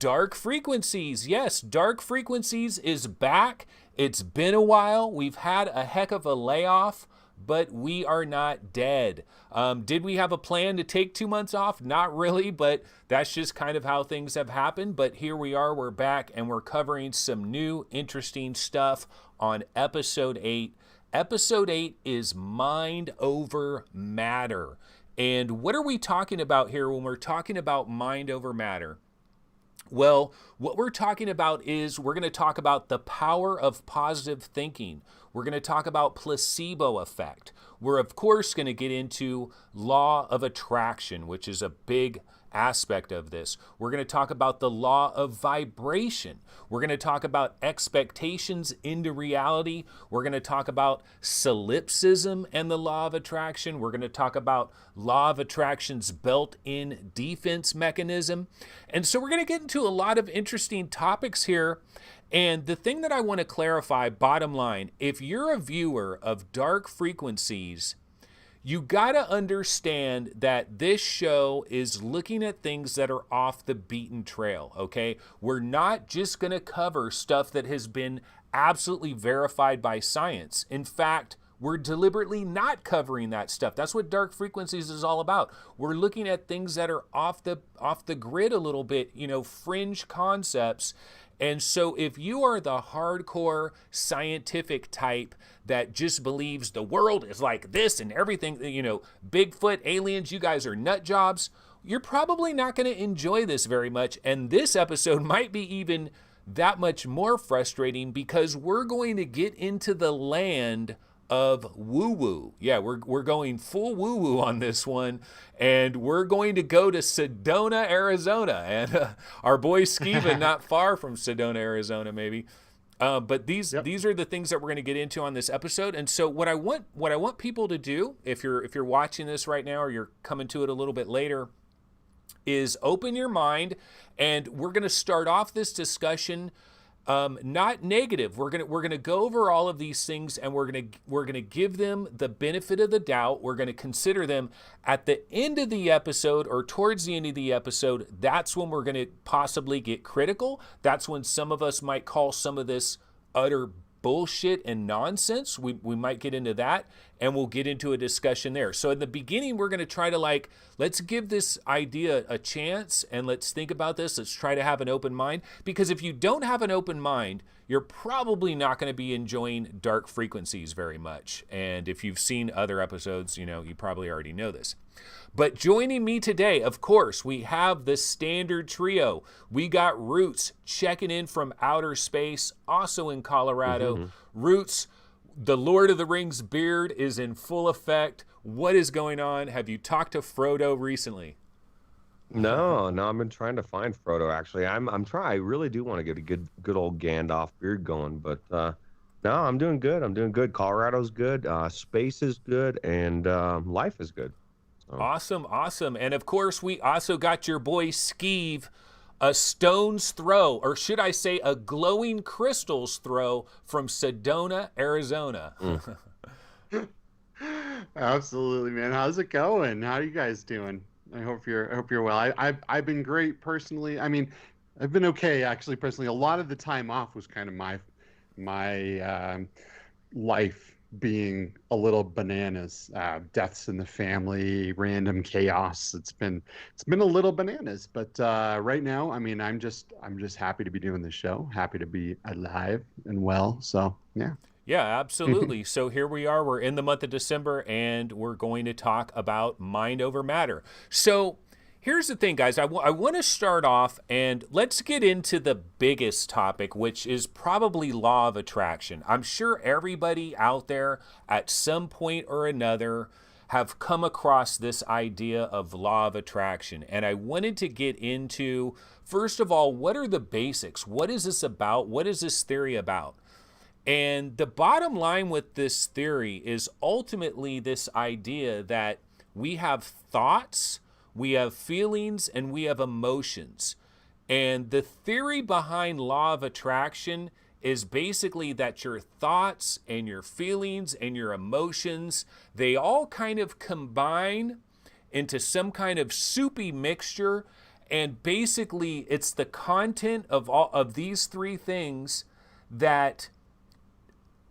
Dark frequencies. Yes, dark frequencies is back. It's been a while. We've had a heck of a layoff, but we are not dead. Did we have a plan to take 2 months off? Not really, but that's just kind of how things have happened. But here we are, we're back, and we're covering some new interesting stuff on episode 8. Episode 8 is Mind Over Matter. And what are we talking about here when we're talking about mind over matter? Well, what we're talking about is we're going to talk about the power of positive thinking. We're going to talk about placebo effect. We're, of course, going to get into law of attraction, which is a big aspect of this. We're going to talk about the law of vibration. We're going to talk about expectations into reality. We're going to talk about solipsism and the law of attraction. We're going to talk about law of attraction's built-in defense mechanism. And so we're going to get into a lot of interesting topics here. And the thing that I want to clarify, bottom line, if you're a viewer of dark frequencies, you got to understand that this show is looking at things that are off the beaten trail, okay? We're not just going to cover stuff that has been absolutely verified by science. In fact, we're deliberately not covering that stuff. That's what dark frequencies is all about. We're looking at things that are off the grid a little bit, fringe concepts. And so if you are the hardcore scientific type that just believes the world is like this and everything, Bigfoot, aliens, you guys are nut jobs, you're probably not going to enjoy this very much. And this episode might be even that much more frustrating because we're going to get into the land of woo-woo. Yeah, we're going full woo-woo on this one, and we're going to go to Sedona, Arizona, and our boy Skiva not far from Sedona, Arizona, maybe. But these are the things that we're going to get into on this episode. And so what I want people to do, if you're watching this right now or you're coming to it a little bit later, is open your mind, and we're going to start off this discussion not negative. We're gonna go over all of these things, and we're gonna give them the benefit of the doubt. We're gonna consider them at the end of the episode or towards the end of the episode. That's when we're gonna possibly get critical. That's when some of us might call some of this utter bullshit and nonsense. We might get into that, and we'll get into a discussion there. So in the beginning, we're going to try to let's give this idea a chance, and let's think about this. Let's try to have an open mind, because if you don't have an open mind, you're probably not going to be enjoying dark frequencies very much. And if you've seen other episodes, you probably already know this. But joining me today, of course, we have the standard trio. We got Roots checking in from outer space, also in Colorado. Mm-hmm. Roots, the Lord of the Rings beard is in full effect. What is going on? Have you talked to Frodo recently? No, I've been trying to find Frodo, actually. I'm trying. I really do want to get a good old Gandalf beard going, but no, I'm doing good. Colorado's good. Space is good, and life is good. Awesome. And of course, we also got your boy Skeeve, a stone's throw, or should I say a glowing crystals throw from Sedona, Arizona. Absolutely, man. How's it going? How are you guys doing? I hope you're well. I've been great personally. I mean, I've been okay actually personally. A lot of the time off was kind of my life being a little bananas, deaths in the family, random chaos. It's been a little bananas, but right now, I mean, I'm just happy to be doing this show, happy to be alive and well. So yeah, absolutely. So here we are, we're in the month of December, and we're going to talk about mind over matter. So here's the thing, guys. I want to start off, and let's get into the biggest topic, which is probably law of attraction. I'm sure everybody out there at some point or another have come across this idea of law of attraction. And I wanted to get into, first of all, what are the basics? What is this about? What is this theory about? And the bottom line with this theory is ultimately this idea that we have thoughts, we have feelings, and we have emotions. And the theory behind law of attraction is basically that your thoughts and your feelings and your emotions, they all kind of combine into some kind of soupy mixture, And basically, it's the content of all of these three things that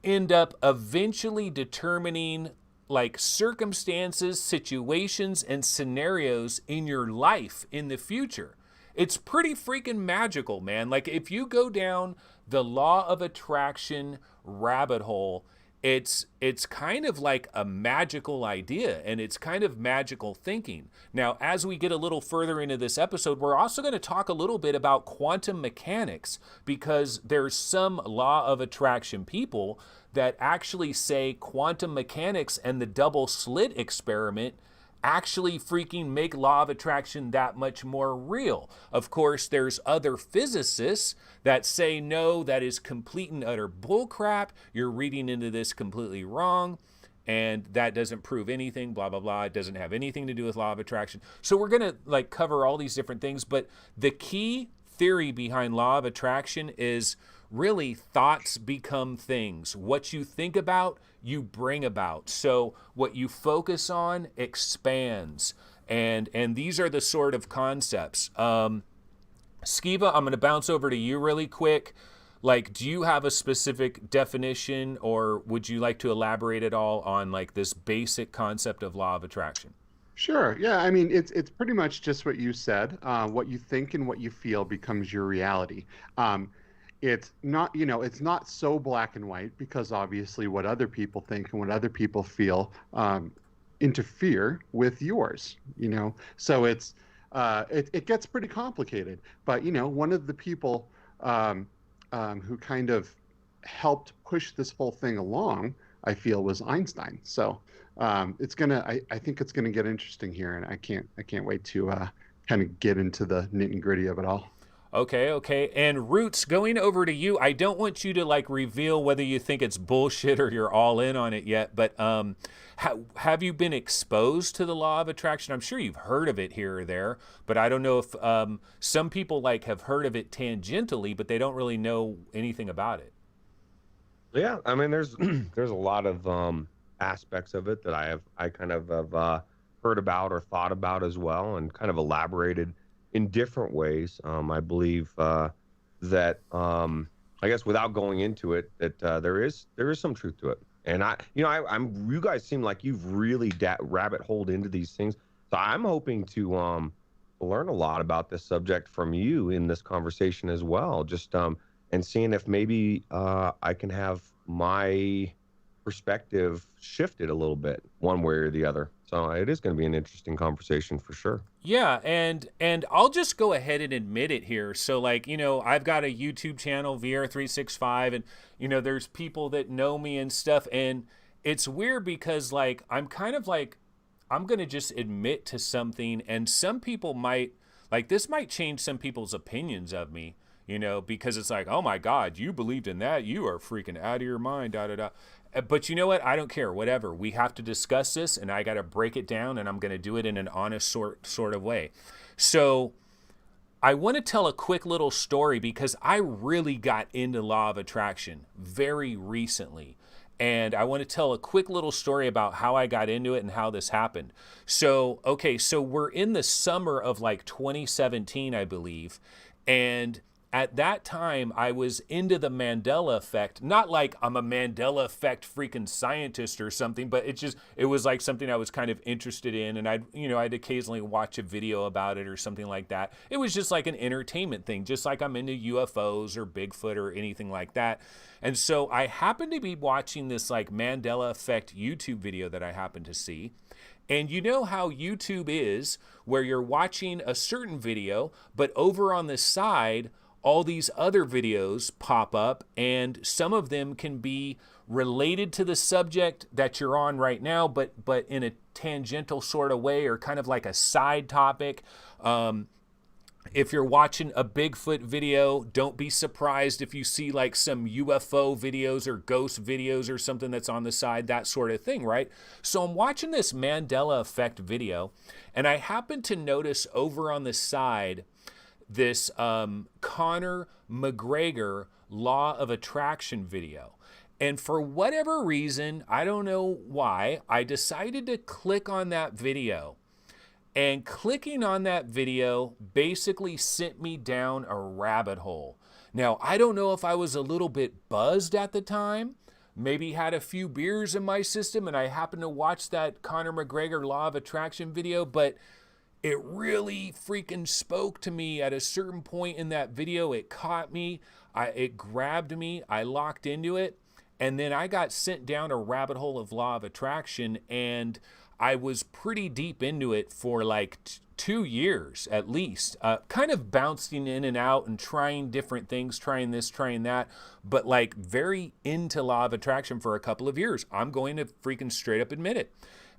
end up eventually determining like circumstances, situations, and scenarios in your life in the future. It's pretty freaking magical, man. Like if you go down the law of attraction rabbit hole, it's kind of like a magical idea, and it's kind of magical thinking. Now, as we get a little further into this episode, we're also going to talk a little bit about quantum mechanics, because there's some law of attraction people that actually say quantum mechanics and the double slit experiment actually freaking make law of attraction that much more real. Of course, there's other physicists that say, no, that is complete and utter bullcrap. You're reading into this completely wrong, and that doesn't prove anything, blah, blah, blah. It doesn't have anything to do with law of attraction. So we're going to like cover all these different things, but the key theory behind law of attraction is really thoughts become things. What you think about, you bring about. So what you focus on expands. And these are the sort of concepts. Skiva, I'm going to bounce over to you really quick. Like, do you have a specific definition, or would you like to elaborate at all on like this basic concept of law of attraction? Sure. Yeah. I mean, it's pretty much just what you said. What you think and what you feel becomes your reality. It's not, it's not so black and white, because obviously what other people think and what other people feel interfere with yours. So it gets pretty complicated. But one of the people who kind of helped push this whole thing along, I feel, was Einstein. So I think it's gonna get interesting here, and I can't wait to kind of get into the nitty gritty of it all. Okay. And Roots, going over to you, I don't want you to like reveal whether you think it's bullshit or you're all in on it yet, but have you been exposed to the law of attraction? I'm sure you've heard of it here or there, but I don't know if some people like have heard of it tangentially, but they don't really know anything about it. Yeah, I mean, there's there's a lot of aspects of it that I kind of have heard about or thought about as well, and kind of elaborated in different ways. I believe that I guess without going into it, that there is some truth to it. And you guys seem like you've really rabbit holed into these things. So I'm hoping to learn a lot about this subject from you in this conversation as well. Just and seeing if maybe I can have my perspective shifted a little bit one way or the other. So it is going to be an interesting conversation for sure. Yeah, and I'll just go ahead and admit it here. So like, I've got a YouTube channel, VR365, and there's people that know me and stuff, and it's weird because like I'm kind of like I'm going to just admit to something, and some people might like this might change some people's opinions of me, because it's like, "Oh my god, you believed in that? You are freaking out of your mind." Da da da. But you know what? I don't care. Whatever. We have to discuss this, and I got to break it down, and I'm going to do it in an honest sort of way. So I want to tell a quick little story, because I really got into law of attraction very recently. And I want to tell a quick little story about how I got into it and how this happened. So, okay, so we're in the summer of like 2017, I believe. And at that time, I was into the Mandela effect. Not like I'm a Mandela effect freaking scientist or something, but it was like something I was kind of interested in, and I'd occasionally watch a video about it or something like that. It was just like an entertainment thing, just like I'm into UFOs or Bigfoot or anything like that. And so I happened to be watching this like Mandela effect YouTube video that I happened to see. And you know how YouTube is, where you're watching a certain video, but over on the side, all these other videos pop up, and some of them can be related to the subject that you're on right now, but in a tangential sort of way, or kind of like a side topic. If you're watching a Bigfoot video, don't be surprised if you see like some UFO videos or ghost videos or something that's on the side, that sort of thing, right? So I'm watching this Mandela effect video, and I happen to notice over on the side this Conor McGregor law of attraction video. And for whatever reason, I don't know why, I decided to click on that video. And clicking on that video basically sent me down a rabbit hole. Now, I don't know if I was a little bit buzzed at the time, maybe had a few beers in my system, and I happened to watch that Conor McGregor Law of Attraction video, but it really freaking spoke to me at a certain point in that video. It caught me, it grabbed me, I locked into it, and then I got sent down a rabbit hole of Law of Attraction, and I was pretty deep into it for like 2 years at least, kind of bouncing in and out and trying different things, trying this, trying that, but like very into Law of Attraction for a couple of years. I'm going to freaking straight up admit it.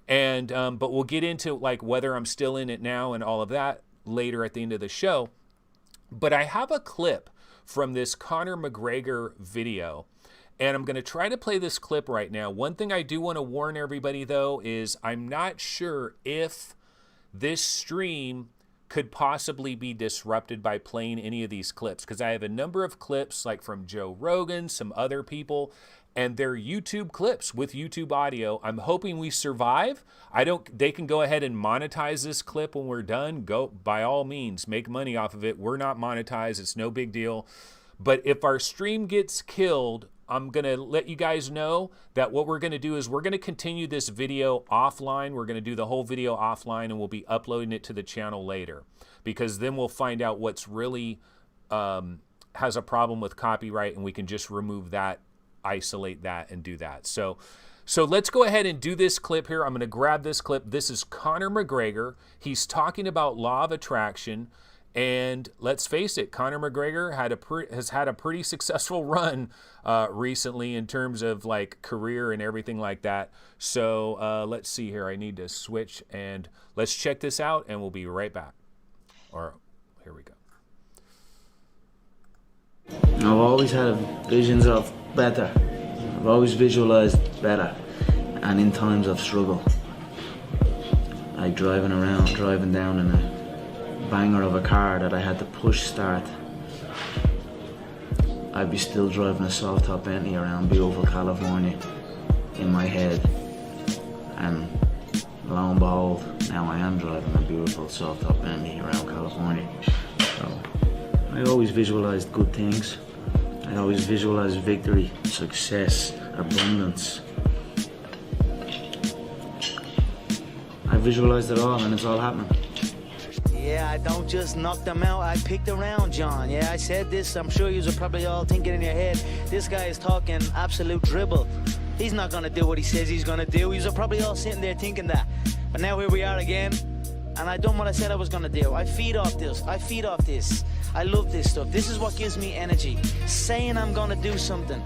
And but we'll get into like whether I'm still in it now and all of that later at the end of the show. But I have a clip from this Conor McGregor video, and I'm going to try to play this clip right now. One thing I do want to warn everybody, though, is I'm not sure if this stream could possibly be disrupted by playing any of these clips, because I have a number of clips like from Joe Rogan, some other people, and they're YouTube clips with YouTube audio. I'm hoping we survive. They can go ahead and monetize this clip when we're done. Go, by all means, make money off of it. We're not monetized. It's no big deal. But if our stream gets killed, I'm going to let you guys know that what we're going to do is we're going to continue this video offline. We're going to do the whole video offline, and we'll be uploading it to the channel later, because then we'll find out what's really has a problem with copyright, and we can just remove that, isolate that, and do that. So let's go ahead and do this clip here. I'm going to grab this clip. This is Conor McGregor. He's talking about Law of Attraction. And let's face it, Conor McGregor has had a pretty successful run recently in terms of like career and everything like that. So let's see here. I need to switch, and let's check this out, and we'll be right back. Or here we go. I've always had visions of better. I've always visualized better, and in times of struggle, like driving down in a banger of a car that I had to push start, I'd be still driving a soft top Bentley around beautiful California in my head, and lo and behold, now I am driving a beautiful soft top Bentley around California. So I always visualized good things. I always visualized victory, success, abundance. I visualized it all, and it's all happening. Yeah, I don't just knock them out, I picked around, John. Yeah, I said this, I'm sure you're probably all thinking in your head, this guy is talking absolute dribble. He's not gonna do what he says he's gonna do. You're probably all sitting there thinking that. But now here we are again, and I done what I said I was gonna do. I feed off this, I love this stuff. This is what gives me energy. Saying I'm gonna do something,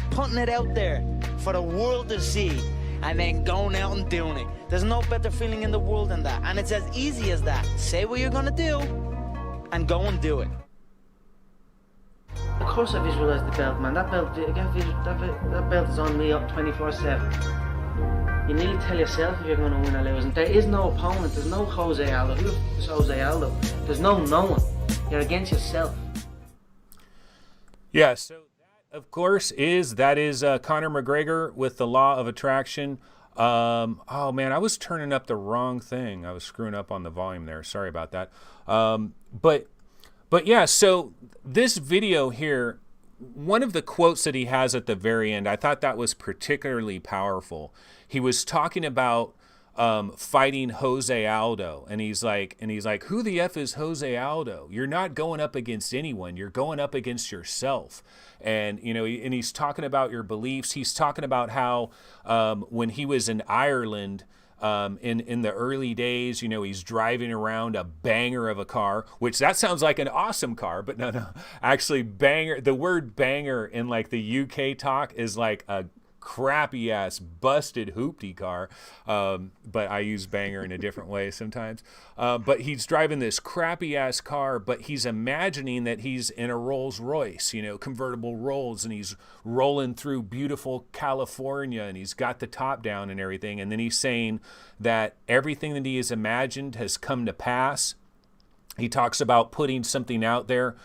putting it out there for the world to see, and then going out and doing it. There's no better feeling in the world than that, and it's as easy as that. Say what you're gonna do, and go and do it. Of course I visualised the belt, man. That belt is on me up 24/7. You need to tell yourself if you're going to win or lose. And there is no opponent. There's no Jose Aldo. Who is Jose Aldo? There's no one. You're against yourself. Yeah, so that, of course, is Conor McGregor with the Law of Attraction. Oh man, I was turning up the wrong thing. I was screwing up on the volume there. Sorry about that. But yeah, so this video here, one of the quotes that he has at the very end, I thought that was particularly powerful. He was talking about fighting Jose Aldo, and he's like, who the F is Jose Aldo? You're not going up against anyone. You're going up against yourself. And, you know, and he's talking about your beliefs. He's talking about how when he was in Ireland, in the early days, you know, he's driving around a banger of a car, which that sounds like an awesome car, but no, actually banger, the word banger in like the UK talk is like a crappy ass busted hoopty car, but I use banger in a different way sometimes. But he's driving this crappy ass car, but he's imagining that he's in a Rolls Royce, you know, convertible Rolls, and he's rolling through beautiful California, and he's got the top down and everything. And then he's saying that everything that he has imagined has come to pass. He talks about putting something out there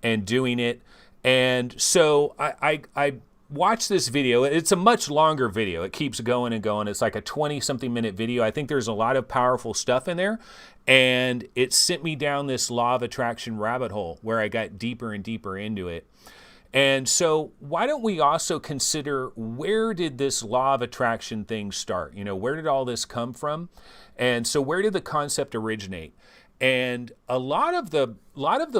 and doing it. And so I watch this video. It's a much longer video. It keeps going and going. It's like a 20-something minute video. I think there's a lot of powerful stuff in there. And it sent me down this law of attraction rabbit hole where I got deeper and deeper into it. And so why don't we also consider, where did this law of attraction thing start? You know, where did all this come from? And so where did the concept originate? And a lot of the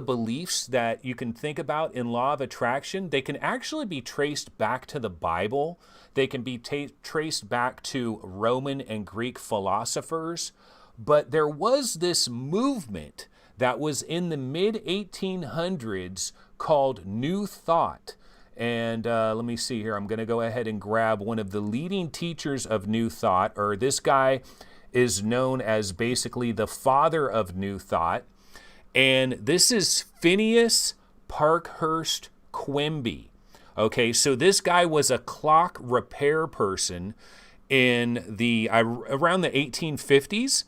beliefs that you can think about in law of attraction, they can actually be traced back to the Bible. They can be traced back to Roman and Greek philosophers. But there was this movement that was in the mid-1800s called New Thought. And let me see here. I'm going to go ahead and grab one of the leading teachers of New Thought, or this guy is known as basically the father of New Thought. And this is Phineas Parkhurst Quimby. Okay, so this guy was a clock repair person in the around the 1850s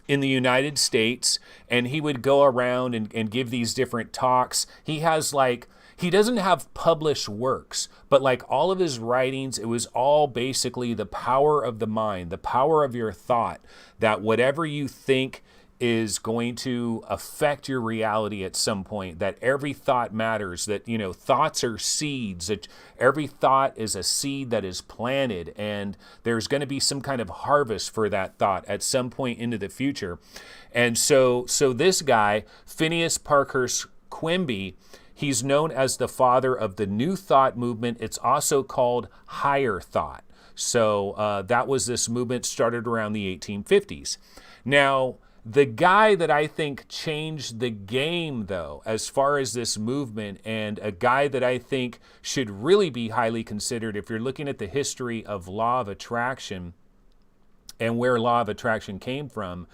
in the United States, and he would go around and give these different talks. He doesn't have published works, but like all of his writings, it was all basically the power of the mind, the power of your thought, that whatever you think is going to affect your reality at some point, that every thought matters, that, you know, thoughts are seeds, that every thought is a seed that is planted, and there's going to be some kind of harvest for that thought at some point into the future. And so this guy, Phineas Parkhurst Quimby, he's known as the father of the New Thought movement. It's also called Higher Thought. So that was this movement started around the 1850s. Now, the guy that I think changed the game, though, as far as this movement, and a guy that I think should really be highly considered if you're looking at the history of law of attraction and where law of attraction came from,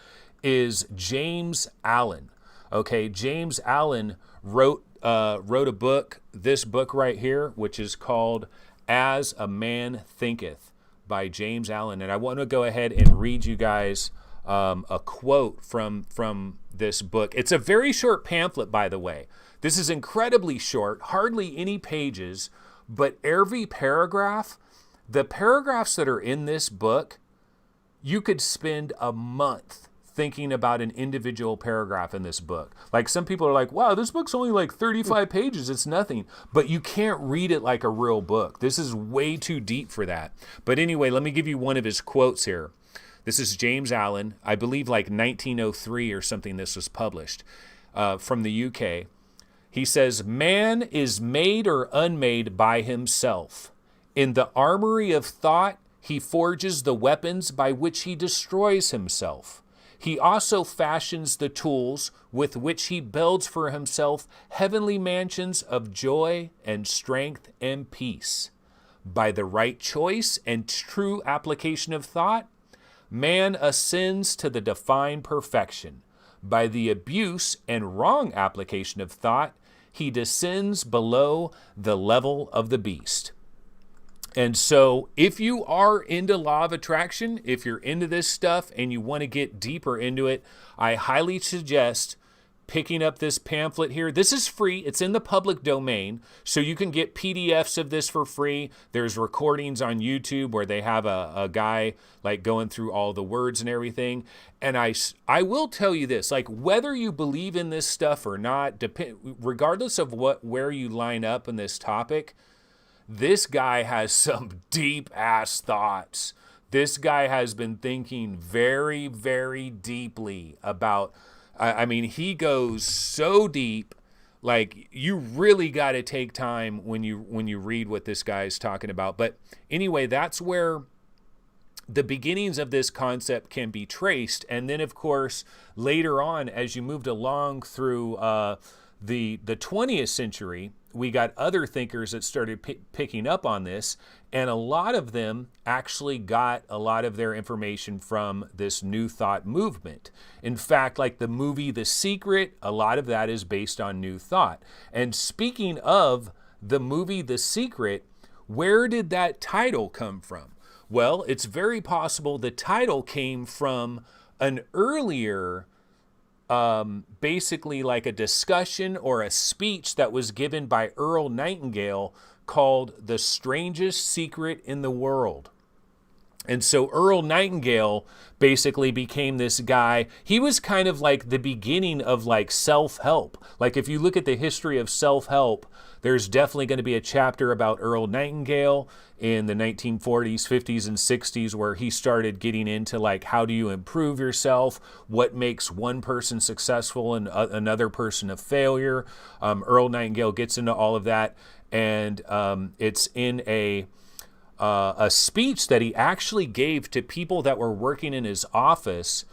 is James Allen. Okay, James Allen wrote a book, this book right here, which is called As a Man Thinketh by James Allen. And I want to go ahead and read you guys a quote from this book. It's a very short pamphlet, by the way. This is incredibly short, hardly any pages, but every paragraph, the paragraphs that are in this book, you could spend a month thinking about an individual paragraph in this book. Like, some people are like, wow, this book's only like 35 pages. It's nothing. But you can't read it like a real book. This is way too deep for that. But anyway, let me give you one of his quotes here. This is James Allen, I believe like 1903 or something this was published, from the UK. He says, "Man is made or unmade by himself. In the armory of thought, he forges the weapons by which he destroys himself. He also fashions the tools with which he builds for himself heavenly mansions of joy and strength and peace. By the right choice and true application of thought, man ascends to the divine perfection. By the abuse and wrong application of thought, he descends below the level of the beast." And so if you are into law of attraction, if you're into this stuff and you want to get deeper into it, I highly suggest picking up this pamphlet here. This is free. It's in the public domain, so you can get PDFs of this for free. There's recordings on YouTube where they have a guy like going through all the words and everything. And I will tell you this, like, whether you believe in this stuff or not, regardless of where you line up in this topic, this guy has some deep ass thoughts. This guy has been thinking very, very deeply about, I mean, he goes so deep, like, you really got to take time when you read what this guy is talking about. But anyway, that's where the beginnings of this concept can be traced. And then, of course, later on, as you moved along through the 20th century, we got other thinkers that started picking up on this, and a lot of them actually got a lot of their information from this New Thought movement. In fact, like the movie The Secret, a lot of that is based on New Thought. And speaking of the movie The Secret, where did that title come from? Well, it's very possible the title came from an earlier basically like a discussion or a speech that was given by Earl Nightingale called The Strangest Secret in the World. And so Earl Nightingale basically became this guy. He was kind of like the beginning of like self-help. Like if you look at the history of self-help, there's definitely going to be a chapter about Earl Nightingale in the 1940s, 50s, and 60s where he started getting into like how do you improve yourself, what makes one person successful and another person a failure. Earl Nightingale gets into all of that, and it's in a speech that he actually gave to people that were working in his office.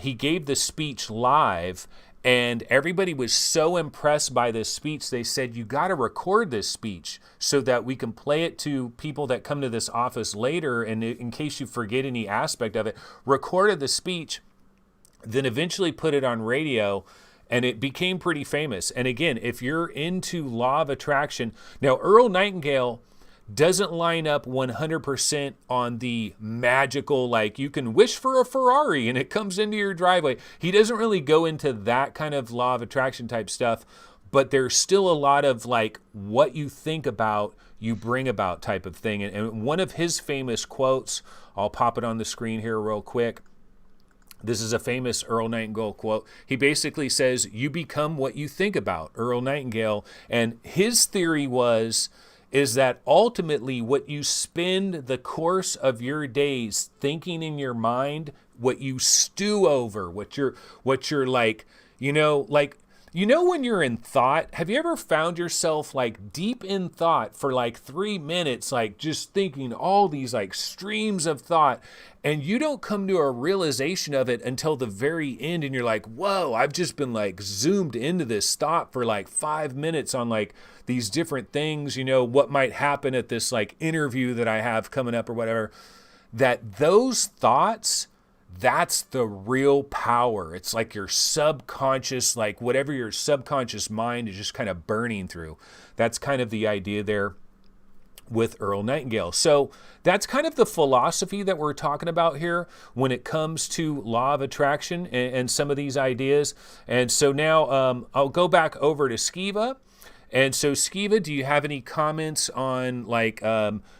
He gave the speech live, and everybody was so impressed by this speech, they said, you got to record this speech so that we can play it to people that come to this office later, and in case you forget any aspect of it, recorded the speech, then eventually put it on radio, and it became pretty famous. And again, if you're into law of attraction, now Earl Nightingale doesn't line up 100% on the magical, like you can wish for a Ferrari and it comes into your driveway. He doesn't really go into that kind of law of attraction type stuff, but there's still a lot of like what you think about, you bring about type of thing. And one of his famous quotes, I'll pop it on the screen here real quick. This is a famous Earl Nightingale quote. He basically says, you become what you think about, Earl Nightingale. And his theory is that ultimately what you spend the course of your days thinking in your mind, what you stew over, what you're like, when you're in thought, have you ever found yourself like deep in thought for like 3 minutes, like just thinking all these like streams of thought, and you don't come to a realization of it until the very end, and you're like, whoa, I've just been like zoomed into this thought for like 5 minutes on like these different things, what might happen at this like interview that I have coming up or whatever, that those thoughts, that's the real power. It's like your subconscious, like whatever your subconscious mind is just kind of burning through. That's kind of the idea there with Earl Nightingale. So that's kind of the philosophy that we're talking about here when it comes to law of attraction and some of these ideas. And so now I'll go back over to Skiva. And so Skiva, do you have any comments on like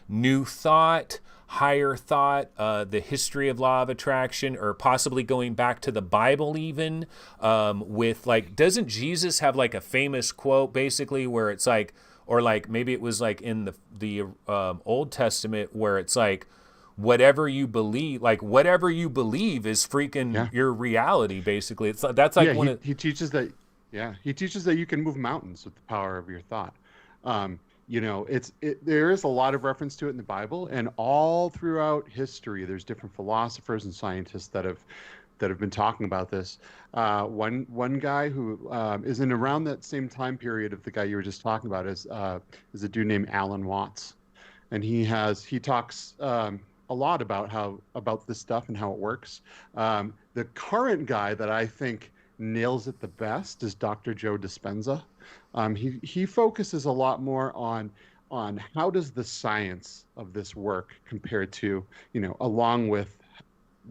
new thought, higher thought, the history of law of attraction, or possibly going back to the Bible even with like, doesn't Jesus have like a famous quote basically where it's like, or like maybe it was like in the Old Testament where it's like, whatever you believe is freaking your reality basically. It's that's like he teaches that. Yeah, he teaches that you can move mountains with the power of your thought. There is a lot of reference to it in the Bible, and all throughout history, there's different philosophers and scientists that have been talking about this. One guy who is in around that same time period of the guy you were just talking about is a dude named Alan Watts, and he talks a lot about this stuff and how it works. The current guy that I think nails it the best is Dr. Joe Dispenza. He focuses a lot more on how does the science of this work compared to, along with,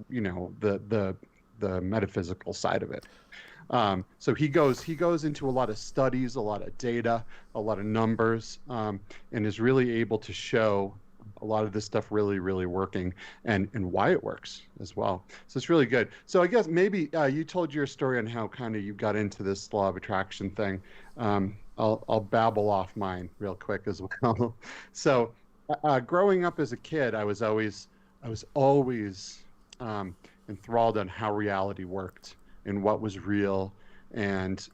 the metaphysical side of it. So he goes into a lot of studies, a lot of data, a lot of numbers, and is really able to show a lot of this stuff really, really working and why it works as well. So it's really good. So I guess maybe you told your story on how kind of you got into this law of attraction thing. I'll babble off mine real quick as well. So growing up as a kid, I was always enthralled on how reality worked and what was real and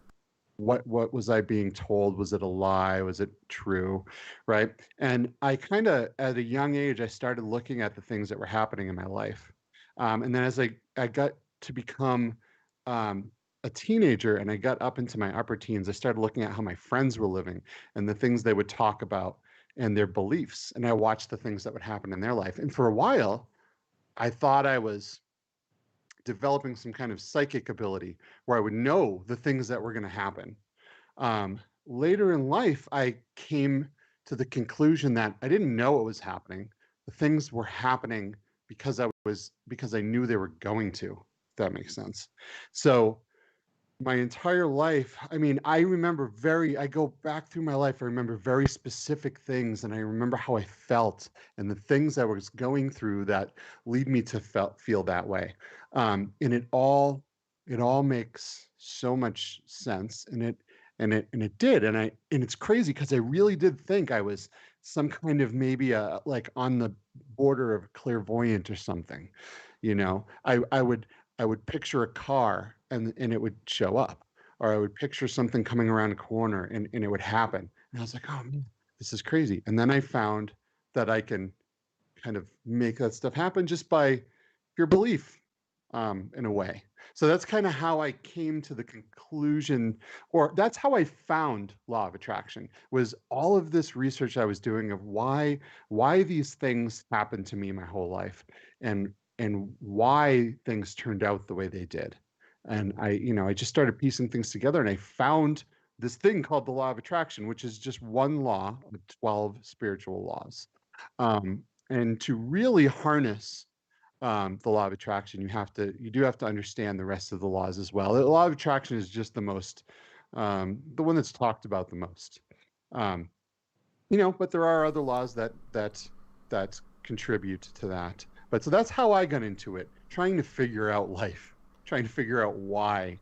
what was I being told? Was it a lie? Was it true? Right. And I kind of, at a young age, I started looking at the things that were happening in my life. And then as I got to become a teenager and I got up into my upper teens, I started looking at how my friends were living and the things they would talk about and their beliefs. And I watched the things that would happen in their life. And for a while, I thought I was developing some kind of psychic ability where I would know the things that were going to happen. Later in life, I came to the conclusion that I didn't know what was happening. The things were happening because I knew they were going to, if that makes sense. So My entire life, I mean, I go back through my life, I remember very specific things, and I remember how I felt and the things I was going through that lead me to feel that way. And it all makes so much sense, and it did, and it's crazy because I really did think I was some kind of maybe like on the border of clairvoyant or something. I would picture a car and it would show up, or I would picture something coming around a corner and it would happen. And I was like, oh man, this is crazy. And then I found that I can kind of make that stuff happen just by your belief, in a way. So that's kind of how I came to the conclusion, or that's how I found law of attraction, was all of this research I was doing of why these things happened to me my whole life, and why things turned out the way they did. And I just started piecing things together, and I found this thing called the law of attraction, which is just one law of 12 spiritual laws. Um, and to really harness the law of attraction, you do have to understand the rest of the laws as well. The law of attraction is just the one that's talked about the most. Um, but there are other laws that contribute to that. But so that's how I got into it, trying to figure out life, trying to figure out why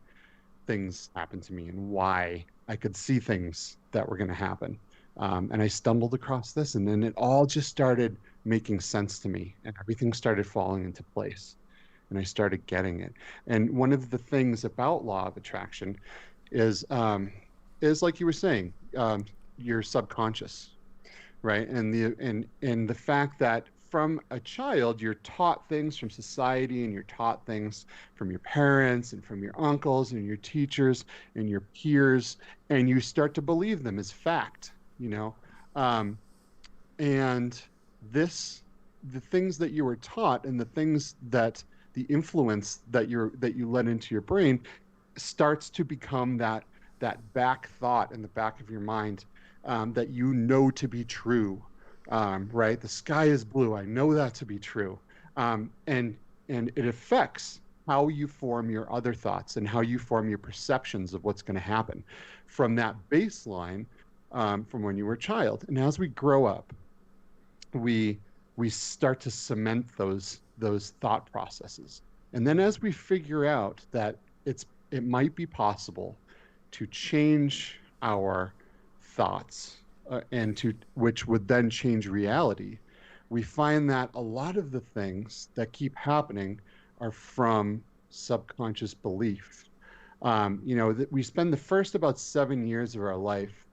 things happened to me and why I could see things that were going to happen. And I stumbled across this, and then it all just started making sense to me, and everything started falling into place, and I started getting it. And one of the things about law of attraction is, like you were saying, your subconscious, right? And the fact that from a child you're taught things from society, and you're taught things from your parents and from your uncles and your teachers and your peers, and you start to believe them as fact, um, and the things that you were taught, and the influence that you let into your brain starts to become that back thought in the back of your mind, that to be true. Right? The sky is blue. I know that to be true. And it affects how you form your other thoughts and how you form your perceptions of what's going to happen from that baseline, from when you were a child. And as we grow up, we start to cement those thought processes. And then as we figure out that it might be possible to change our thoughts, and to which would then change reality, we find that a lot of the things that keep happening are from subconscious belief. That we spend the first about 7 years of our life,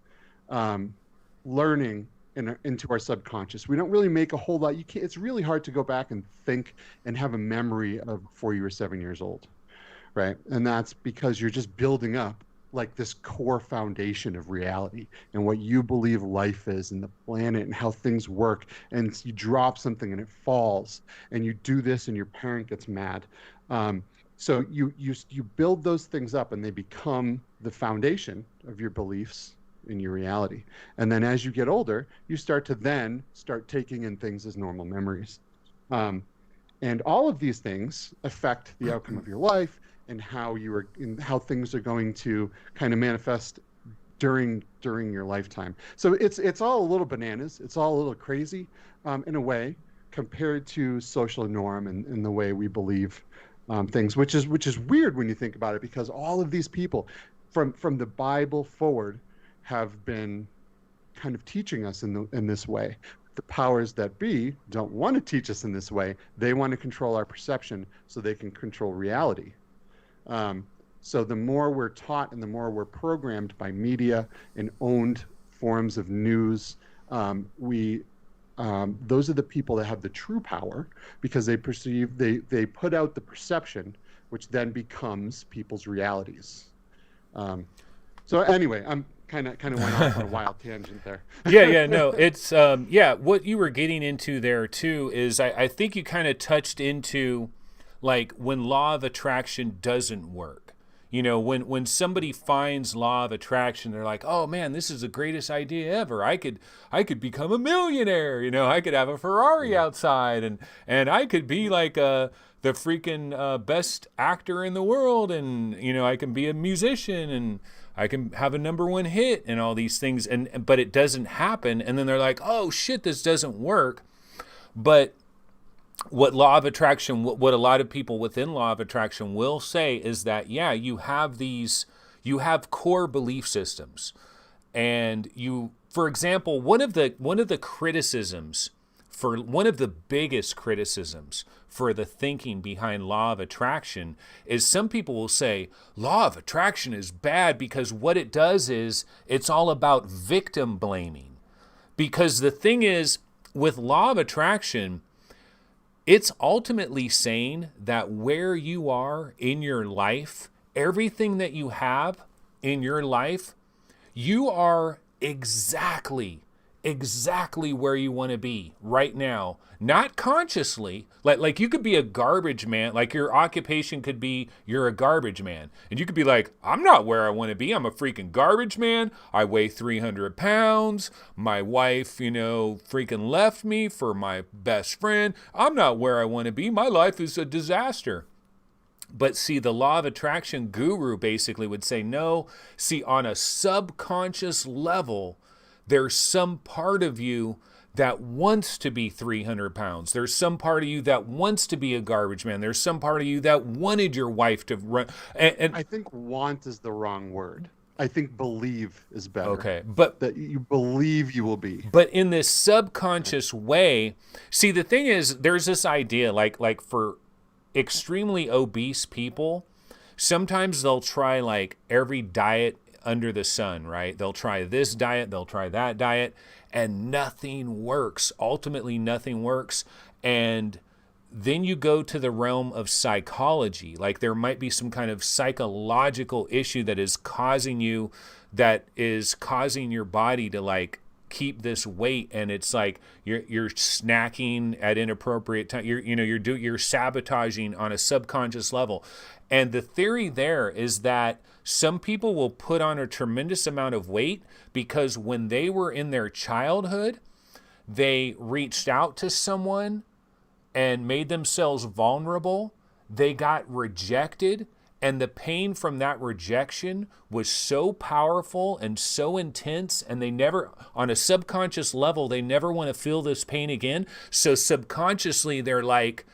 learning into our subconscious. We don't really make a whole lot. It's really hard to go back and think and have a memory of before you were 7 years old, right? And that's because you're just building up like this core foundation of reality and what you believe life is, and the planet, and how things work. And you drop something and it falls, and you do this and your parent gets mad. So you build those things up, and they become the foundation of your beliefs in your reality. And then as you get older, you start taking in things as normal memories. And all of these things affect the outcome of your life, and how things are going to kind of manifest during your lifetime. So it's all a little bananas. It's all a little crazy, in a way, compared to social norm and the way we believe things, which is weird when you think about it, because all of these people from the Bible forward have been kind of teaching us in this way. The powers that be don't want to teach us in this way. They want to control our perception so they can control reality. So the more we're taught and the more we're programmed by media and owned forms of news, those are the people that have the true power, because they put out the perception, which then becomes people's realities. So anyway, I'm kind of went off on a wild tangent there. No, it's what you were getting into there too is I think you kind of touched into like when law of attraction doesn't work. You know, when somebody finds law of attraction, they're like, oh man, this is the greatest idea ever. I could become a millionaire. You know, I could have a Ferrari outside, and I could be like the freaking best actor in the world, and you know, I can be a musician, and I can have a #1 hit, and all these things. But it doesn't happen, and then they're like, oh shit, this doesn't work. But what law of attraction, what a lot of people within law of attraction will say is that, yeah, you have core belief systems. And for example, one of the biggest criticisms for the thinking behind law of attraction is some people will say law of attraction is bad because what it does is it's all about victim blaming. Because the thing is, with law of attraction, it's ultimately saying that where you are in your life, everything that you have in your life, you are exactly where you want to be right now. Not consciously. Like you could be a garbage man. Like your occupation could be you're a garbage man. And you could be like, I'm not where I want to be. I'm a freaking garbage man. I weigh 300 pounds. My wife, you know, freaking left me for my best friend. I'm not where I want to be. My life is a disaster. But see, the law of attraction guru basically would say, no, see, on a subconscious level, there's some part of you that wants to be 300 pounds. There's some part of you that wants to be a garbage man. There's some part of you that wanted your wife to run. And I think want is the wrong word. I think believe is better. Okay, but that you believe you will be. But in this subconscious way, see, the thing is, there's this idea, like for extremely obese people, sometimes they'll try like every diet under the sun, right? They'll try this diet, they'll try that diet, and nothing works. Ultimately, nothing works. And then you go to the realm of psychology. Like there might be some kind of psychological issue that is causing your body to like keep this weight, and it's like you're snacking at inappropriate time. You're sabotaging on a subconscious level. And the theory there is that some people will put on a tremendous amount of weight because when they were in their childhood, they reached out to someone and made themselves vulnerable. They got rejected, and the pain from that rejection was so powerful and so intense, and they never, on a subconscious level, they never want to feel this pain again. So subconsciously, they're like,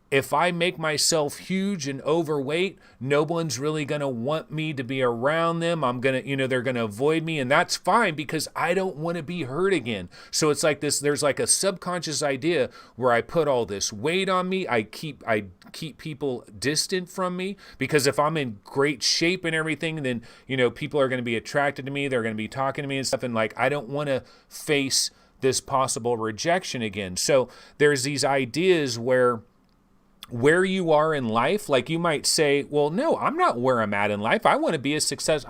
if I make myself huge and overweight, no one's really going to want me to be around them. They're going to avoid me, and that's fine because I don't want to be hurt again. So it's like this, there's like a subconscious idea where I put all this weight on me. I keep people distant from me because if I'm in great shape and everything, then, people are going to be attracted to me. They're going to be talking to me and stuff. And like, I don't want to face this possible rejection again. So there's these ideas where you are in life, like you might say, well, no, I'm not where I'm at in life. I want to be a success.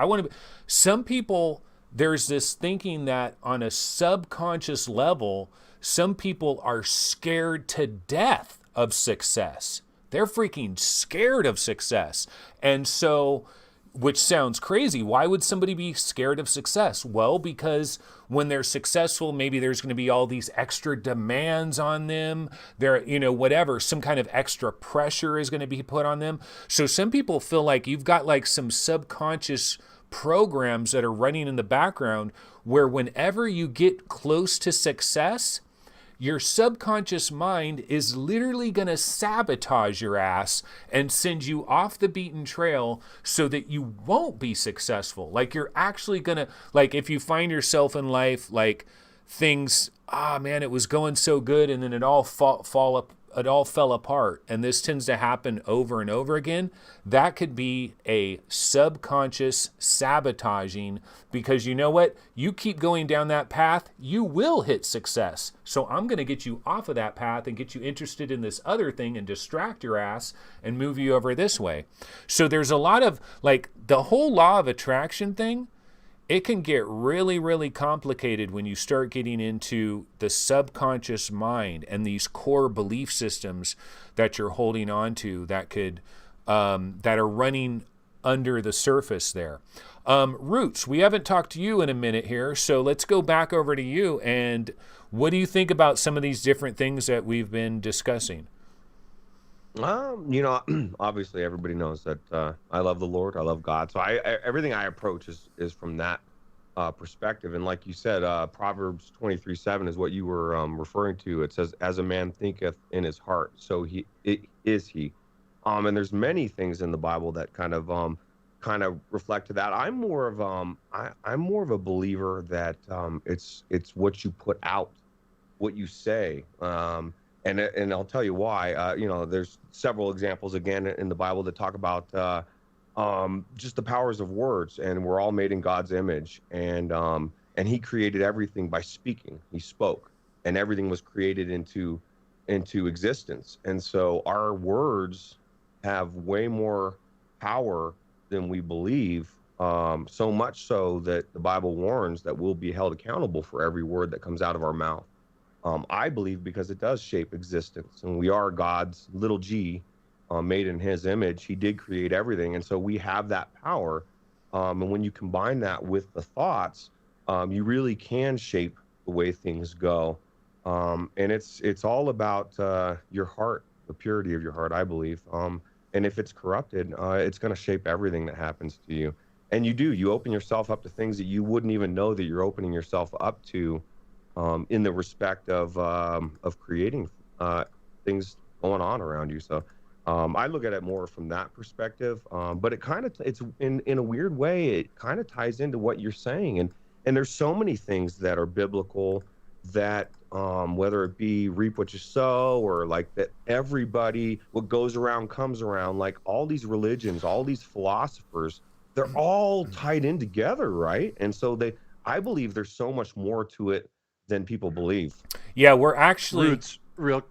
Some people, there's this thinking that on a subconscious level, some people are scared to death of success. They're freaking scared of success. And so, which sounds crazy. Why would somebody be scared of success? Well, because when they're successful, maybe there's going to be all these extra demands on them. Whatever, some kind of extra pressure is going to be put on them. So some people feel like you've got like some subconscious programs that are running in the background where whenever you get close to success, your subconscious mind is literally going to sabotage your ass and send you off the beaten trail so that you won't be successful. Like you're actually going to, like if you find yourself in life, like things, it was going so good and then it all fell apart. And this tends to happen over and over again. That could be a subconscious sabotaging because you know what? You keep going down that path, you will hit success. So I'm going to get you off of that path and get you interested in this other thing and distract your ass and move you over this way. So there's a lot of like the whole law of attraction thing. It can get really, really complicated when you start getting into the subconscious mind and these core belief systems that you're holding on to that could, that are running under the surface there. Roots, we haven't talked to you in a minute here, so let's go back over to you. And what do you think about some of these different things that we've been discussing? Obviously everybody knows that I love the Lord, I love God. So everything I approach is from that perspective. And like you said, Proverbs 23:7 is what you were referring to. It says, "As a man thinketh in his heart, so it is he." And there's many things in the Bible that kind of reflect to that. I'm more of a believer that it's what you put out, what you say. And I'll tell you why. There's several examples again in the Bible that talk about just the powers of words, and we're all made in God's image, and He created everything by speaking. He spoke, and everything was created into existence. And so our words have way more power than we believe. So much so that the Bible warns that we'll be held accountable for every word that comes out of our mouth. I believe because it does shape existence, and we are God's little g, made in His image. He did create everything, and so we have that power. And when you combine that with the thoughts, you really can shape the way things go. And it's all about your heart, the purity of your heart, I believe. And if it's corrupted, it's going to shape everything that happens to you. And you open yourself up to things that you wouldn't even know that you're opening yourself up to. In the respect of creating things going on around you. So I look at it more from that perspective. But it's in a weird way, it kind of ties into what you're saying. And there's so many things that are biblical that whether it be reap what you sow, or like that everybody, what goes around comes around, like all these religions, all these philosophers, they're all tied in together, right? And so I believe there's so much more to it than people believe. Yeah, we're actually Roots, real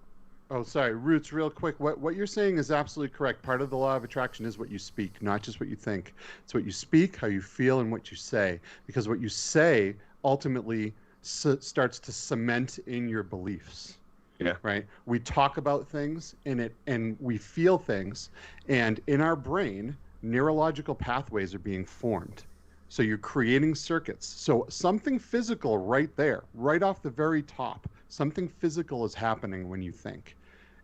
quick. What you're saying is absolutely correct. Part of the law of attraction is what you speak, not just what you think. It's what you speak, how you feel, and what you say. Because what you say ultimately starts to cement in your beliefs. Yeah. Right. We talk about things and we feel things, and in our brain, neurological pathways are being formed. So you're creating circuits. So something physical right there, right off the very top, something physical is happening when you think.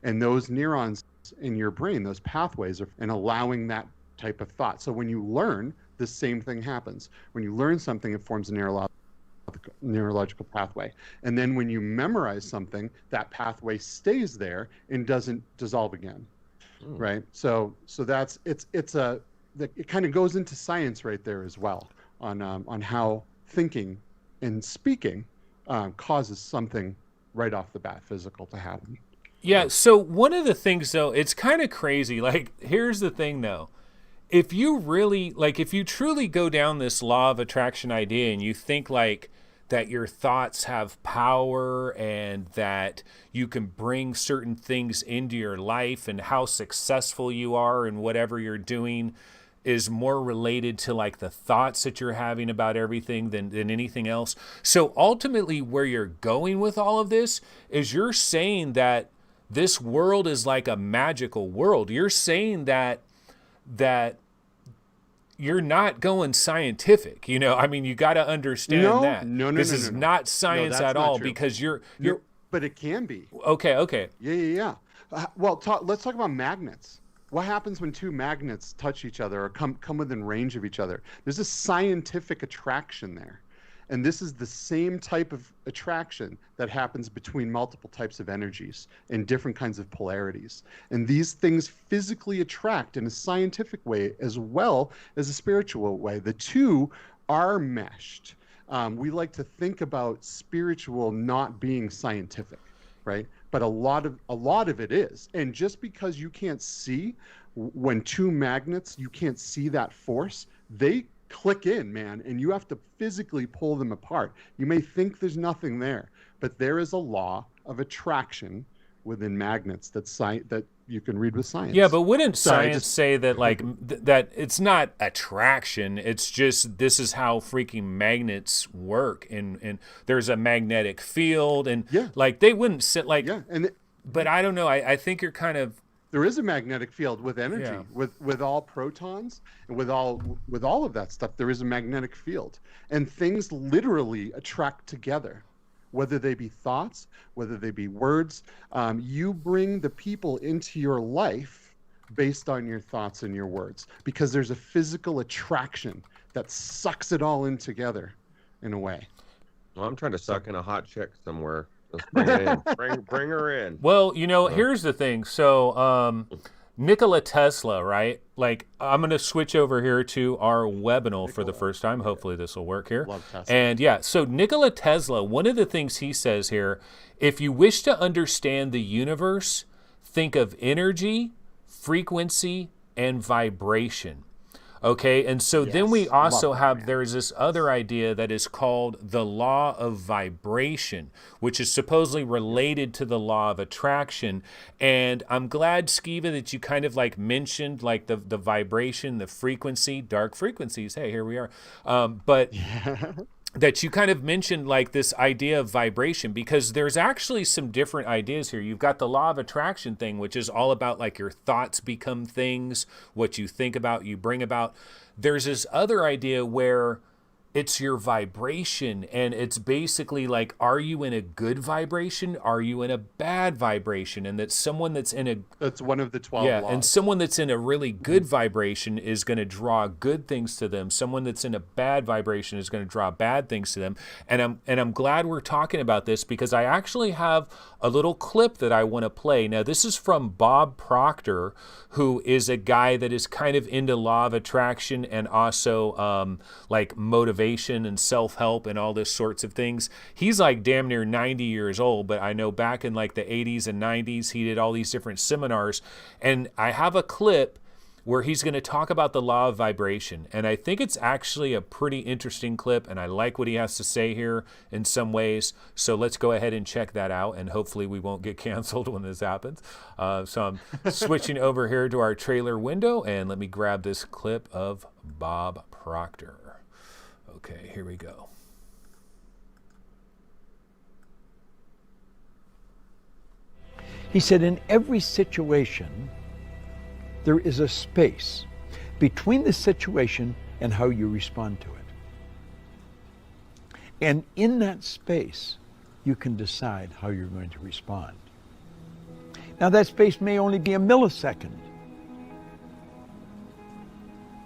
And those neurons in your brain, those pathways are and allowing that type of thought. So when you learn, the same thing happens. When you learn something, it forms a neurological pathway. And then when you memorize something, that pathway stays there and doesn't dissolve again. Right? So that's it kind of goes into science right there as well on how thinking and speaking causes something right off the bat physical to happen. Yeah, so one of the things though, it's kind of crazy. Like, here's the thing though. If you truly go down this law of attraction idea and you think like that your thoughts have power and that you can bring certain things into your life, and how successful you are and whatever you're doing is more related to like the thoughts that you're having about everything than anything else. So ultimately where you're going with all of this is you're saying that this world is like a magical world. You're saying that you're not going scientific, I mean, you got to understand that. No. This is not science at all, because you're. But it can be. Okay. Yeah. Well, let's talk about magnets. What happens when two magnets touch each other or come within range of each other? There's a scientific attraction there. And this is the same type of attraction that happens between multiple types of energies and different kinds of polarities. And these things physically attract in a scientific way as well as a spiritual way. The two are meshed. We like to think about spiritual not being scientific, right? But a lot of it is. And just because you can't see when two magnets, you can't see that force, they click in, man, and you have to physically pull them apart. You may think there's nothing there, but there is a law of attraction within magnets that you can read with science. Yeah, but wouldn't science say that that it's not attraction, it's just this is how freaking magnets work, and there's a magnetic field, and like they wouldn't sit like but I don't know, I think you're kind of there is a magnetic field with energy, Yeah. with all protons and with all of that stuff. There is a magnetic field, and things literally attract together, whether they be thoughts, whether they be words. You bring the people into your life based on your thoughts and your words, because there's a physical attraction that sucks it all in together in a way. Well, I'm trying to suck in a hot chick somewhere. Let's bring it in. Bring her in. Well, here's the thing. So, Nikola Tesla, right? Like, I'm going to switch over here to our webinar for the first time. Hopefully this will work here. Love Tesla. And yeah, so Nikola Tesla, one of the things he says here, if you wish to understand the universe, think of energy, frequency, and vibration. Okay, and so then we also have, there's this other idea that is called the law of vibration, which is supposedly related to the law of attraction. And I'm glad, Skiva, that you kind of like mentioned like the vibration, the frequency, dark frequencies. Hey, here we are. But that you kind of mentioned like this idea of vibration, because there's actually some different ideas here. You've got the law of attraction thing, which is all about like your thoughts become things, what you think about, you bring about. There's this other idea where it's your vibration, and it's basically like, are you in a good vibration? Are you in a bad vibration? And that someone that's in a... That's one of the 12 laws. And someone that's in a really good vibration is going to draw good things to them. Someone that's in a bad vibration is going to draw bad things to them. And I'm glad we're talking about this, because I actually have a little clip that I want to play. Now, this is from Bob Proctor, who is a guy that is kind of into law of attraction and also like motivation and self-help and all this sorts of things. He's like damn near 90 years old, but I know back in like the 80s and 90s, he did all these different seminars. And I have a clip where he's going to talk about the law of vibration. And I think it's actually a pretty interesting clip, and I like what he has to say here in some ways. So let's go ahead and check that out, and hopefully we won't get canceled when this happens. So I'm switching over here to our trailer window, and let me grab this clip of Bob Proctor. Okay, here we go. He said, in every situation, there is a space between the situation and how you respond to it. And in that space, you can decide how you're going to respond. Now, that space may only be a millisecond,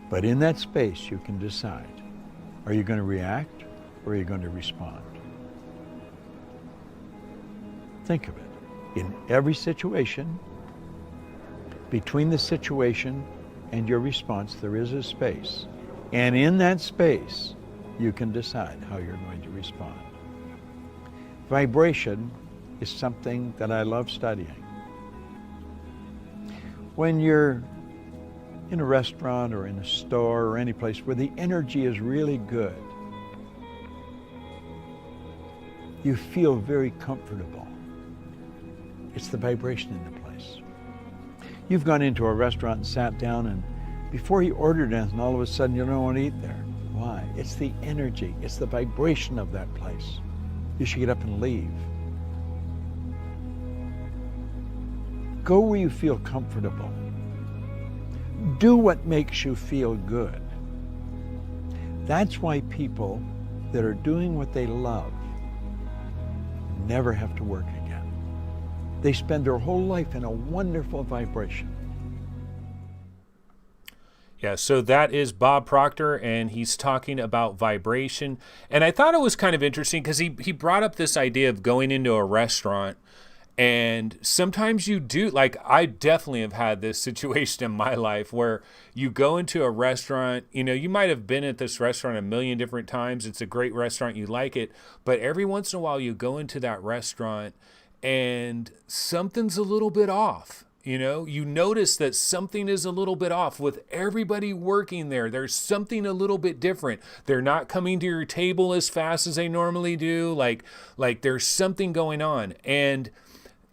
but in that space, you can decide, are you going to react or are you going to respond? Think of it. In every situation, between the situation and your response, there is a space. And in that space, you can decide how you're going to respond. Vibration is something that I love studying. When you're in a restaurant or in a store or any place where the energy is really good, you feel very comfortable. It's the vibration in the place. You've gone into a restaurant and sat down, and before you ordered anything, all of a sudden you don't want to eat there. Why? It's the energy, it's the vibration of that place. You should get up and leave. Go where you feel comfortable. Do what makes you feel good. That's why people that are doing what they love never have to work again. They spend their whole life in a wonderful vibration. Yeah, so that is Bob Proctor, and he's talking about vibration. And I thought it was kind of interesting because he brought up this idea of going into a restaurant. And sometimes you do, like I definitely have had this situation in my life where you go into a restaurant, you might have been at this restaurant a million different times. It's a great restaurant, you like it. But every once in a while you go into that restaurant and something's a little bit off. You notice that something is a little bit off with everybody working there. There's something a little bit different. They're not coming to your table as fast as they normally do. Like there's something going on. And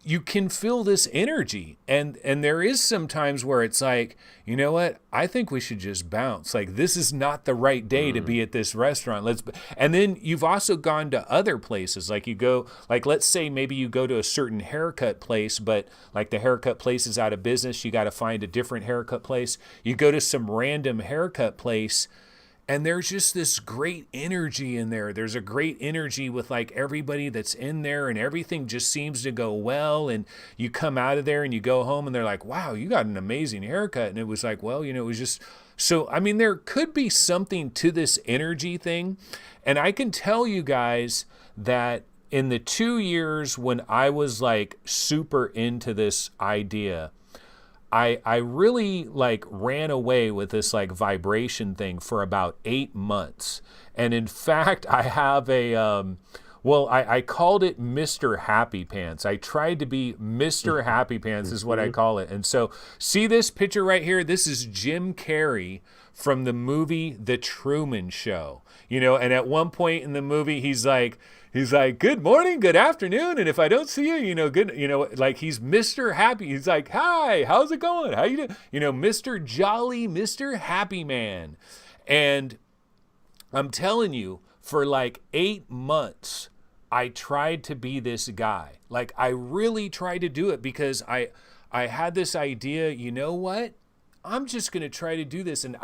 you can feel this energy, and there is some times where it's like, you know what, I think we should just bounce. Like, this is not the right day to be at this restaurant. And then you've also gone to other places. Like, you go, like, let's say maybe you go to a certain haircut place, but like the haircut place is out of business, you got to find a different haircut place. You go to some random haircut place, and there's just this great energy in there. There's a great energy with like everybody that's in there, and everything just seems to go well. And you come out of there and you go home and they're like, wow, you got an amazing haircut. And it was like, well, it was just, so, I mean, there could be something to this energy thing. And I can tell you guys that in the 2 years when I was like super into this idea, I really like ran away with this like vibration thing for about 8 months. And in fact, I have a, I called it Mr. Happy Pants. I tried to be Mr. Happy Pants is what I call it. And so see this picture right here? This is Jim Carrey from the movie The Truman Show. And at one point in the movie, he's like, good morning, good afternoon, and if I don't see you, good, like he's Mr. Happy. He's like, hi, how's it going? How you doing? Mr. Jolly, Mr. Happy Man. And I'm telling you, for like 8 months, I tried to be this guy. Like, I really tried to do it because I had this idea, you know what? I'm just going to try to do this. And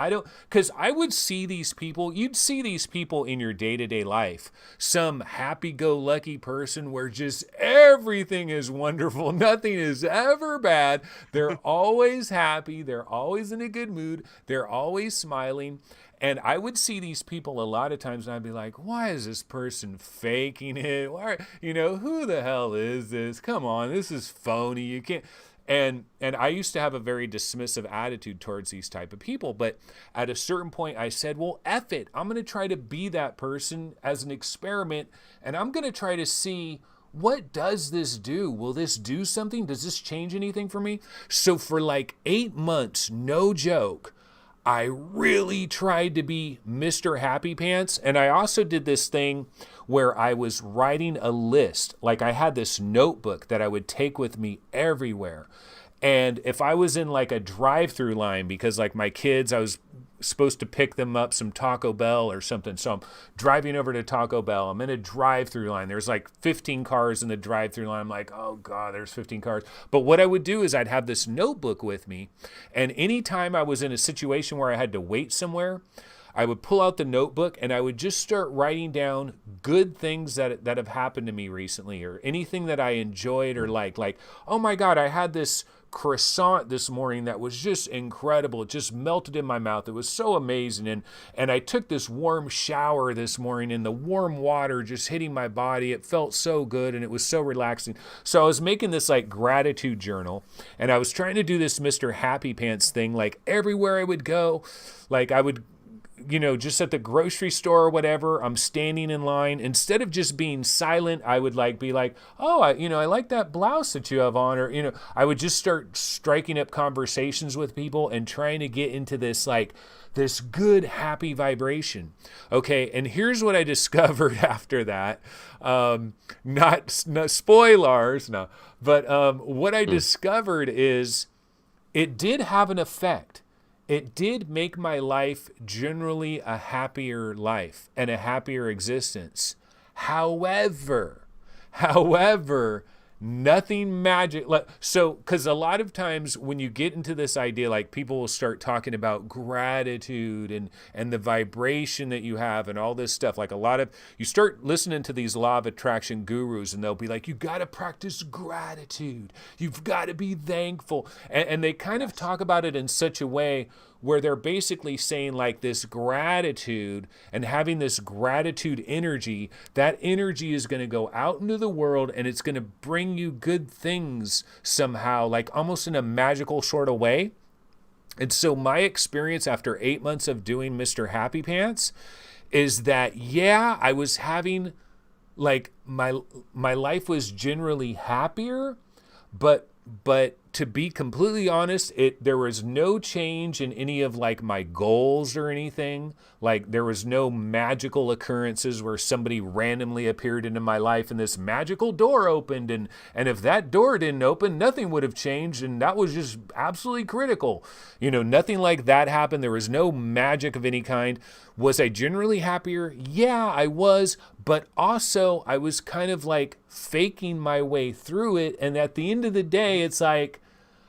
because I would see these people, you'd see these people in your day-to-day life, some happy-go-lucky person where just everything is wonderful. Nothing is ever bad. They're always happy. They're always in a good mood. They're always smiling. And I would see these people a lot of times and I'd be like, why is this person faking it? Why, who the hell is this? Come on, this is phony. You can't. And I used to have a very dismissive attitude towards these type of people. But at a certain point, I said, well, F it. I'm going to try to be that person as an experiment. And I'm going to try to see, what does this do? Will this do something? Does this change anything for me? So for like 8 months, no joke, I really tried to be Mr. Happy Pants. And I also did this thing where I was writing a list. Like, I had this notebook that I would take with me everywhere. And if I was in like a drive-through line, because like my kids, I was supposed to pick them up some Taco Bell or something. So I'm driving over to Taco Bell. I'm in a drive-through line. There's like 15 cars in the drive-through line. I'm like, oh God, there's 15 cars. But what I would do is I'd have this notebook with me. And anytime I was in a situation where I had to wait somewhere, I would pull out the notebook and I would just start writing down good things that have happened to me recently, or anything that I enjoyed or liked. Like, oh my God, I had this croissant this morning that was just incredible. It just melted in my mouth. It was so amazing. And I took this warm shower this morning, and the warm water just hitting my body. It felt so good and it was so relaxing. So I was making this like gratitude journal, and I was trying to do this Mr. Happy Pants thing. Like, everywhere I would go, like I would, just at the grocery store or whatever, I'm standing in line. Instead of just being silent, I would be like, oh, I like that blouse that you have on. Or, I would just start striking up conversations with people and trying to get into this, like, this good, happy vibration. Okay, and here's what I discovered after that. Not spoilers, no. But what I discovered is it did have an effect. It did make my life generally a happier life and a happier existence. However, nothing magic. So, because a lot of times when you get into this idea, like, people will start talking about gratitude and the vibration that you have and all this stuff. Like, you start listening to these law of attraction gurus, and they'll be like, you got to practice gratitude. You've got to be thankful. And they kind of talk about it in such a way where they're basically saying, like, this gratitude and having this gratitude energy, that energy is going to go out into the world and it's going to bring you good things somehow, like almost in a magical sort of way. And so my experience after 8 months of doing Mr. Happy Pants is that, yeah, I was having, like, my life was generally happier, but to be completely honest, there was no change in any of like my goals or anything. Like there was no magical occurrences where somebody randomly appeared into my life and this magical door opened, and if that door didn't open, nothing would have changed, and that was just absolutely critical. Nothing like that happened. There was no magic of any kind. Was I generally happier? Yeah, I was, but also I was kind of like faking my way through it, and at the end of the day, it's like,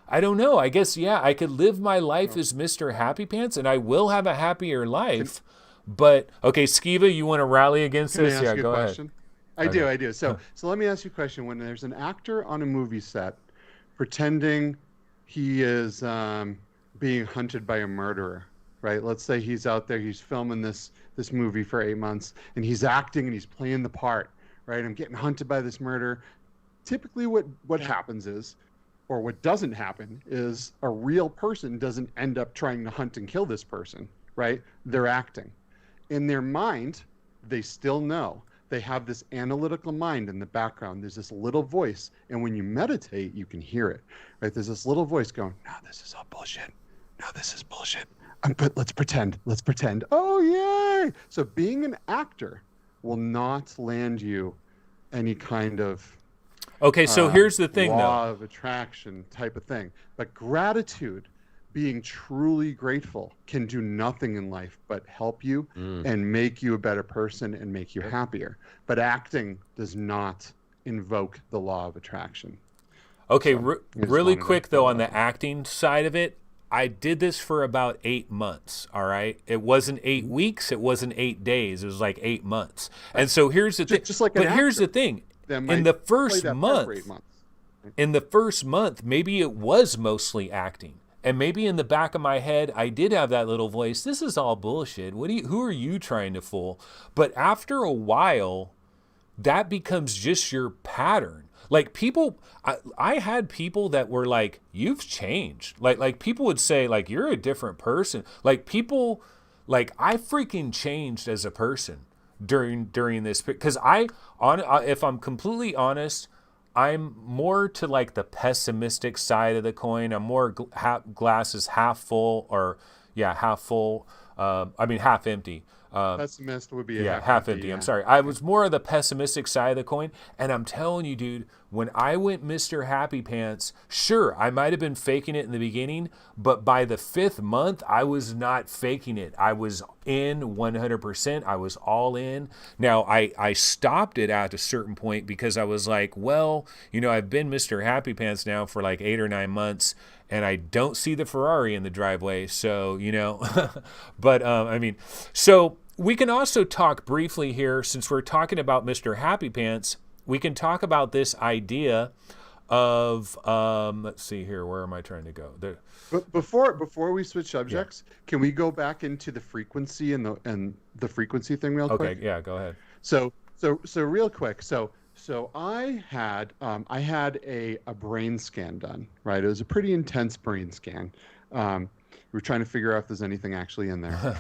I don't know. I guess, yeah, I could live my life as Mr. Happy Pants, and I will have a happier life. But, okay, Skiva, you want to rally against Can I this? ask Yeah, you a go question? ahead. I do. So let me ask you a question. When there's an actor on a movie set pretending he is being hunted by a murderer, right? Let's say he's out there, he's filming this movie for 8 months, and he's acting and he's playing the part, right? I'm getting hunted by this murderer. Typically what happens is, or what doesn't happen is, a real person doesn't end up trying to hunt and kill this person, right? They're acting. In their mind, they still know. They have this analytical mind in the background. There's this little voice, and when you meditate, you can hear it, right? There's this little voice going, no, this is all bullshit. No, this is bullshit. But let's pretend. Oh, yay! So being an actor will not land you any kind of Okay, so here's the thing, law though. of attraction type of thing. But gratitude, being truly grateful, can do nothing in life but help you and make you a better person and make you happier. But acting does not invoke the law of attraction. Okay, So, really quick, though, on the acting side of it, I did this for about 8 months, all right? It wasn't 8 weeks, it wasn't 8 days, it was like 8 months. And so here's the thing. Just like but an here's the actor thing. that In might the play first that part for 8 month, months. in the first month, maybe it was mostly acting. And maybe in the back of my head, I did have that little voice. This is all bullshit. Who are you trying to fool? But after a while, that becomes just your pattern. Like people, I had people that were like, you've changed. Like people would say, like, you're a different person. Like people, like I freaking changed as a person during this. Because if I'm completely honest, I'm more to like the pessimistic side of the coin. I'm more glasses half full, or half full. Half empty. Pessimist would be Half empty. yeah. I'm sorry. I was more of the pessimistic side of the coin. And I'm telling you, dude, when I went Mr. Happy Pants, sure, I might have been faking it in the beginning, but by the 5th month, I was not faking it. I was in 100%. I was all in. Now, I stopped it at a certain point because I was like, well, I've been Mr. Happy Pants now for like 8 or 9 months, and I don't see the Ferrari in the driveway. So, but so we can also talk briefly here, since we're talking about Mr. Happy Pants, we can talk about this idea of, let's see here, where am I trying to go? But before we switch subjects, can we go back into the frequency and the frequency thing real quick? Okay, yeah, go ahead. So real quick. So I had a brain scan done, right? It was a pretty intense brain scan. We were trying to figure out if there's anything actually in there.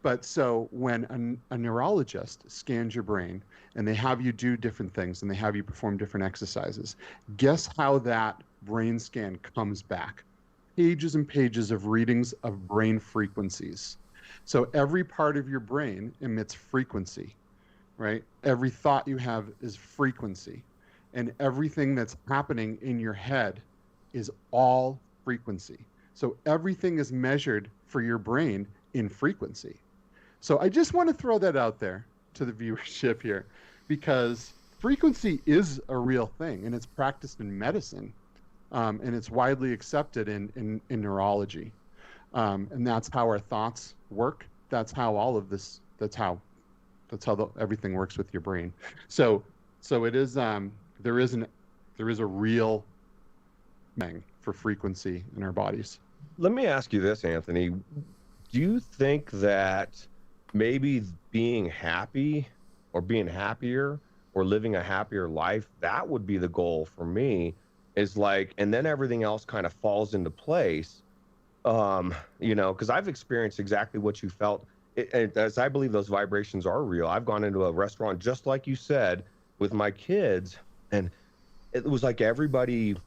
but so when a neurologist scans your brain and they have you do different things and they have you perform different exercises, guess how that brain scan comes back? Pages and pages of readings of brain frequencies. So every part of your brain emits frequency, right? Every thought you have is frequency. And everything that's happening in your head is all frequency. So everything is measured for your brain in frequency. So I just want to throw that out there to the viewership here, because frequency is a real thing, and it's practiced in medicine, and it's widely accepted in neurology. And that's how our thoughts work. That's how all of this, that's how everything works with your brain. So it is, there is a real thing for frequency in our bodies. Let me ask you this, Anthony. Do you think that maybe being happy or being happier or living a happier life, that would be the goal for me, is like, and then everything else kind of falls into place? Because I've experienced exactly what you felt. As I believe those vibrations are real. I've gone into a restaurant, just like you said, with my kids, and it was like everybody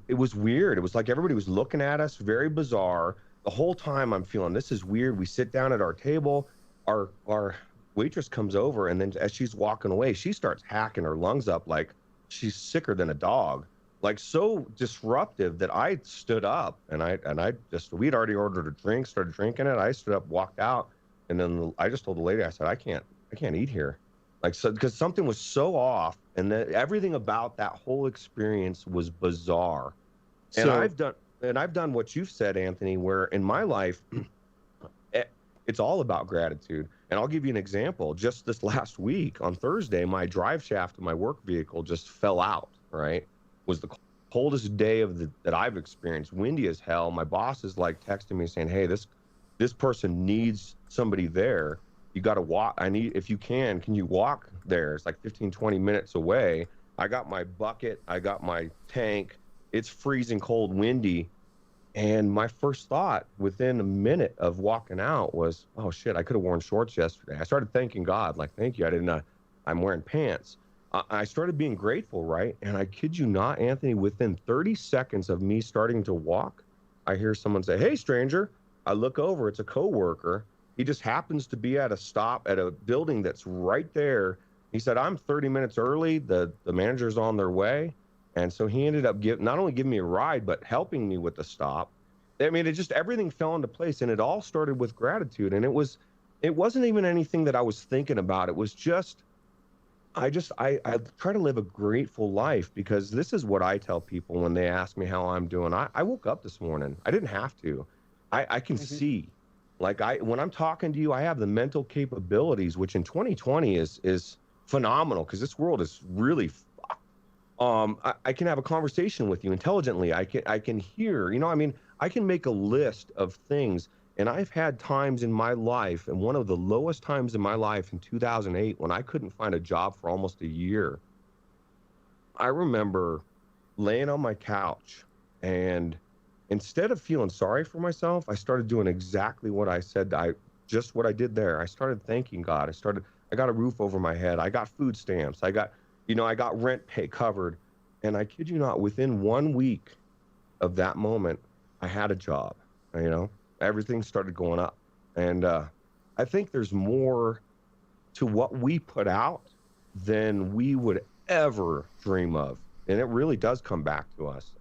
it was weird. It was like everybody was looking at us, very bizarre. The whole time I'm feeling this is weird. We sit down at our table, our waitress comes over, and then as she's walking away, she starts hacking her lungs up like she's sicker than a dog. Like so disruptive that I stood up and I just, we'd already ordered a drink, started drinking it. I stood up, walked out, and then I just told the lady, I said, I can't eat here. Like, so, because something was so off, and that everything about that whole experience was bizarre. And So I've done what you've said, Anthony, where in my life, it's all about gratitude. And I'll give you an example. Just this last week on Thursday, my drive shaft of my work vehicle just fell out, right? Was the coldest day that I've experienced, windy as hell. My boss is like texting me saying, hey, this person needs somebody there. You got to walk. If you can you walk there? It's like 15, 20 minutes away. I got my bucket. I got my tank. It's freezing cold, windy. And my first thought within a minute of walking out was, oh shit, I could have worn shorts yesterday. I started thanking God, like, thank you. I'm wearing pants. I started being grateful, right? And I kid you not, Anthony, within 30 seconds of me starting to walk, I hear someone say, hey, stranger. I look over, it's a coworker. He just happens to be at a stop at a building that's right there. He said, I'm 30 minutes early. The manager's on their way. And so he ended up not only giving me a ride, but helping me with the stop. I mean, everything fell into place, and it all started with gratitude. And it wasn't even anything that I was thinking about. It was just, I try to live a grateful life, because this is what I tell people when they ask me how I'm doing. I woke up this morning. I didn't have to. I can see, like, when I'm talking to you, I have the mental capabilities, which in 2020 is phenomenal, because this world is really, I can have a conversation with you intelligently. I can hear, I mean, I can make a list of things. And I've had times in my life, and one of the lowest times in my life in 2008, when I couldn't find a job for almost a year. I remember laying on my couch, and instead of feeling sorry for myself, I started doing exactly what I said. Just what I did there. I started thanking God. I got a roof over my head. I got food stamps. I got rent pay covered. And I kid you not, within 1 week of that moment, I had a job, everything started going up. And I think there's more to what we put out than we would ever dream of. And it really does come back to us.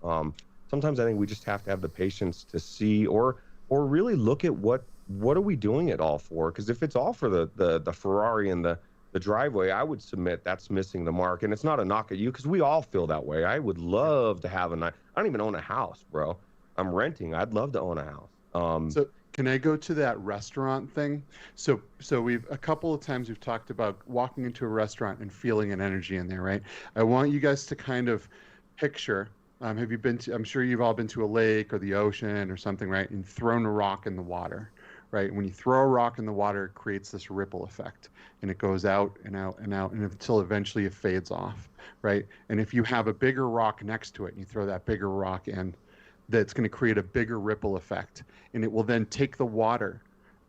Sometimes I think we just have to have the patience to see, or really look at what are we doing it all for? Because if it's all for the Ferrari and the driveway, I would submit that's missing the mark. And it's not a knock at you, because we all feel that way. I would love to have I don't even own a house, bro. I'm renting. I'd love to own a house. So can I go to that restaurant thing? So we've a couple of times we've talked about walking into a restaurant and feeling an energy in there, right? I want you guys to kind of picture. Have you been to? I'm sure you've all been to a lake or the ocean or something, right? And thrown a rock in the water, right? When you throw a rock in the water, it creates this ripple effect, and it goes out and out and out, and until eventually it fades off, right? And if you have a bigger rock next to it, and you throw that bigger rock in, that's going to create a bigger ripple effect, and it will then take the water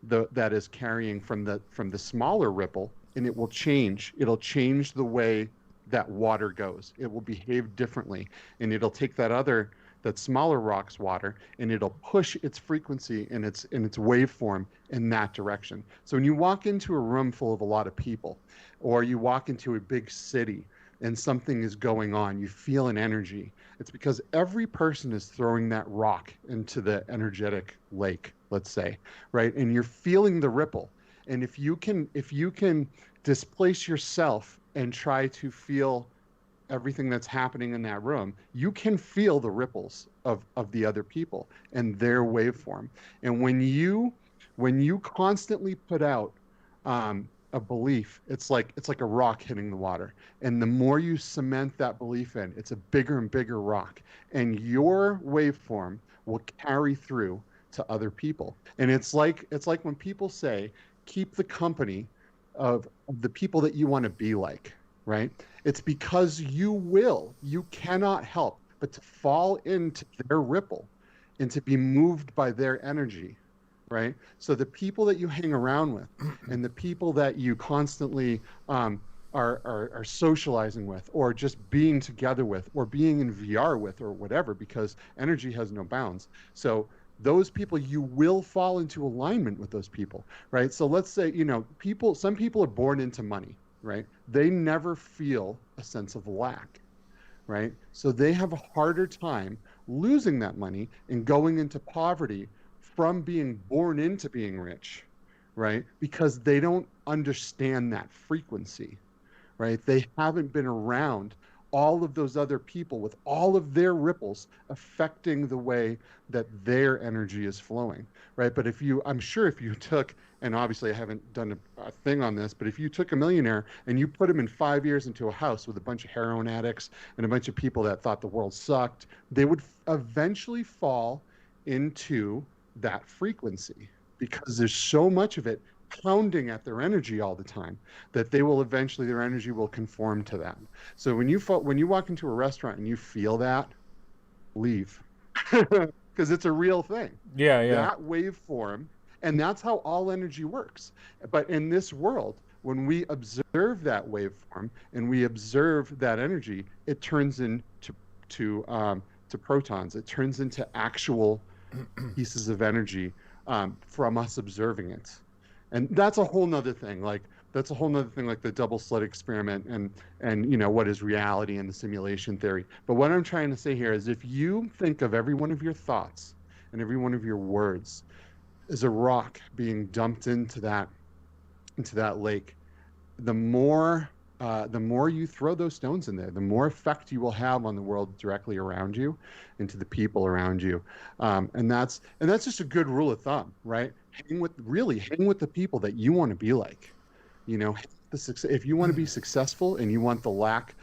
that is carrying from the smaller ripple, and it will change. It'll change the way that water goes. It will behave differently, and it'll take that smaller rock's water, and it'll push its frequency and its waveform in that direction. So when you walk into a room full of a lot of people, or you walk into a big city and something is going on, you feel an energy. It's because every person is throwing that rock into the energetic lake, let's say, right? And you're feeling the ripple. And if you can displace yourself and try to feel everything that's happening in that room, you can feel the ripples of the other people and their waveform. And when you constantly put out a belief, it's like a rock hitting the water. And the more you cement that belief in, it's a bigger and bigger rock. And your waveform will carry through to other people. And it's like when people say, keep the company of the people that you want to be like, right? It's because you cannot help but to fall into their ripple and to be moved by their energy, right? So the people that you hang around with and the people that you constantly are are socializing with, or just being together with, or being in VR with, or whatever, because energy has no bounds. So those people, you will fall into alignment with those people, right? So let's say, some people are born into money, right? They never feel a sense of lack, right? So they have a harder time losing that money and going into poverty from being born into being rich, right? Because they don't understand that frequency, right? They haven't been around all of those other people with all of their ripples affecting the way that their energy is flowing, right? But I'm sure if you took, and obviously I haven't done a thing on this, but if you took a millionaire and you put him in 5 years into a house with a bunch of heroin addicts and a bunch of people that thought the world sucked, they would eventually fall into that frequency, because there's so much of it pounding at their energy all the time that their energy will conform to that. So when you walk into a restaurant and you feel that, leave. Because it's a real thing. Yeah, yeah. That waveform, and that's how all energy works. But in this world, when we observe that waveform and we observe that energy, it turns into to protons. It turns into actual pieces of energy from us observing it. And that's a whole nother thing. Like the double slit experiment and what is reality and the simulation theory. But what I'm trying to say here is, if you think of every one of your thoughts and every one of your words as a rock being dumped into that lake, the more you throw those stones in there, the more effect you will have on the world directly around you and to the people around you. And that's just a good rule of thumb, right? Hang with the people that you want to be like. If you want to be successful and you want the lack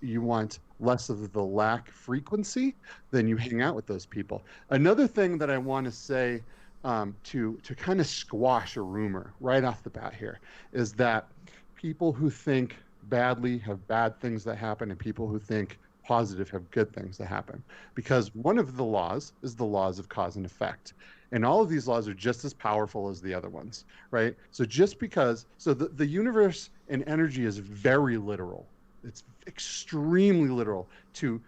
you want less of the lack frequency, then you hang out with those people. Another thing that I want to say to kind of squash a rumor right off the bat here is that people who think badly have bad things that happen, and people who think positive have good things that happen. Because one of the laws is the laws of cause and effect. And all of these laws are just as powerful as the other ones, right? So the universe and energy is very literal. It's extremely literal to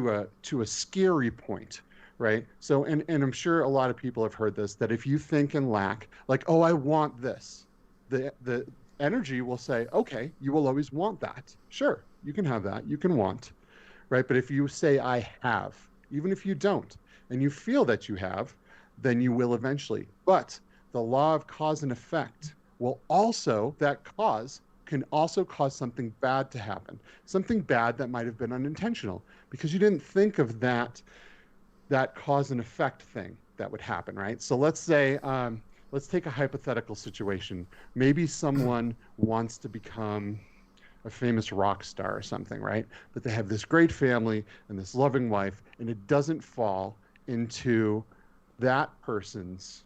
a scary point, right? So, and I'm sure a lot of people have heard this, that if you think in lack, like, oh, I want this, the energy will say, okay, you will always want that. Sure, you can have that, you can want, right? But if you say, I have, even if you don't, and you feel that you have, then you will eventually. But the law of cause and effect that cause can also cause something bad to happen. Something bad that might have been unintentional, because you didn't think of that cause and effect thing that would happen, right? So let's say, let's take a hypothetical situation. Maybe someone wants to become a famous rock star or something, right? But they have this great family and this loving wife, and it doesn't fall into that person's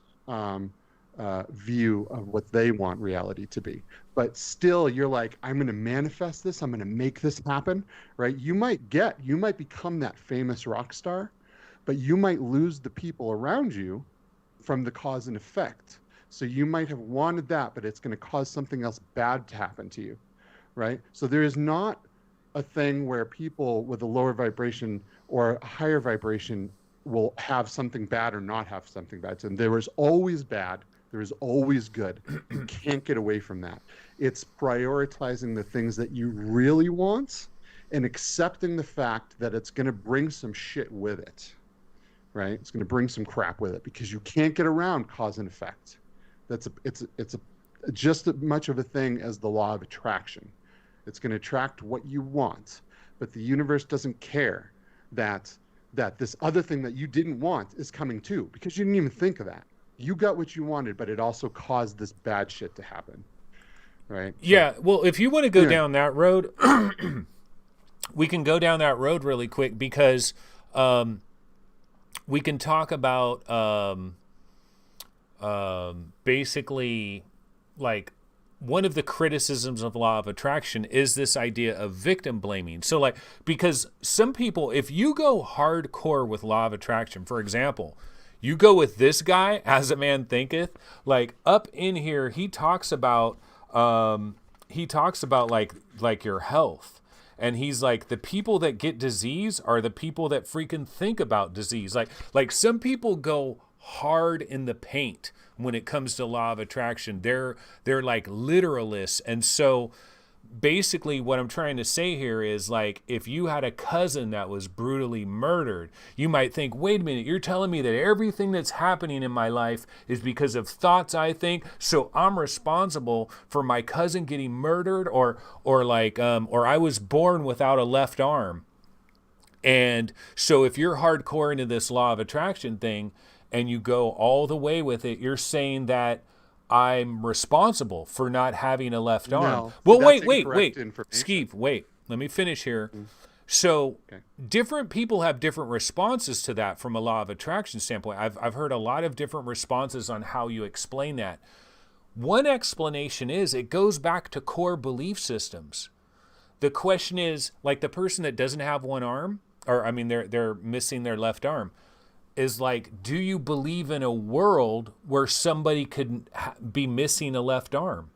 view of what they want reality to be. But still, you're like, I'm going to manifest this. I'm going to make this happen, right? You might become that famous rock star, but you might lose the people around you from the cause and effect. So you might have wanted that, but it's going to cause something else bad to happen to you, right? So there is not a thing where people with a lower vibration or a higher vibration will have something bad or not have something bad. So there is always bad. There is always good. You can't get away from that. It's prioritizing the things that you really want and accepting the fact that it's going to bring some shit with it, right? It's going to bring some crap with it, because you can't get around cause and effect. It's just as much of a thing as the law of attraction. It's going to attract what you want, but the universe doesn't care that this other thing that you didn't want is coming too, because you didn't even think of that. You got what you wanted, but it also caused this bad shit to happen, right? Yeah, well, if you want to go down that road, we can go down that road really quick, because we can talk about basically, like, one of the criticisms of law of attraction is this idea of victim blaming. So, like, because some people, if you go hardcore with law of attraction, for example, you go with this guy, As a Man Thinketh, like, up in here, he talks about he talks about like your health. And he's like, the people that get disease are the people that freaking think about disease. Like some people go hard in the paint when it comes to law of attraction. They're like literalists. And so basically what I'm trying to say here is, like, if you had a cousin that was brutally murdered, you might think, wait a minute, you're telling me that everything that's happening in my life is because of thoughts I think, so I'm responsible for my cousin getting murdered, or I was born without a left arm. And so if you're hardcore into this law of attraction thing and you go all the way with it, you're saying that I'm responsible for not having a left arm. No, Well, that's wait. incorrect information. Skeeve, wait. Let me finish here. So different people have different responses to that from a law of attraction standpoint. I've heard a lot of different responses on how you explain that. One explanation is it goes back to core belief systems. The question is, like the person that doesn't have one arm, or I mean they're missing their left arm, is like, do you believe in a world where somebody could be missing a left arm?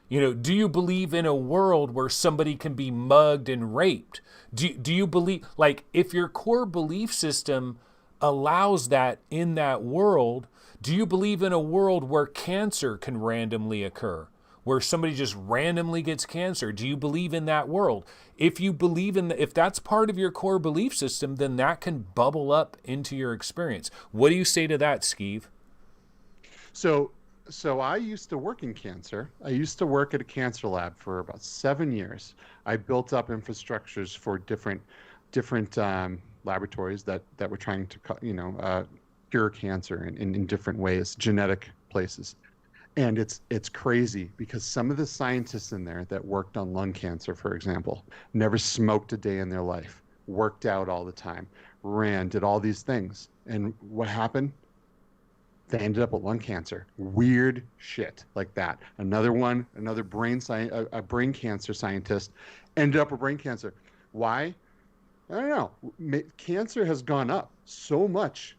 You know, do you believe in a world where somebody can be mugged and raped? Do you believe, like, if your core belief system allows that in that world, do you believe in a world where cancer can randomly occur? Where somebody just randomly gets cancer? Do you believe in that world? If you believe if that's part of your core belief system, then that can bubble up into your experience. What do you say to that, Skeeve? So I used to work in cancer. I used to work at a cancer lab for about 7 years. I built up infrastructures for different laboratories that were trying to cure cancer in different ways, genetic places. And it's crazy because some of the scientists in there that worked on lung cancer, for example, never smoked a day in their life, worked out all the time, did all these things. And what happened? They ended up with lung cancer. Weird shit like that. Another brain cancer scientist ended up with brain cancer. Why? I don't know. Cancer has gone up so much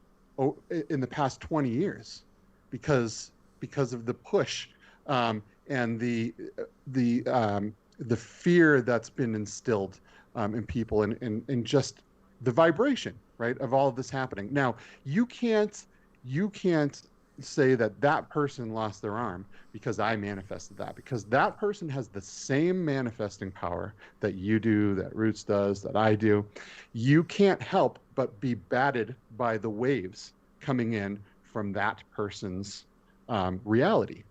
in the past 20 years because of the push and the fear that's been instilled in people and just the vibration, right, of all of this happening. Now, you can't say that person lost their arm because I manifested that, because that person has the same manifesting power that you do, that Roots does, that I do. You can't help but be battered by the waves coming in from that person's reality,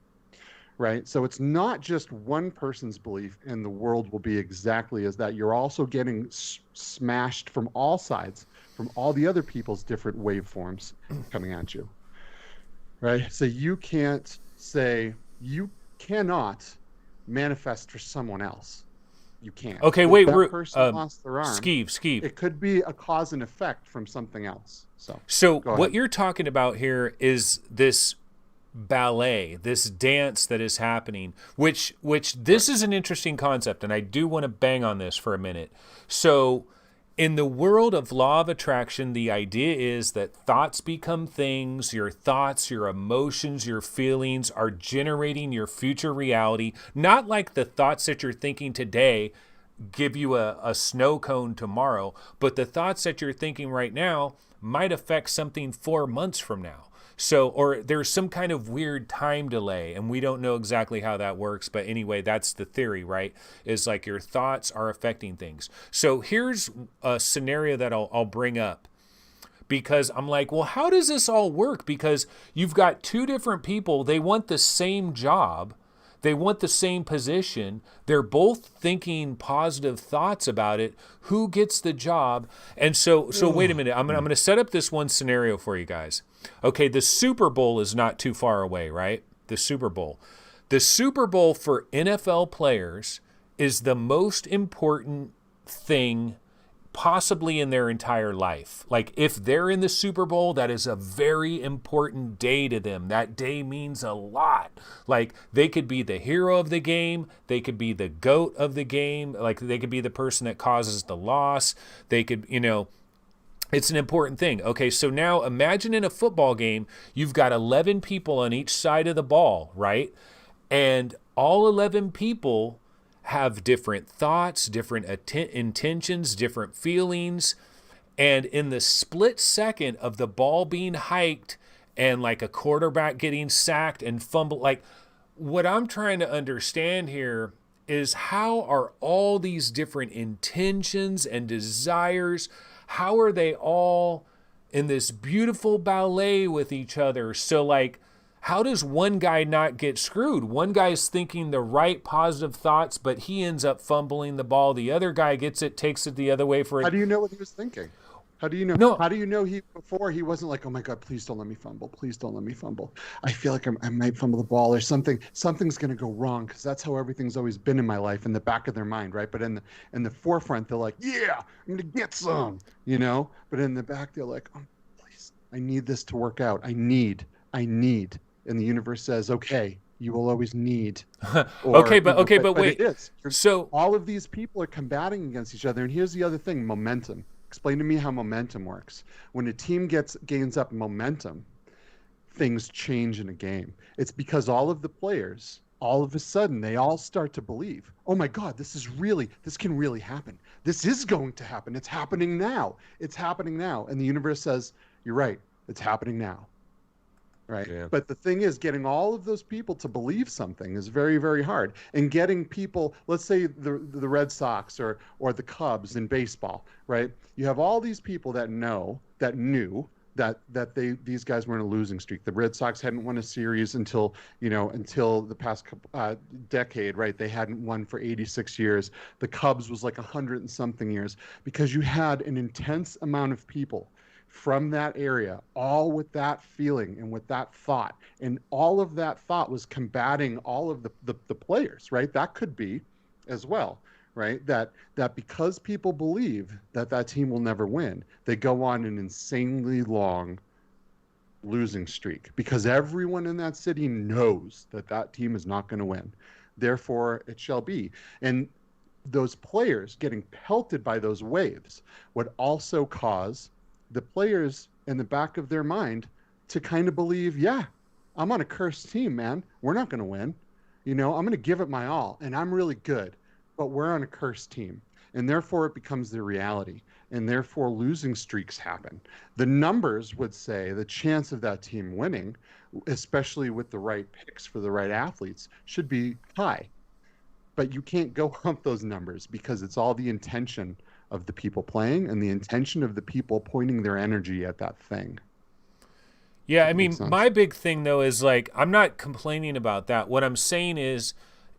right? So it's not just one person's belief and the world will be exactly as that. You're also getting smashed from all sides, from all the other people's different waveforms coming at you, right? So you cannot manifest for someone else. You can't. Okay, If wait, that person lost their arm, Skeeve. it could be a cause and effect from something else. So go what ahead. you're talking about here is this ballet, this dance that is happening, which this is an interesting concept, and I do want to bang on this for a minute. So in the world of law of attraction, the idea is that thoughts become things. Your thoughts, your emotions, your feelings are generating your future reality. Not like the thoughts that you're thinking today give you a snow cone tomorrow, but the thoughts that you're thinking right now might affect something 4 months from now. So, or there's some kind of weird time delay, and we don't know exactly how that works. But anyway, that's the theory, right? Is like your thoughts are affecting things. So here's a scenario that I'll bring up, because I'm like, well, how does this all work? Because you've got two different people. They want the same job. They want the same position. They're both thinking positive thoughts about it. Who gets the job? And so wait a minute. I'm going to set up this one scenario for you guys. Okay, the Super Bowl is not too far away, right? The Super Bowl. The Super Bowl for NFL players is the most important thing possibly in their entire life. Like, if they're in the Super Bowl, that is a very important day to them. That day means a lot. Like, they could be the hero of the game. They could be the GOAT of the game. Like, they could be the person that causes the loss. They could, it's an important thing. Okay, so now imagine in a football game, you've got 11 people on each side of the ball, right? And all 11 people have different thoughts, different intentions, different feelings. And in the split second of the ball being hiked and like a quarterback getting sacked and fumbled, like what I'm trying to understand here is how are all these different intentions and desires, how are they all in this beautiful ballet with each other? So like, how does one guy not get screwed? One guy's thinking the right positive thoughts, but he ends up fumbling the ball. The other guy gets it, takes it the other way for it. How do you know what he was thinking? How do you know? No. How do you know before he wasn't like, oh my God, please don't let me fumble. Please don't let me fumble. I feel like I might fumble the ball or something. Something's going to go wrong, because that's how everything's always been in my life, in the back of their mind, right? But in the forefront, they're like, yeah, I'm going to get some, you know? But in the back, they're like, oh, please, I need this to work out. I need. And the universe says, okay, you will always need. Okay, but wait. It is. So all of these people are combating against each other. And here's the other thing, momentum. Explain to me how momentum works. When a team gains up momentum, things change in a game. It's because all of the players, all of a sudden, they all start to believe, oh my God, this can really happen. This is going to happen. It's happening now. It's happening now. And the universe says, you're right. It's happening now. Right. Yeah. But the thing is, getting all of those people to believe something is very, very hard. And getting people, let's say the Red Sox or the Cubs in baseball, right? You have all these people that knew that these guys were in a losing streak. The Red Sox hadn't won a series until the past decade, right? They hadn't won for 86 years. The Cubs was like 100 and something years, because you had an intense amount of people from that area, all with that feeling and with that thought. And all of that thought was combating all of the players, right? That could be as well, right? That because people believe that team will never win, they go on an insanely long losing streak, because everyone in that city knows that team is not going to win. Therefore, it shall be. And those players getting pelted by those waves would also cause the players in the back of their mind to kind of believe, yeah, I'm on a cursed team, man. We're not going to win. I'm going to give it my all, and I'm really good, but we're on a cursed team. And therefore it becomes their reality, and therefore losing streaks happen. The numbers would say the chance of that team winning, especially with the right picks for the right athletes, should be high. But you can't go up those numbers, because it's all the intention of the people playing and the intention of the people pointing their energy at that thing. Yeah, I mean, my big thing, though, is like, I'm not complaining about that. What I'm saying is,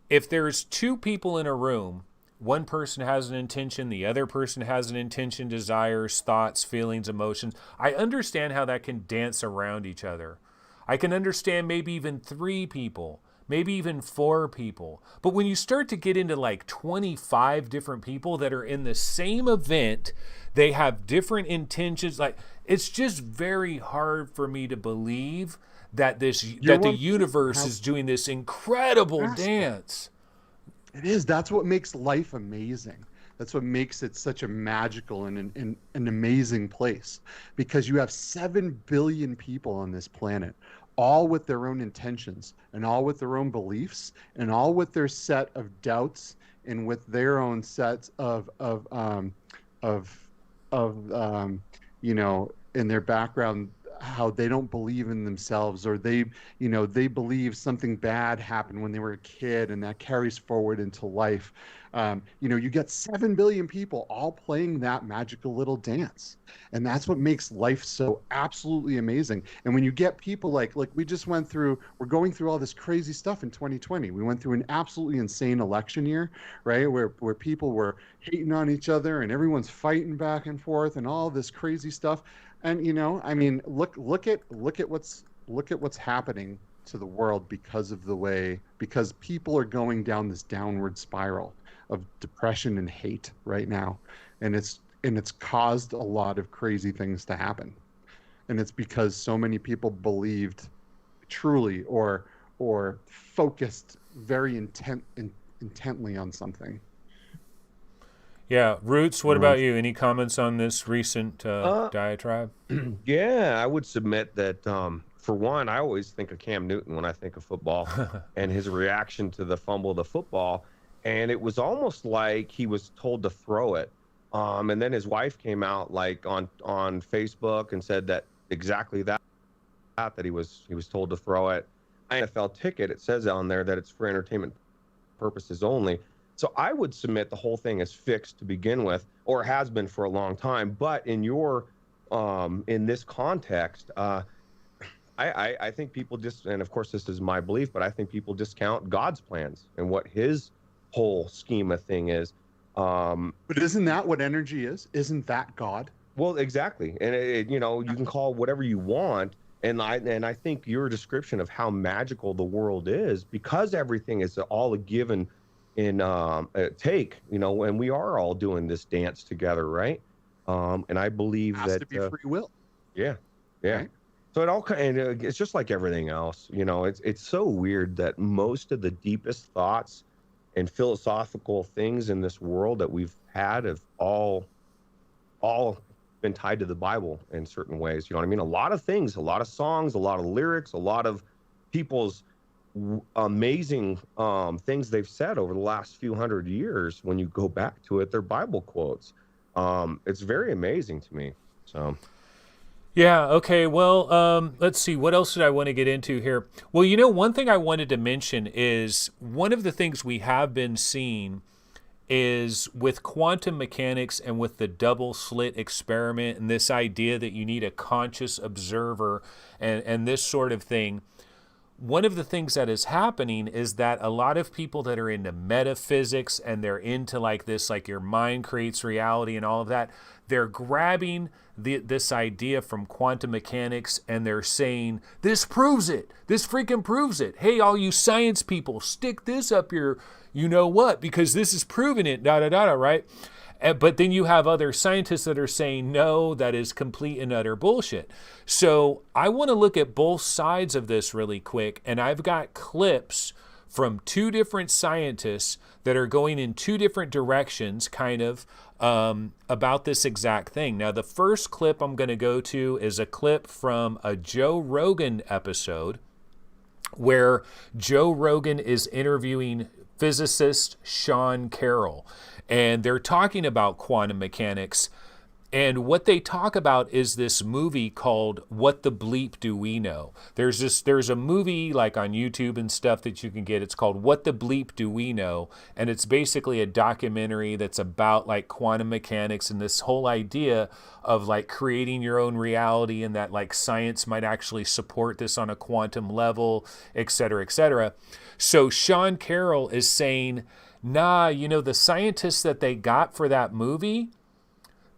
if there's two people in a room, one person has an intention, the other person has an intention, desires, thoughts, feelings, emotions, I understand how that can dance around each other. I can understand maybe even 3 people, maybe even 4 people. But when you start to get into like 25 different people that are in the same event, they have different intentions. Like, it's just very hard for me to believe that the universe is doing this incredible dance. It is. That's what makes life amazing. That's what makes it such a magical and an amazing place, because you have 7 billion people on this planet, all with their own intentions and all with their own beliefs and all with their set of doubts and with their own sets of in their background, how they don't believe in themselves, or they believe something bad happened when they were a kid, and that carries forward into life. You get 7 billion people all playing that magical little dance, and that's what makes life so absolutely amazing. And when you get people like we just we're going through all this crazy stuff in 2020. We went through an absolutely insane election year, right? Where people were hating on each other and everyone's fighting back and forth and all this crazy stuff. And look at what's happening to the world because people are going down this downward spiral of depression and hate right now, and it's caused a lot of crazy things to happen, and it's because so many people believed truly or focused very intently on something. Yeah, Roots, what about you? Any comments on this recent diatribe? Yeah, I would submit that, for one, I always think of Cam Newton when I think of football and his reaction to the fumble of the football. and it was almost like he was told to throw it. And then his wife came out like on Facebook and said that exactly that he was told to throw it. NFL ticket, it says on there that it's for entertainment purposes only. So I would submit the whole thing is fixed to begin with, or has been for a long time. But in your in this context, I think people just, and of course this is my belief, but I think people discount God's plans and what his whole schema thing is. But isn't that what energy is? Isn't that God? Well, exactly. And you know, you can call it whatever you want. And I think your description of how magical the world is, because everything is all a give and take, you know, and we are all doing this dance together, right? And I believe Has that to be free will. yeah, yeah. Right? So it all and it's just like everything else, you know. It's so weird that most of the deepest thoughts and philosophical things in this world that we've had have all been tied to the Bible in certain ways. You know what I mean? A lot of things, a lot of songs, a lot of lyrics, a lot of people's amazing things they've said over the last few hundred years. When you go back to it, they're Bible quotes. It's very amazing to me. So. Yeah, okay, well, let's see, what else did I want to get into here? Well, you know, one thing I wanted to mention is one of the things we have been seeing is with quantum mechanics and with the double slit experiment and this idea that you need a conscious observer and this sort of thing. One of the things that is happening is that a lot of people that are into metaphysics and they're into like this, like your mind creates reality and all of that, they're grabbing this idea from quantum mechanics and they're saying, this proves it. This freaking proves it. Hey, all you science people, stick this up your, you know what, because this is proving it, right? But then you have other scientists that are saying, no, that is complete and utter bullshit. So I want to look at both sides of this really quick. And I've got clips from two different scientists that are going in two different directions, kind of, about this exact thing. Now, the first clip I'm going to go to is a clip from a Joe Rogan episode where Joe Rogan is interviewing physicist Sean Carroll. And they're talking about quantum mechanics. And what they talk about is this movie called What the Bleep Do We Know? There's a movie like on YouTube and stuff that you can get. It's called What the Bleep Do We Know? And it's basically a documentary that's about like quantum mechanics and this whole idea of like creating your own reality and that like science might actually support this on a quantum level, et cetera, et cetera. So Sean Carroll is saying, nah, you know, the scientists that they got for that movie,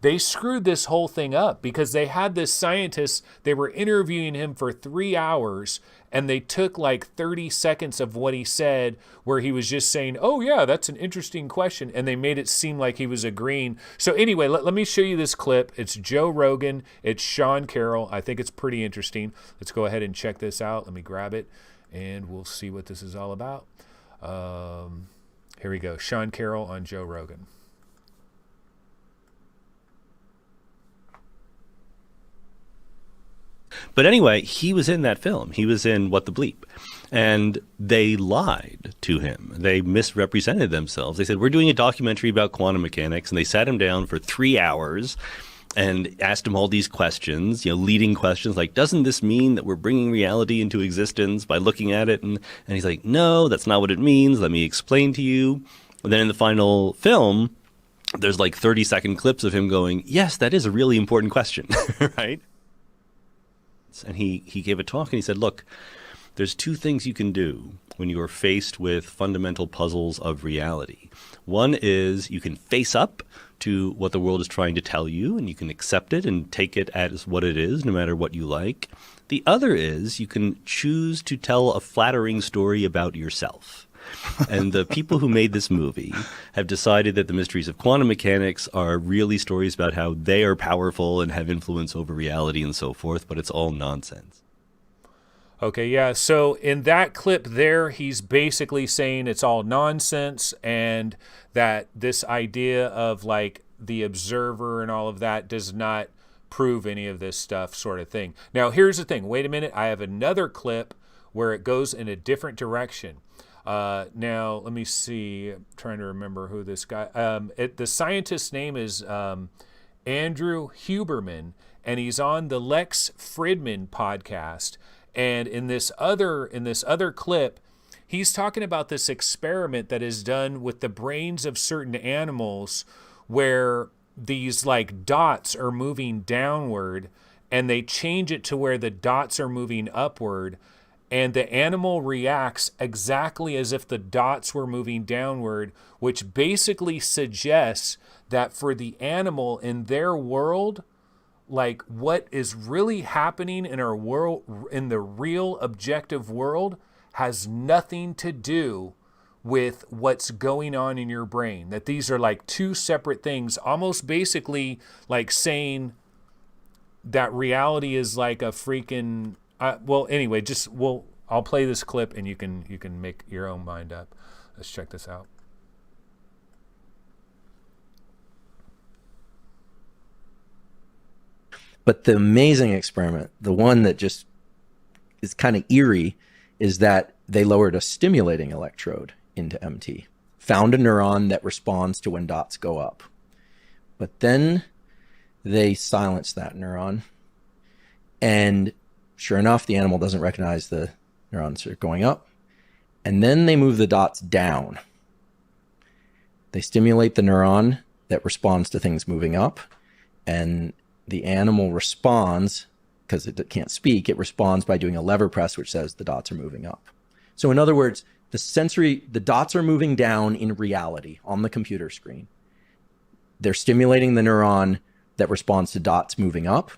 they screwed this whole thing up because they had this scientist, they were interviewing him for 3 hours and they took like 30 seconds of what he said where he was just saying, oh yeah, that's an interesting question. And they made it seem like he was agreeing. So anyway, let me show you this clip. It's Joe Rogan. It's Sean Carroll. I think it's pretty interesting. Let's go ahead and check this out. Let me grab it and we'll see what this is all about. Here we go. Sean Carroll on Joe Rogan. But anyway, he was in that film. He was in What the Bleep. And they lied to him. They misrepresented themselves. They said, we're doing a documentary about quantum mechanics. And they sat him down for 3 hours and asked him all these questions, you know, leading questions like, doesn't this mean that we're bringing reality into existence by looking at it? And he's like, no, that's not what it means. Let me explain to you. And then in the final film, there's like 30-second clips of him going, yes, that is a really important question, right? And he gave a talk and he said, look, there's two things you can do when you are faced with fundamental puzzles of reality. One is you can face up to what the world is trying to tell you and you can accept it and take it as what it is, no matter what you like. The other is you can choose to tell a flattering story about yourself. And the people who made this movie have decided that the mysteries of quantum mechanics are really stories about how they are powerful and have influence over reality and so forth, but it's all nonsense. Okay, yeah, so in that clip there, he's basically saying it's all nonsense and that this idea of like the observer and all of that does not prove any of this stuff sort of thing. Now, here's the thing. Wait a minute. I have another clip where it goes in a different direction. Now, let me see. I'm trying to remember who this guy. The scientist's name is Andrew Huberman, and he's on the Lex Fridman podcast. And in this other clip, he's talking about this experiment that is done with the brains of certain animals, where these like dots are moving downward, and they change it to where the dots are moving upward. And the animal reacts exactly as if the dots were moving downward, which basically suggests that for the animal in their world, like what is really happening in our world, in the real objective world, has nothing to do with what's going on in your brain. That these are like two separate things, almost basically like saying that reality is like a freaking well, anyway, I'll play this clip and you can make your own mind up. Let's check this out. But the amazing experiment, the one that just is kind of eerie, is that they lowered a stimulating electrode into MT, found a neuron that responds to when dots go up. But then they silenced that neuron, and sure enough, the animal doesn't recognize the neurons are going up. And then they move the dots down. They stimulate the neuron that responds to things moving up, and the animal responds, because it can't speak, it responds by doing a lever press, which says the dots are moving up. So in other words, the dots are moving down in reality on the computer screen. They're stimulating the neuron that responds to dots moving up,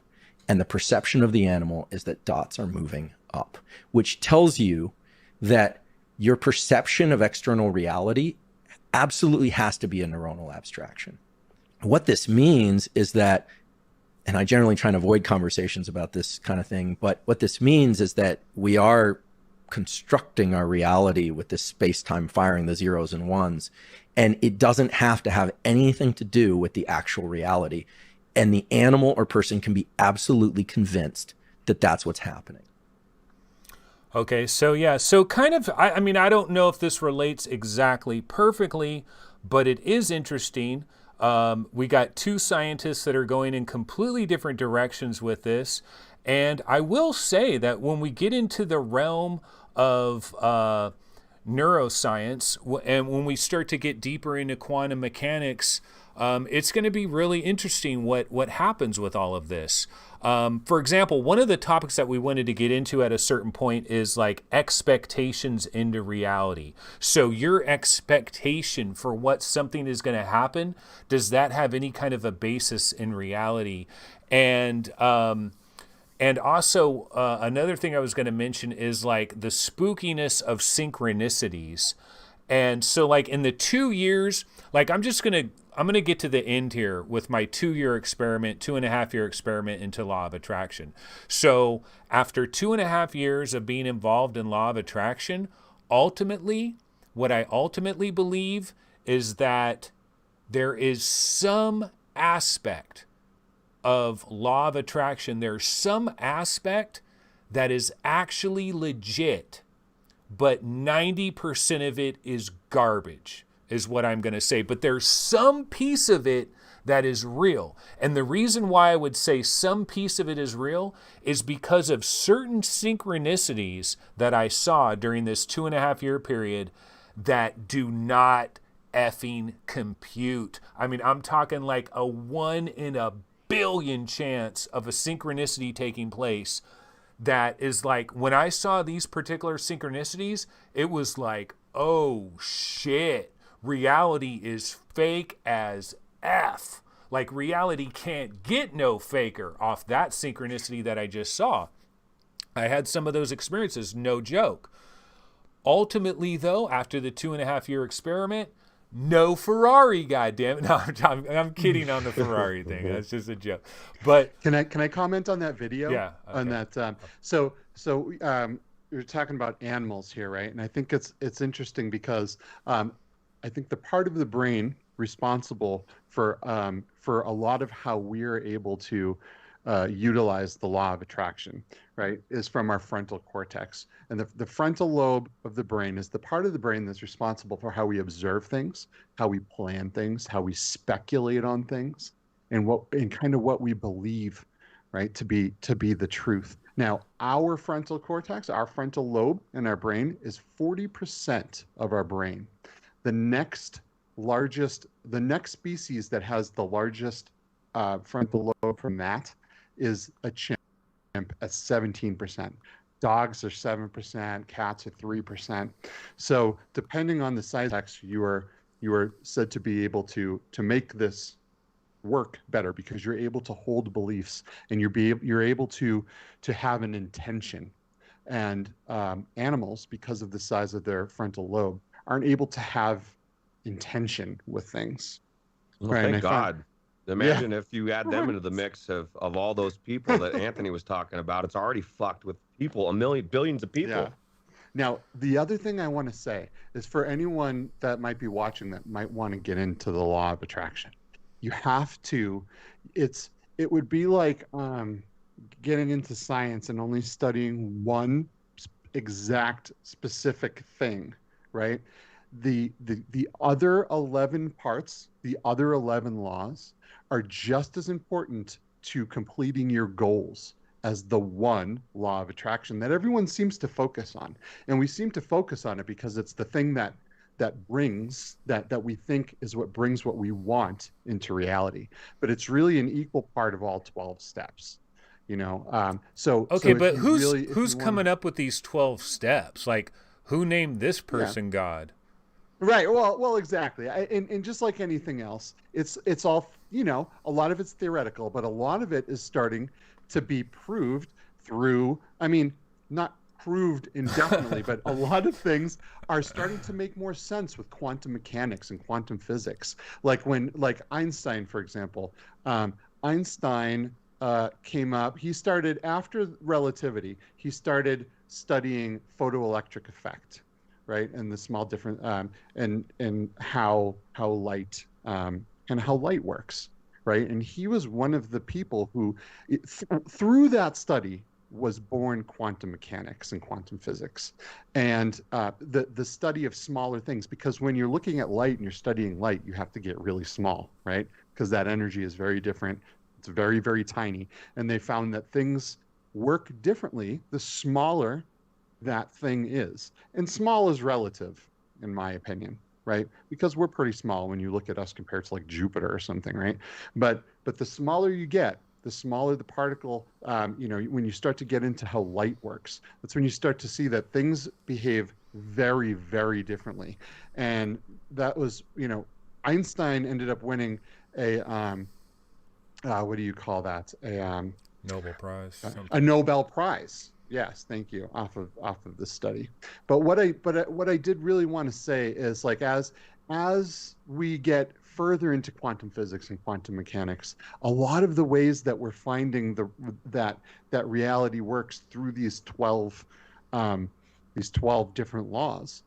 and the perception of the animal is that dots are moving up, which tells you that your perception of external reality absolutely has to be a neuronal abstraction. What this means is that, and I generally try and avoid conversations about this kind of thing, but what this means is that we are constructing our reality with this space-time firing the zeros and ones, and it doesn't have to have anything to do with the actual reality. And the animal or person can be absolutely convinced that that's what's happening. Okay, so yeah, so kind of, I mean, I don't know if this relates exactly perfectly, but it is interesting. We got two scientists that are going in completely different directions with this. And I will say that when we get into the realm of neuroscience, and when we start to get deeper into quantum mechanics, it's going to be really interesting what happens with all of this. For example, one of the topics that we wanted to get into at a certain point is like expectations into reality. So your expectation for what something is going to happen, does that have any kind of a basis in reality? And also another thing I was going to mention is like the spookiness of synchronicities. And so like in the 2 years, like I'm going to get to the end here with my 2-year experiment, 2.5-year experiment into law of attraction. So after 2.5 years of being involved in law of attraction, ultimately, what I ultimately believe is that there is some aspect of law of attraction, there's some aspect that is actually legit, but 90% of it is garbage, is what I'm going to say. But there's some piece of it that is real. And the reason why I would say some piece of it is real is because of certain synchronicities that I saw during this 2.5-year period that do not effing compute. I mean, I'm talking like a 1 in a billion chance of a synchronicity taking place that is like, when I saw these particular synchronicities, it was like, oh shit, reality is fake as F. Like reality can't get no faker off that synchronicity that I just saw. I had some of those experiences, no joke. Ultimately though, after the 2.5-year experiment, no Ferrari, goddammit. No, I'm kidding on the Ferrari thing. That's just a joke. But can I comment on that video? Yeah. Okay. On that. You're talking about animals here, right? And I think it's interesting because I think the part of the brain responsible for a lot of how we're able to utilize the law of attraction, right, is from our frontal cortex. And the frontal lobe of the brain is the part of the brain that's responsible for how we observe things, how we plan things, how we speculate on things, and kind of what we believe, right, to be the truth. Now, our frontal cortex, our frontal lobe in our brain is 40% of our brain. The next species that has the largest frontal lobe from that is a chimp at 17%. Dogs are 7%, cats are 3%. So depending on the size, you are said to be able to make this work better because you're able to hold beliefs and you're able to have an intention. And animals, because of the size of their frontal lobe, aren't able to have intention with things. Well, right? thank God. Imagine Yeah. if you add them into the mix of all those people that Anthony was talking about. It's already fucked with people, billions of people. Yeah. Now, the other thing I want to say is for anyone that might be watching that might want to get into the law of attraction, you have to, it would be like getting into science and only studying one exact specific thing, right? The other 11 parts, the other 11 laws are just as important to completing your goals as the one law of attraction that everyone seems to focus on. And we seem to focus on it because it's the thing that we think is what brings what we want into reality. But it's really an equal part of all 12 steps. Okay, but who's coming up with these 12 steps? Like, who named this person God? Right. Well, exactly. And just like anything else, it's all, a lot of it's theoretical, but a lot of it is starting to be proved through, not proved indefinitely, but a lot of things are starting to make more sense with quantum mechanics and quantum physics. Like Einstein, for example, Einstein came up, he started after relativity, he started studying photoelectric effect, right? And the small difference, and how light, and how light works, right? And he was one of the people who, through that study, was born quantum mechanics and quantum physics, and the study of smaller things. Because when you're looking at light and you're studying light, you have to get really small, right? Because that energy is very different. It's very, very tiny. And they found that things work differently the smaller that thing is. And small is relative, in my opinion, right? Because we're pretty small when you look at us compared to like Jupiter or something, right? But the smaller you get, the smaller the particle, when you start to get into how light works, that's when you start to see that things behave very, very differently. And that was, Einstein ended up winning a, what do you call that? Nobel Prize. A Nobel Prize. Yes, thank you. Off of this study. But what I did really want to say is, like, as we get further into quantum physics and quantum mechanics, a lot of the ways that we're finding that reality works through these 12 different laws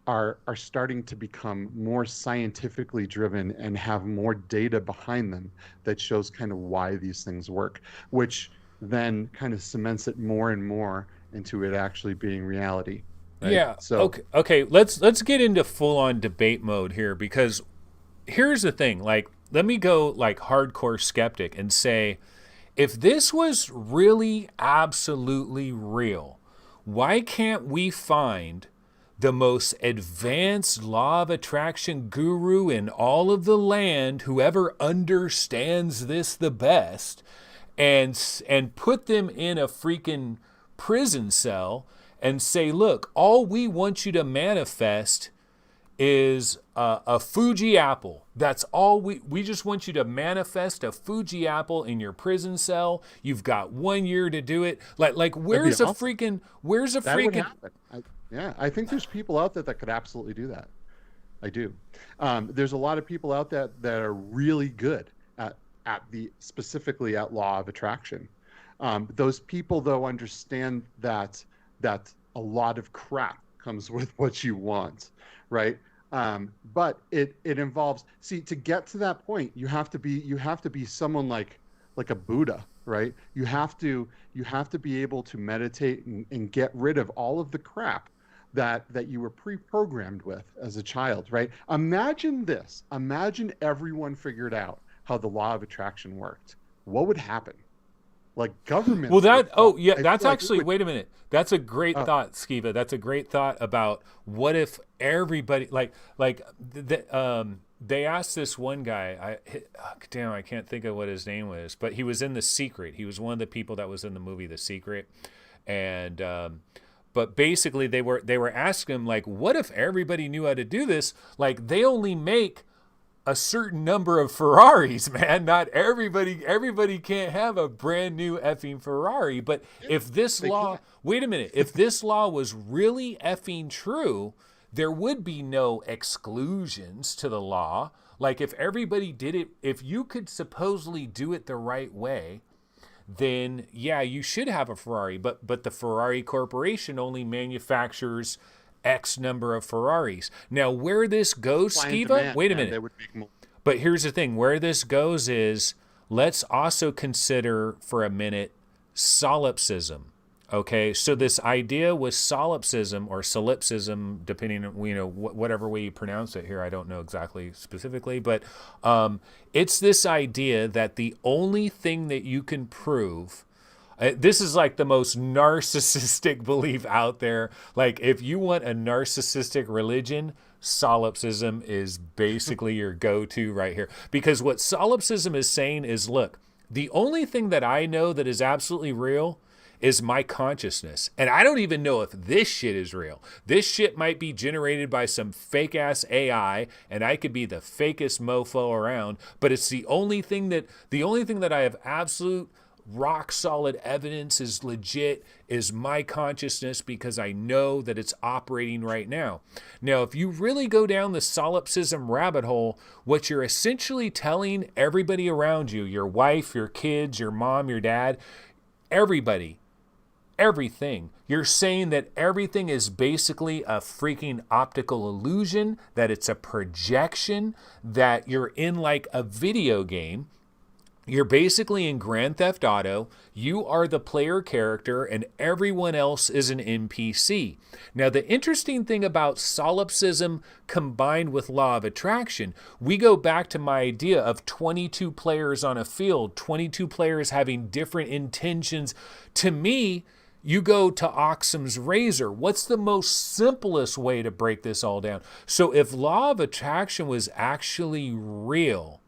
are starting to become more scientifically driven and have more data behind them that shows kind of why these things work, which then kind of cements it more and more into it actually being reality. Right? Yeah. So okay. Let's get into full on debate mode here, because here's the thing. Like, let me go like hardcore skeptic and say, if this was really absolutely real, why can't we find the most advanced law of attraction guru in all of the land, whoever understands this the best, and put them in a freaking prison cell and say, look, all we want you to manifest is a Fuji apple. That's all we just want you to manifest a Fuji apple in your prison cell. You've got 1 year to do it. Like where's a freaking that would happen. I think there's people out there that could absolutely do that. I do. There's a lot of people out there that are really good specifically at law of attraction. Those people, though, understand that a lot of crap comes with what you want, right? But it involves, to get to that point, you have to be someone like a Buddha, right? You have to be able to meditate and get rid of all of the crap that you were pre-programmed with as a child, right? Imagine this. Imagine everyone figured out how the law of attraction worked. What would happen? Like governments. Well, that, would oh, fall. yeah, I that's feel like it actually, would- wait a minute. That's a great Oh. thought, Skiva. That's a great thought about what if everybody, they asked this one guy, damn, I can't think of what his name was, but he was in The Secret. He was one of the people that was in the movie The Secret. And, but basically they were asking him, like, what if everybody knew how to do this? Like, they only make a certain number of Ferraris, man. Not everybody can't have a brand new effing Ferrari. But if this law, wait a minute, if this law was really effing true, there would be no exclusions to the law. Like, if everybody did it, if you could supposedly do it the right way, then yeah, you should have a Ferrari. But the Ferrari Corporation only manufactures X number of Ferraris. Now, where this goes, Supply and Skiva, demand, wait a man, minute. they would make more. But here's the thing, where this goes is, let's also consider for a minute solipsism. Okay, so this idea with solipsism or solipsism, depending on, whatever way you pronounce it here, I don't know exactly specifically, but it's this idea that the only thing that you can prove, this is like the most narcissistic belief out there. Like, if you want a narcissistic religion, solipsism is basically your go-to right here. Because what solipsism is saying is, look, the only thing that I know that is absolutely real is my consciousness. And I don't even know if this shit is real. This shit might be generated by some fake ass AI, and I could be the fakest mofo around, but it's the only thing that I have absolute rock solid evidence is legit is my consciousness, because I know that it's operating right now. Now, if you really go down the solipsism rabbit hole, what you're essentially telling everybody around you, your wife, your kids, your mom, your dad, everybody, everything, you're saying that everything is basically a freaking optical illusion, that it's a projection, that you're in like a video game. You're basically in Grand Theft Auto. You are the player character and everyone else is an NPC. Now, the interesting thing about solipsism combined with law of attraction, we go back to my idea of 22 players on a field, 22 players having different intentions. To me, you go to Occam's razor. What's the most simplest way to break this all down? So if law of attraction was actually real,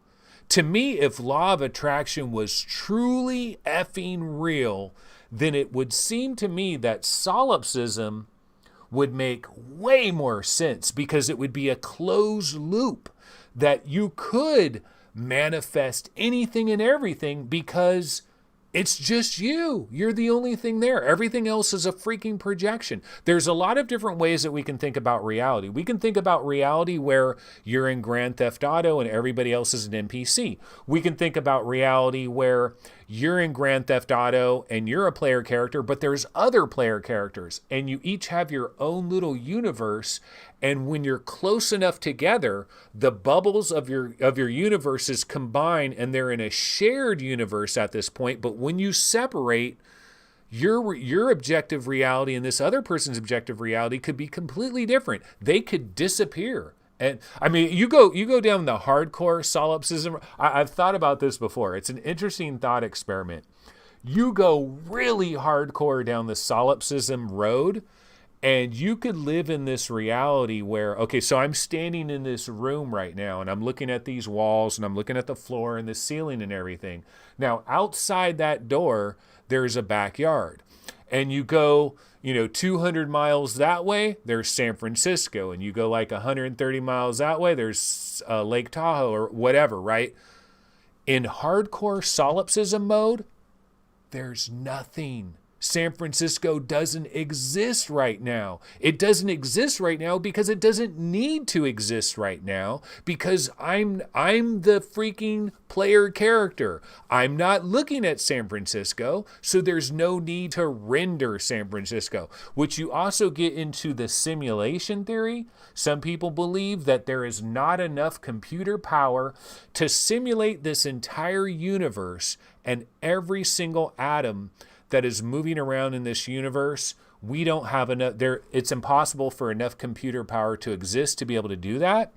to me, if law of attraction was truly effing real, then it would seem to me that solipsism would make way more sense, because it would be a closed loop that you could manifest anything and everything because it's just you. You're the only thing there. Everything else is a freaking projection. There's a lot of different ways that we can think about reality. We can think about reality where you're in Grand Theft Auto and everybody else is an NPC. We can think about reality where you're in Grand Theft Auto and you're a player character, but there's other player characters and you each have your own little universe. And when you're close enough together, the bubbles of your universes combine and they're in a shared universe at this point. But when you separate, your objective reality and this other person's objective reality could be completely different. They could disappear. And I mean, you go down the hardcore solipsism. I've thought about this before. It's an interesting thought experiment. You go really hardcore down the solipsism road, and you could live in this reality where, okay, so I'm standing in this room right now and I'm looking at these walls and I'm looking at the floor and the ceiling and everything. Now, outside that door, there's a backyard. And you go, 200 miles that way, there's San Francisco. And you go like 130 miles that way, there's Lake Tahoe or whatever, right? In hardcore solipsism mode, there's nothing. San Francisco doesn't exist right now. It doesn't exist right now because it doesn't need to exist right now, because I'm the freaking player character. I'm not looking at San Francisco, so there's no need to render San Francisco, which you also get into the simulation theory. Some people believe that there is not enough computer power to simulate this entire universe, and every single atom that is moving around in this universe, we don't have enough there. It's impossible for enough computer power to exist to be able to do that.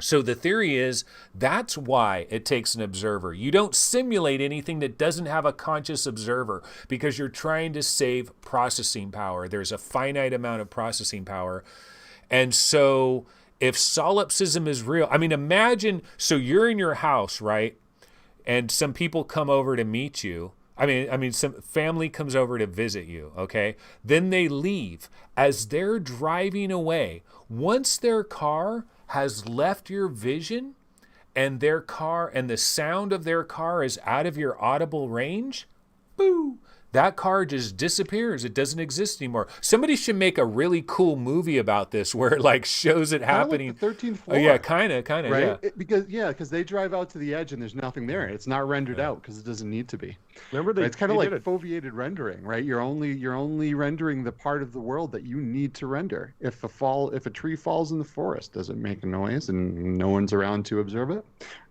So the theory is that's why it takes an observer. You don't simulate anything that doesn't have a conscious observer, because you're trying to save processing power. There's a finite amount of processing power. And so if solipsism is real, I mean, imagine, so you're in your house, right? And some people come over to meet you. I mean, some family comes over to visit you, okay? Then they leave. As they're driving away, once their car has left your vision and their car and the sound of their car is out of your audible range, boo, that car just disappears. It doesn't exist anymore. Somebody should make a really cool movie about this where it like shows it happening. Like the 13th floor. Oh, yeah, kind of, right? Yeah. Because they drive out to the edge and there's nothing there. It's not rendered out because it doesn't need to be. Remember, It's kind of like foveated rendering, right? You're only rendering the part of the world that you need to render. If a tree falls in the forest, does it make a noise and no one's around to observe it?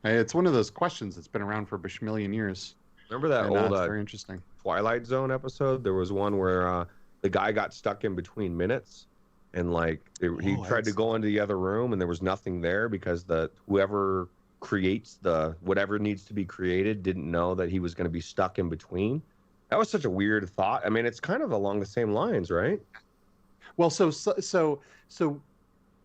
It's one of those questions that's been around for a million years. Remember that And, old it's very interesting. Twilight Zone episode? There was one where the guy got stuck in between minutes, and like he tried to go into the other room, and there was nothing there because whoever creates whatever needs to be created didn't know that he was going to be stuck in between. That was such a weird thought. I mean, it's kind of along the same lines, right? Well, so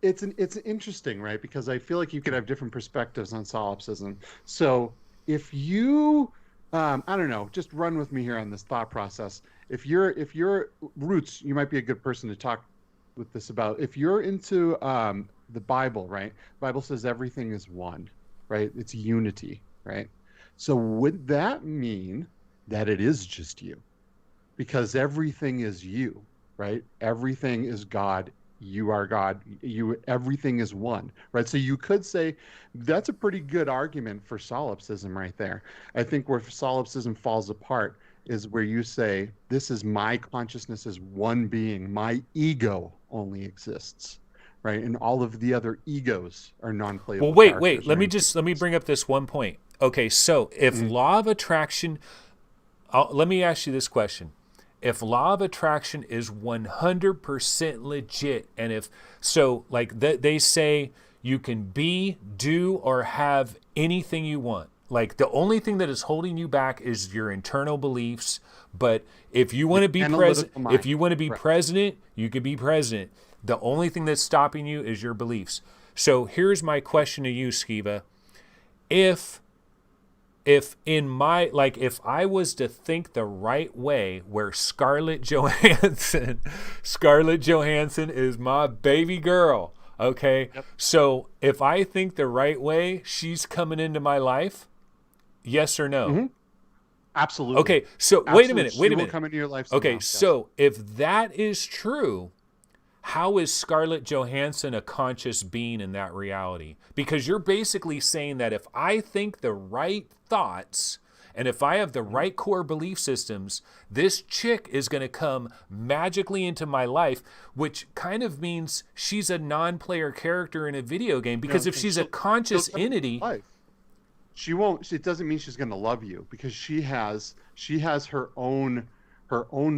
it's interesting, right? Because I feel like you could have different perspectives on solipsism. So if you I don't know, just run with me here on this thought process. If you're Roots, you might be a good person to talk with this about. If you're into the Bible, right? The Bible says everything is one, right? It's unity, right? So would that mean that it is just you? Because everything is you, right? Everything is God. You are God. Everything is one, right? So you could say that's a pretty good argument for solipsism right there. I think where solipsism falls apart is where you say, this is my consciousness as one being. My ego only exists, right? And all of the other egos are non-playable. Well, wait. characters, Let right? me bring up this one point. Okay, so if law of attraction, let me ask you this question. If law of attraction is 100% legit, and if so, like they say you can be, do, or have anything you want. Like the only thing that is holding you back is your internal beliefs. But if you want to be president, president, you can be president. The only thing that's stopping you is your beliefs. So here's my question to you, Skiva. If I was to think the right way, where Scarlett Johansson is my baby girl, okay? Yep. So if I think the right way, she's coming into my life, yes or no? Mm-hmm. Absolutely. Okay, so Absolutely. wait a She will minute. come into your life somehow, Okay, yes. so if that is true, how is Scarlett Johansson a conscious being in that reality? Because you're basically saying that if I think the right thoughts and if I have the right core belief systems, this chick is going to come magically into my life, which kind of means she's a non-player character in a video game. Because if she's a conscious entity, she won't. It doesn't mean she's going to love you, because she has her own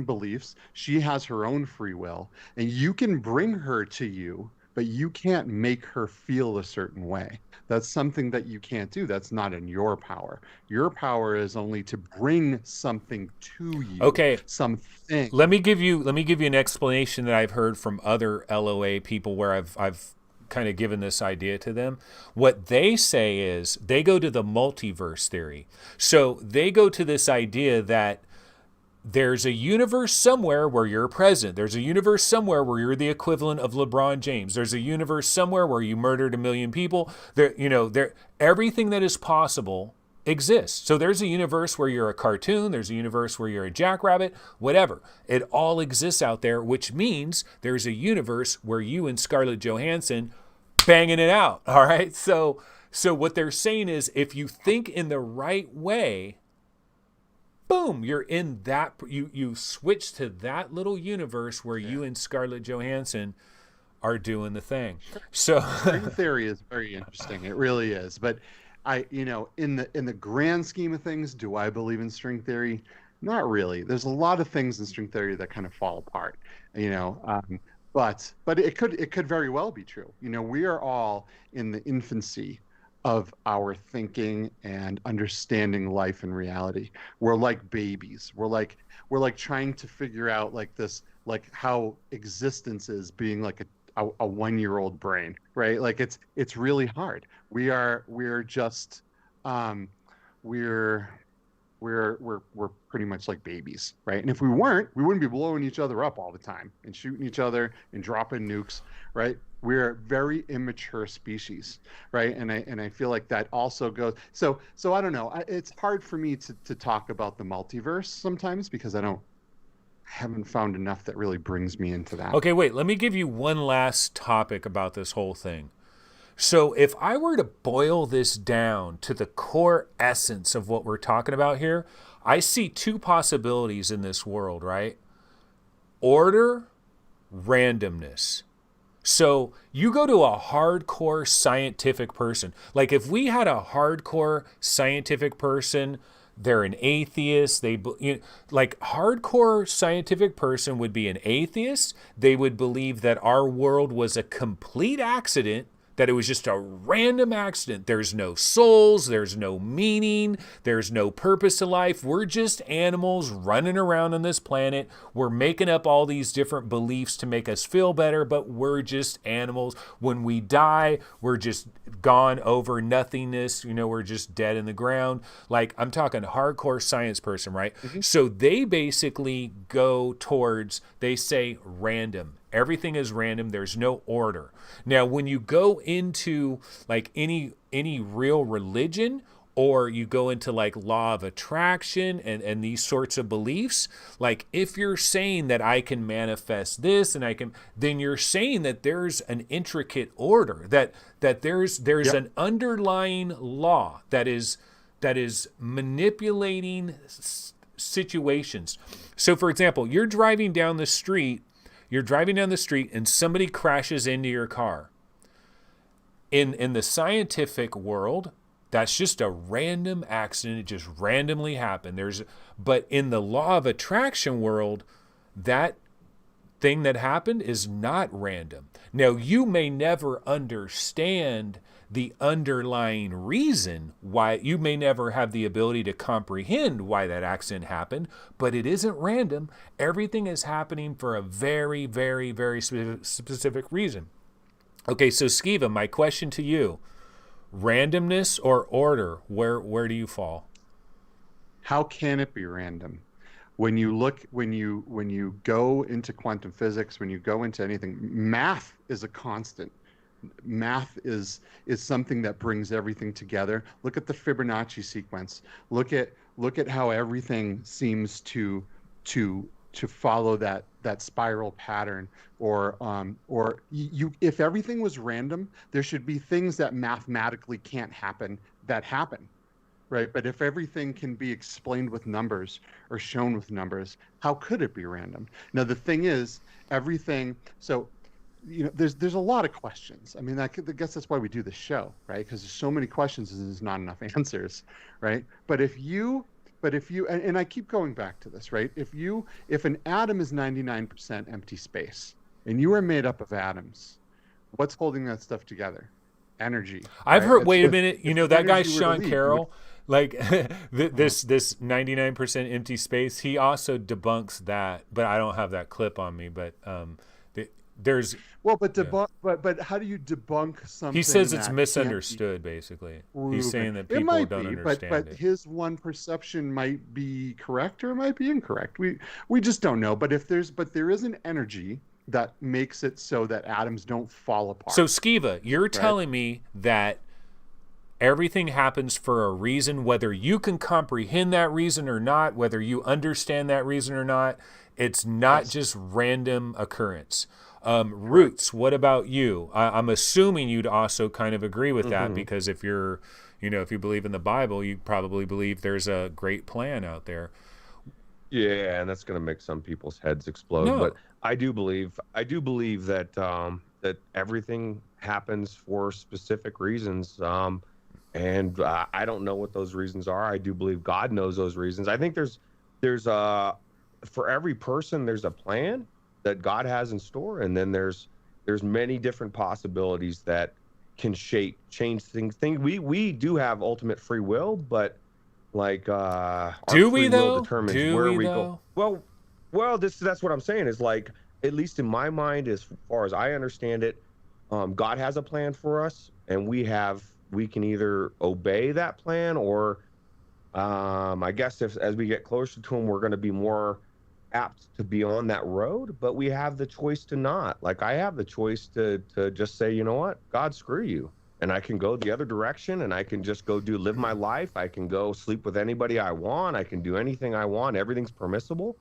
beliefs. She has her own free will, and you can bring her to you, but you can't make her feel a certain way. That's something that you can't do. That's not in your power. Your power is only to bring something to you. Okay. Something. Let me give you an explanation that I've heard from other LOA people where I've kind of given this idea to them. What they say is they go to the multiverse theory. So they go to this idea that there's a universe somewhere where you're president. There's a universe somewhere where you're the equivalent of LeBron James. There's a universe somewhere where you murdered 1 million people. Everything that is possible exists. So there's a universe where you're a cartoon, there's a universe where you're a jackrabbit, whatever. It all exists out there, which means there's a universe where you and Scarlett Johansson banging it out. All right. So what they're saying is, if you think in the right way, boom, you're in that, you switch to that little universe where you and Scarlett Johansson are doing the thing. So string theory is very interesting. It really is. But in the grand scheme of things, do I believe in string theory? Not really. There's a lot of things in string theory that kind of fall apart, but it could very well be true. We are all in the infancy of our thinking and understanding life and reality. We're like babies. We're like trying to figure out how existence is, being like a 1-year-old brain, right? Like it's really hard. We're just we're pretty much like babies, right? And if we weren't, we wouldn't be blowing each other up all the time and shooting each other and dropping nukes, right? We're a very immature species, right? And I feel like that also goes. So I don't know. It's hard for me to talk about the multiverse sometimes because I haven't found enough that really brings me into that. Okay, wait. Let me give you one last topic about this whole thing. So if I were to boil this down to the core essence of what we're talking about here, I see two possibilities in this world, right? Order, randomness. So you go to a hardcore scientific person. Like if we had a hardcore scientific person, they're an atheist. Like hardcore scientific person would be an atheist. They would believe that our world was a complete accident, that it was just a random accident. There's no souls, there's no meaning, there's no purpose to life. We're just animals running around on this planet. We're making up all these different beliefs to make us feel better, but we're just animals. When we die, we're just gone over nothingness. We're just dead in the ground. Like, I'm talking hardcore science person, right? Mm-hmm. So they basically go towards, they say random. Everything is random. There's no order. Now, when you go into like any real religion, or you go into like law of attraction and these sorts of beliefs, like if you're saying that I can manifest this and then you're saying that there's an intricate order, that there's yep. an underlying law that is manipulating situations. So for example, you're driving down the street and somebody crashes into your car. In the scientific world, that's just a random accident. It just randomly happened. But in the law of attraction world, that thing that happened is not random. Now, you may never understand the underlying reason why. You may never have the ability to comprehend why that accident happened, but it isn't random. Everything is happening for a very, very, very specific reason. Okay, so Skiva, my question to you, randomness or order, where do you fall? How can it be random? When you go into quantum physics, when you go into anything, math is a constant. Math is something that brings everything together. Look at the Fibonacci sequence. Look at how everything seems to follow that spiral pattern. Or if everything was random, there should be things that mathematically can't happen that happen, right? But if everything can be explained with numbers or shown with numbers, how could it be random? Now the thing is, everything. So there's a lot of questions. I mean, I guess that's why we do the show, right? Because there's so many questions and there's not enough answers, right? But if you, and I keep going back to this, right? If an atom is 99% empty space and you are made up of atoms, what's holding that stuff together? Energy. I've heard, wait a minute, that guy Sean Carroll, like this 99% empty space, he also debunks that, but I don't have that clip on me, but there's but how do you debunk something? He says it's misunderstood, basically. He's saying that people don't understand it. But his one perception might be correct or it might be incorrect. We just don't know. But there is an energy that makes it so that atoms don't fall apart. So Skiva, you're telling me that Everything happens for a reason, whether you can comprehend that reason or not, whether you understand that reason or not. It's not just random occurrence. Roots, what about you? I'm assuming you'd also kind of agree with that, because if you're, if you believe in the Bible, you probably believe there's a great plan out there. Yeah, and that's going to make some people's heads explode. No. But I do believe that that everything happens for specific reasons. And I don't know what those reasons are. I do believe God knows those reasons. I think there's for every person there's a plan that God has in store, and then there's many different possibilities that can change things. We do have ultimate free will, but like our do we free though? will determines do where we go. though? Well, that's what I'm saying is, like, at least in my mind, as far as I understand it, God has a plan for us, and we can either obey that plan, or I guess as we get closer to him, we're going to be more apt to be on that road, but we have the choice to not. Like, I have the choice to just say, you know what, God, screw you. And I can go the other direction, and I can just live my life. I can go sleep with anybody I want. I can do anything I want. Everything's permissible.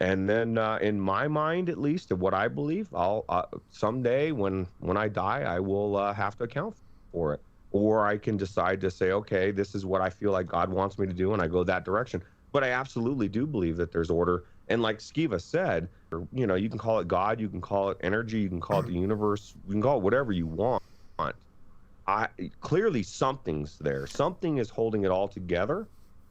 And then in my mind, at least, of what I believe, I'll someday when I die, I will have to account for it. Or I can decide to say, okay, this is what I feel like God wants me to do, and I go that direction. But I absolutely do believe that there's order. And like Skiva said, you can call it God, you can call it energy, you can call it the universe, you can call it whatever you want. Clearly something's there. Something is holding it all together.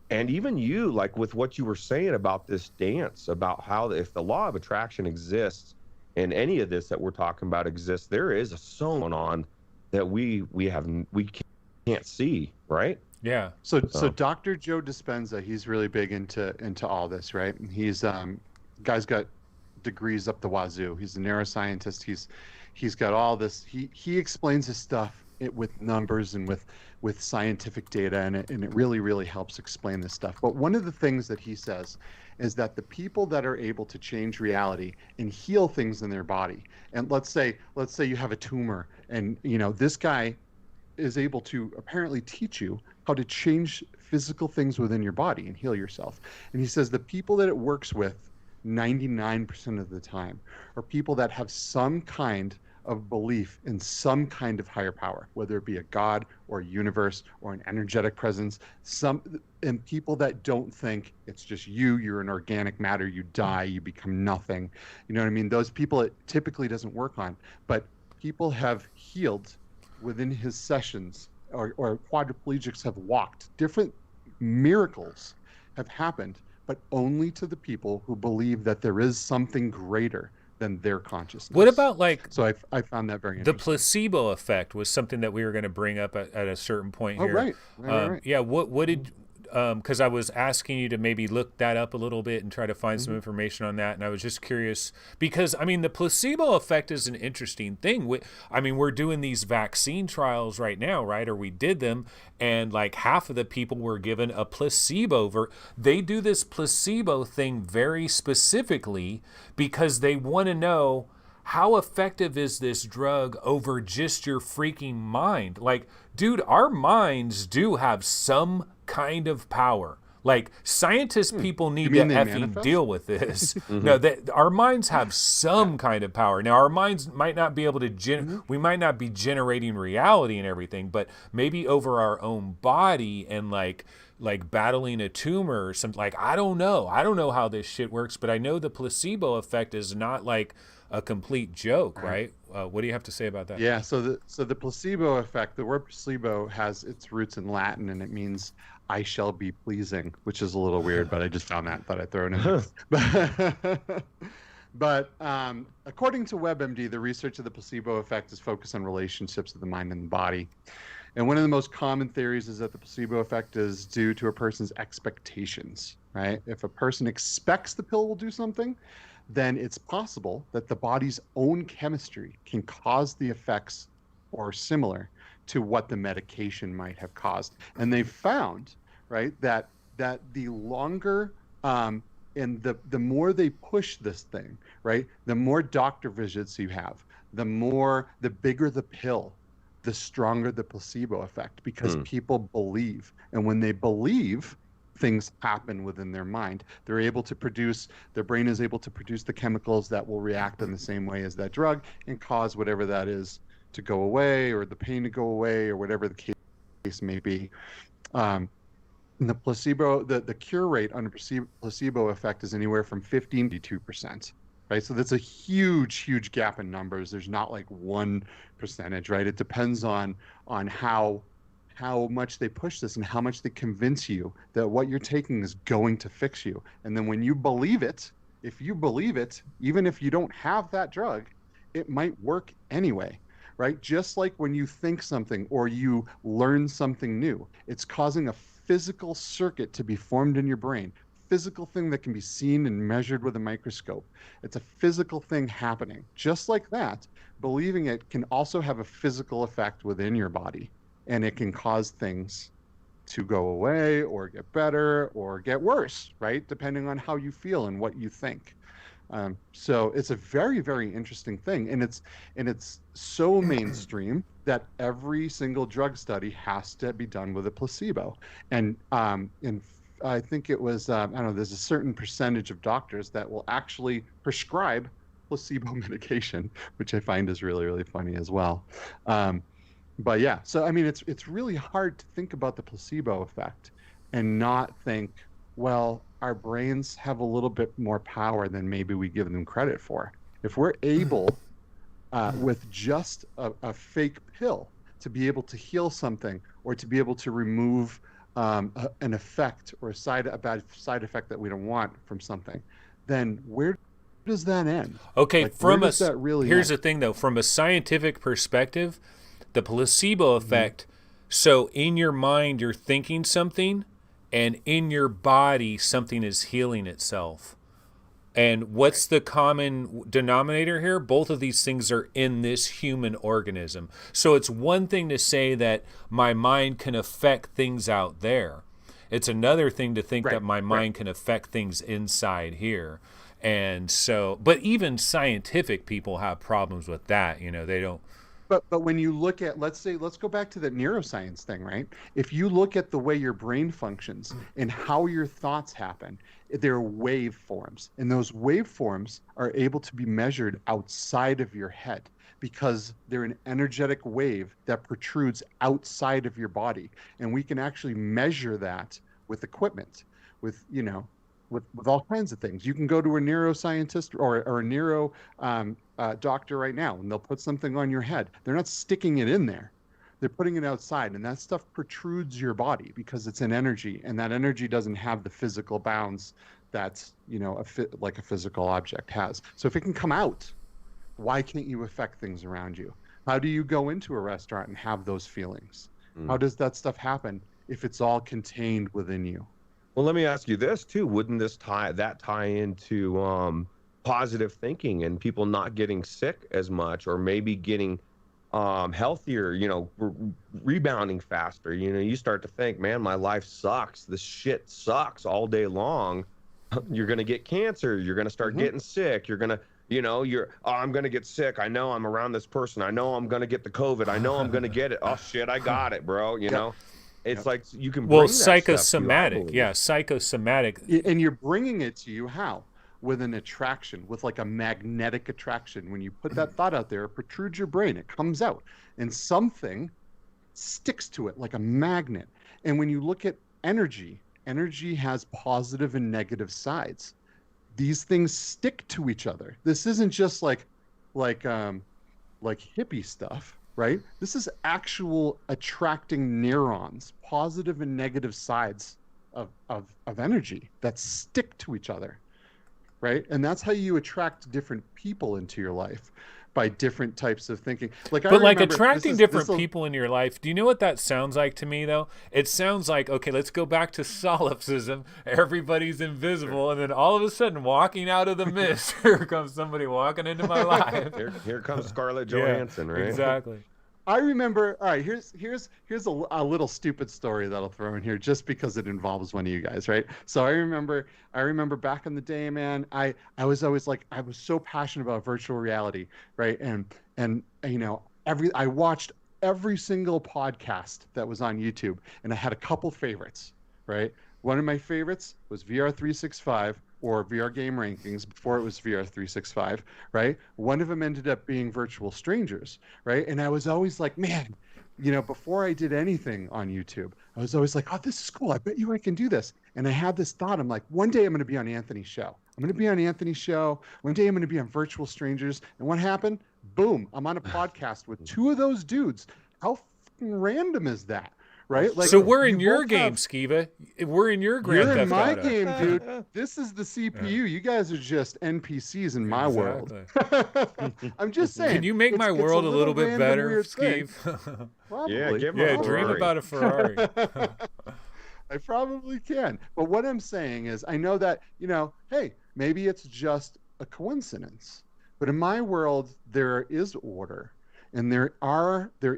And even you, like with what you were saying about this dance, about how if the law of attraction exists and any of this that we're talking about exists, there is a so on that we can't see, right? Yeah. So Dr. Joe Dispenza, he's really big into all this, right? And he's guy's got degrees up the wazoo. He's a neuroscientist. He's got all this. He explains his stuff with numbers and with scientific data, and it really, really helps explain this stuff. But one of the things that he says is that the people that are able to change reality and heal things in their body, and let's say you have a tumor, and this guy is able to apparently teach you how to change physical things within your body and heal yourself. And he says the people that it works with 99% of the time are people that have some kind of belief in some kind of higher power, whether it be a God or a universe or an energetic presence, and people that don't think it's just you're an organic matter, you die, you become nothing. You know what I mean? Those people it typically doesn't work on, but people have healed within his sessions, or quadriplegics have walked. Different miracles have happened, but only to the people who believe that there is something greater than their consciousness. What about So I found that very interesting. the placebo effect was something that we were going to bring up at a certain point here. Right. Yeah. What did because I was asking you to maybe look that up a little bit and try to find some information on that, and I was just curious because the placebo effect is an interesting thing. We're doing these vaccine trials right now, right? Or we did them, and like half of the people were given a placebo. They do this placebo thing very specifically because they want to know how effective is this drug over just your freaking mind. Like, dude, our minds do have some kind of power. Like, scientist people need to effing deal with this. No, our minds have some kind of power. Now, our minds might not be able to we might not be generating reality and everything, but maybe over our own body and like battling a tumor or something. Like, I don't know how this shit works, but I know the placebo effect is not like a complete joke, right? What do you have to say about that? Yeah, so the placebo effect, the word placebo has its roots in Latin, and it means I shall be pleasing, which is a little weird, but I just found that, thought I'd throw it in. But according to WebMD, the research of the placebo effect is focused on relationships of the mind and the body. And one of the most common theories is that the placebo effect is due to a person's expectations, right? If a person expects the pill will do something, then it's possible that the body's own chemistry can cause the effects or similar to what the medication might have caused. And they've found, right, that the longer and the more they push this thing, right, the more doctor visits you have, the bigger the pill, the stronger the placebo effect, because people believe. And when they believe, things happen within their mind. Their brain is able to produce the chemicals that will react in the same way as that drug and cause whatever that is to go away, or the pain to go away, or whatever the case may be. And the cure rate under placebo effect is anywhere from 15 to 2%. Right, so that's a huge gap in numbers. There's not like one percentage, right? It depends on how much they push this and how much they convince you that what you're taking is going to fix you. And then when you believe it, if you believe it, even if you don't have that drug, it might work anyway, right? Just like when you think something or you learn something new, it's causing a physical circuit to be formed in your brain. Physical thing that can be seen and measured with a microscope. It's a physical thing happening. Just like that, believing it can also have a physical effect within your body, and it can cause things to go away or get better or get worse, right? Depending on how you feel and what you think. So it's a very interesting thing, and it's so mainstream that every single drug study has to be done with a placebo. And I think it was, I don't know, there's a certain percentage of doctors that will actually prescribe placebo medication, which I find is really funny as well. But yeah, so I mean, it's really hard to think about the placebo effect and not think, well, our brains have a little bit more power than maybe we give them credit for. If we're able, with just a fake pill, to be able to heal something, or to be able to remove an effect or a bad side effect that we don't want from something, then where does that end? Okay, like, here's the thing though, from a scientific perspective, the placebo effect, so in your mind you're thinking something, and in your body something is healing itself. And what's the common denominator here? Both of these things are in this human organism. So it's one thing to say that my mind can affect things out there. It's another thing to think that my mind can affect things inside here. And so, but even scientific people have problems with that. You know, they don't. But when you look at, let's go back to the neuroscience thing, right? If you look at the way your brain functions and how your thoughts happen, they're waveforms. And those waveforms are able to be measured outside of your head because they're an energetic wave that protrudes outside of your body. And we can actually measure that with equipment, with all kinds of things. You can go to a neuroscientist or a neuro doctor right now, and they'll put something on your head. They're not sticking it in there. They're putting it outside, and that stuff protrudes your body because it's an energy, and that energy doesn't have the physical bounds that, like a physical object has. So if it can come out, why can't you affect things around you? How do you go into a restaurant and have those feelings? How does that stuff happen if it's all contained within you? Well, let me ask you this too. Wouldn't this tie into positive thinking and people not getting sick as much, or maybe getting healthier, rebounding faster? You start to think, man, my life sucks. This shit sucks all day long. You're going to get cancer. You're going to start getting sick. You're going to, I'm going to get sick. I know I'm around this person. I know I'm going to get the COVID. I know I'm going to get it. Oh shit, I got it, bro. Know? It's like you can bring psychosomatic. Psychosomatic. And you're bringing it to you how? With an attraction, with like a magnetic attraction. When you put that thought out there, it protrudes your brain, it comes out, and something sticks to it like a magnet. And when you look at energy has positive and negative sides. These things stick to each other. This isn't just like hippie stuff. Right? This is actual attracting neurons, positive and negative sides of energy that stick to each other. Right? And that's how you attract different people into your life, by different types of thinking. Attracting different people in your life, do you know what that sounds like to me, though? It sounds like, okay, let's go back to solipsism. Everybody's invisible, and then all of a sudden, walking out of the mist, here comes somebody walking into my life. Here comes Scarlett Johansson, right? Exactly. I remember, all right, here's a little stupid story that I'll throw in here just because it involves one of you guys, right? So I remember back in the day, man, I was always like, I was so passionate about virtual reality, right? And I watched every single podcast that was on YouTube, and I had a couple favorites, right? One of my favorites was VR365 or VR Game Rankings before it was VR365, right? One of them ended up being Virtual Strangers, right? And I was always like, man, you know, before I did anything on YouTube, I was always like, oh, this is cool. I bet you I can do this. And I had this thought. I'm like, one day I'm going to be on Anthony's show. I'm going to be on Anthony's show. One day I'm going to be on Virtual Strangers. And what happened? Boom. I'm on a podcast with two of those dudes. How fucking random is that? Right? Like, so we're in you your both game, have- Skiva. We're in your Grand You're in Theft my Auto. game, dude. This is the CPU. You guys are just NPCs in my world. I'm just saying. Can you make my world a little bit random, better, weird thing. Skeeve? Probably. Yeah, give him a Yeah, dream Ferrari. about a Ferrari. I probably can. But what I'm saying is, I know that, you know, hey, maybe it's just a coincidence. But in my world, there is order, and there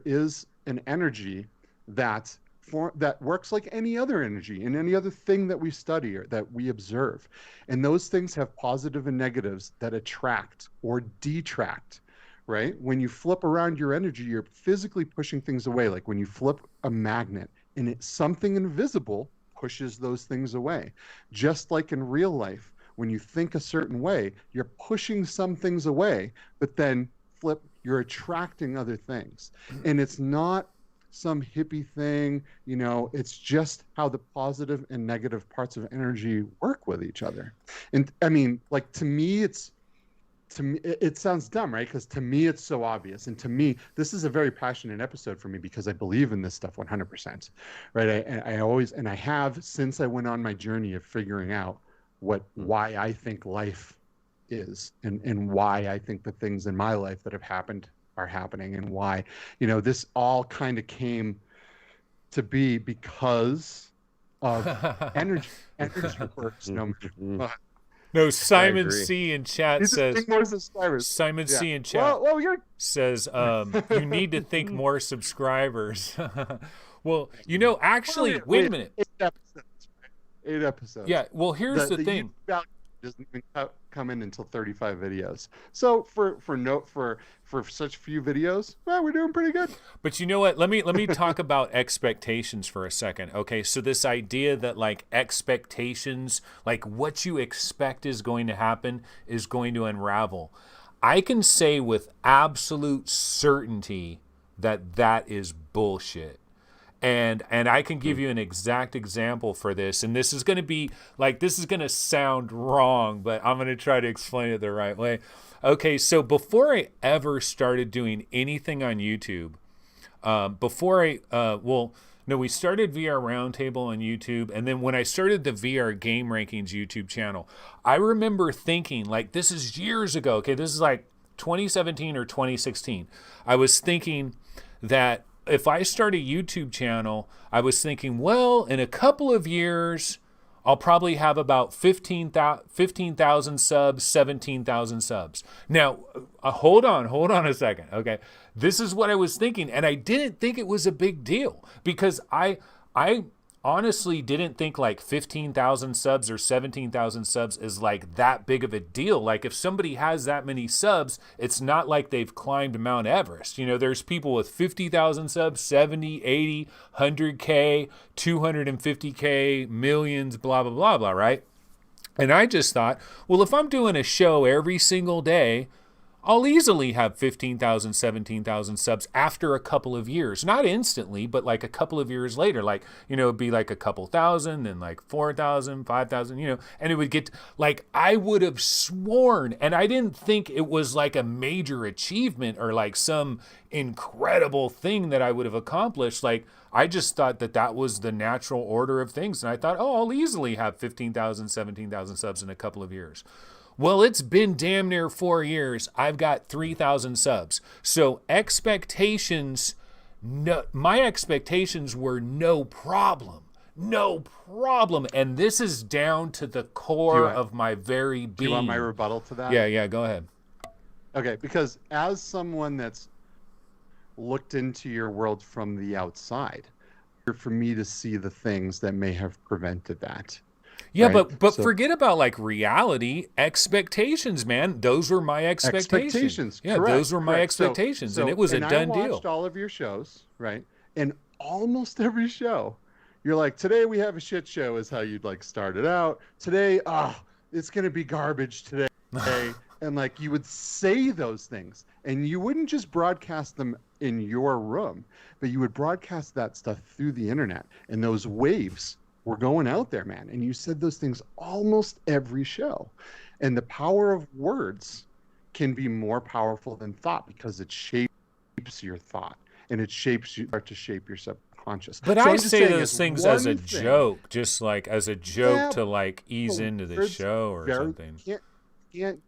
is an energy that works like any other energy and any other thing that we study or that we observe. And those things have positive and negatives that attract or detract, right? When you flip around your energy, you're physically pushing things away. Like when you flip a magnet and something invisible pushes those things away. Just like in real life, when you think a certain way, you're pushing some things away, but then you're attracting other things. And it's not some hippie thing, you know, it's just how the positive and negative parts of energy work with each other. And I mean, like, to me, it sounds dumb, right? Because to me, it's so obvious. And to me, this is a very passionate episode for me because I believe in this stuff 100%, right? I have since I went on my journey of figuring out why I think life is and why I think the things in my life that have happened are happening, and why, you know, this all kind of came to be because of energy works no matter what. No, Simon agree. C in chat These are says. big more subscribers. Simon Yeah. C in chat Well, you're says you need to think more subscribers. Well, you know, actually, wait a minute. 8 episodes. Right? 8 episodes. Yeah, well, here's the thing. YouTube value doesn't even come in until 35 videos. So for such few videos, well, we're doing pretty good. But you know what? Let me talk about expectations for a second. Okay, so this idea that like expectations, like what you expect is going to happen is going to unravel. I can say with absolute certainty that that is bullshit. And I can give you an exact example for this. And this is going to be like, this is going to sound wrong, but I'm going to try to explain it the right way. Okay, so before I ever started doing anything on YouTube, we started VR Roundtable on YouTube. And then when I started the VR Game Rankings YouTube channel, I remember thinking, like, this is years ago. Okay, this is like 2017 or 2016. I was thinking that if I start a YouTube channel, I was thinking, well, in a couple of years, I'll probably have about 15,000 subs, 17,000 subs. Now, hold on a second, okay? This is what I was thinking, and I didn't think it was a big deal because I honestly didn't think like 15,000 subs or 17,000 subs is like that big of a deal. Like if somebody has that many subs, it's not like they've climbed Mount Everest. You know, there's people with 50,000 subs, 70, 80, 100K, 250K, millions, blah, blah, blah, blah, right? And I just thought, well, if I'm doing a show every single day, I'll easily have 15,000, 17,000 subs after a couple of years. Not instantly, but like a couple of years later. Like, you know, it'd be like a couple thousand, then like 4,000, 5,000, you know, and it would get like, I would have sworn, and I didn't think it was like a major achievement or like some incredible thing that I would have accomplished. Like, I just thought that that was the natural order of things. And I thought, oh, I'll easily have 15,000, 17,000 subs in a couple of years. Well, it's been damn near 4 years. I've got 3,000 subs. So expectations, my expectations were no problem. No problem. And this is down to the core of my very being. Do you want my rebuttal to that? Yeah, go ahead. Okay, because as someone that's looked into your world from the outside, for me to see the things that may have prevented that. Yeah, right? but So forget about like reality expectations, man. Those were my expectations. Yeah, those correct, were my correct. expectations, and it was a And I done watched deal. all of your shows, right? And almost every show, you're like, today we have a shit show, is how you'd like start it out. Today, it's gonna be garbage today. And like you would say those things, and you wouldn't just broadcast them in your room, but you would broadcast that stuff through the internet, and those waves were going out there, man. And you said those things almost every show. And the power of words can be more powerful than thought, because it shapes your thought, and it shapes you, start to shape your subconscious. But So I I'm just say saying, those as things as a one thing, joke, just like as a joke yeah, to like ease but into the words show or very something. can't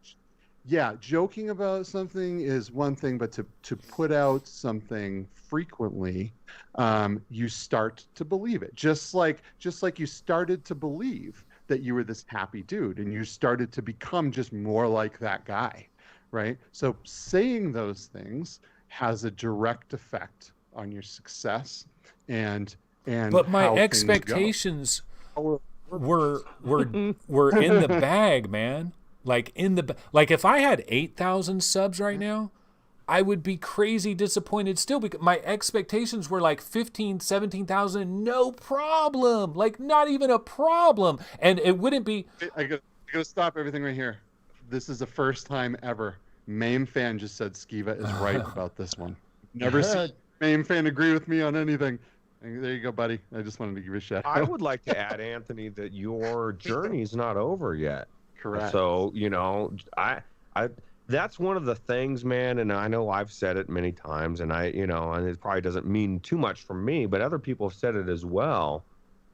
yeah, joking about something is one thing, but to put out something frequently, you start to believe it. Just like you started to believe that you were this happy dude, and you started to become just more like that guy, right? So saying those things has a direct effect on your success and But my how things go. expectations were in the bag, man. Like like if I had 8,000 subs right now, I would be crazy disappointed still, because my expectations were like 15, 17,000, no problem. Like not even a problem. And it wouldn't be I gotta stop everything right here. This is the first time ever Mame fan just said Skiva is right about this one. Never seen Mame fan agree with me on anything. And there you go, buddy. I just wanted to give you a shout out. I would like to add, Anthony, that your journey's not over yet. Correct. So, I that's one of the things, man, and I know I've said it many times, and and it probably doesn't mean too much for me, but other people have said it as well.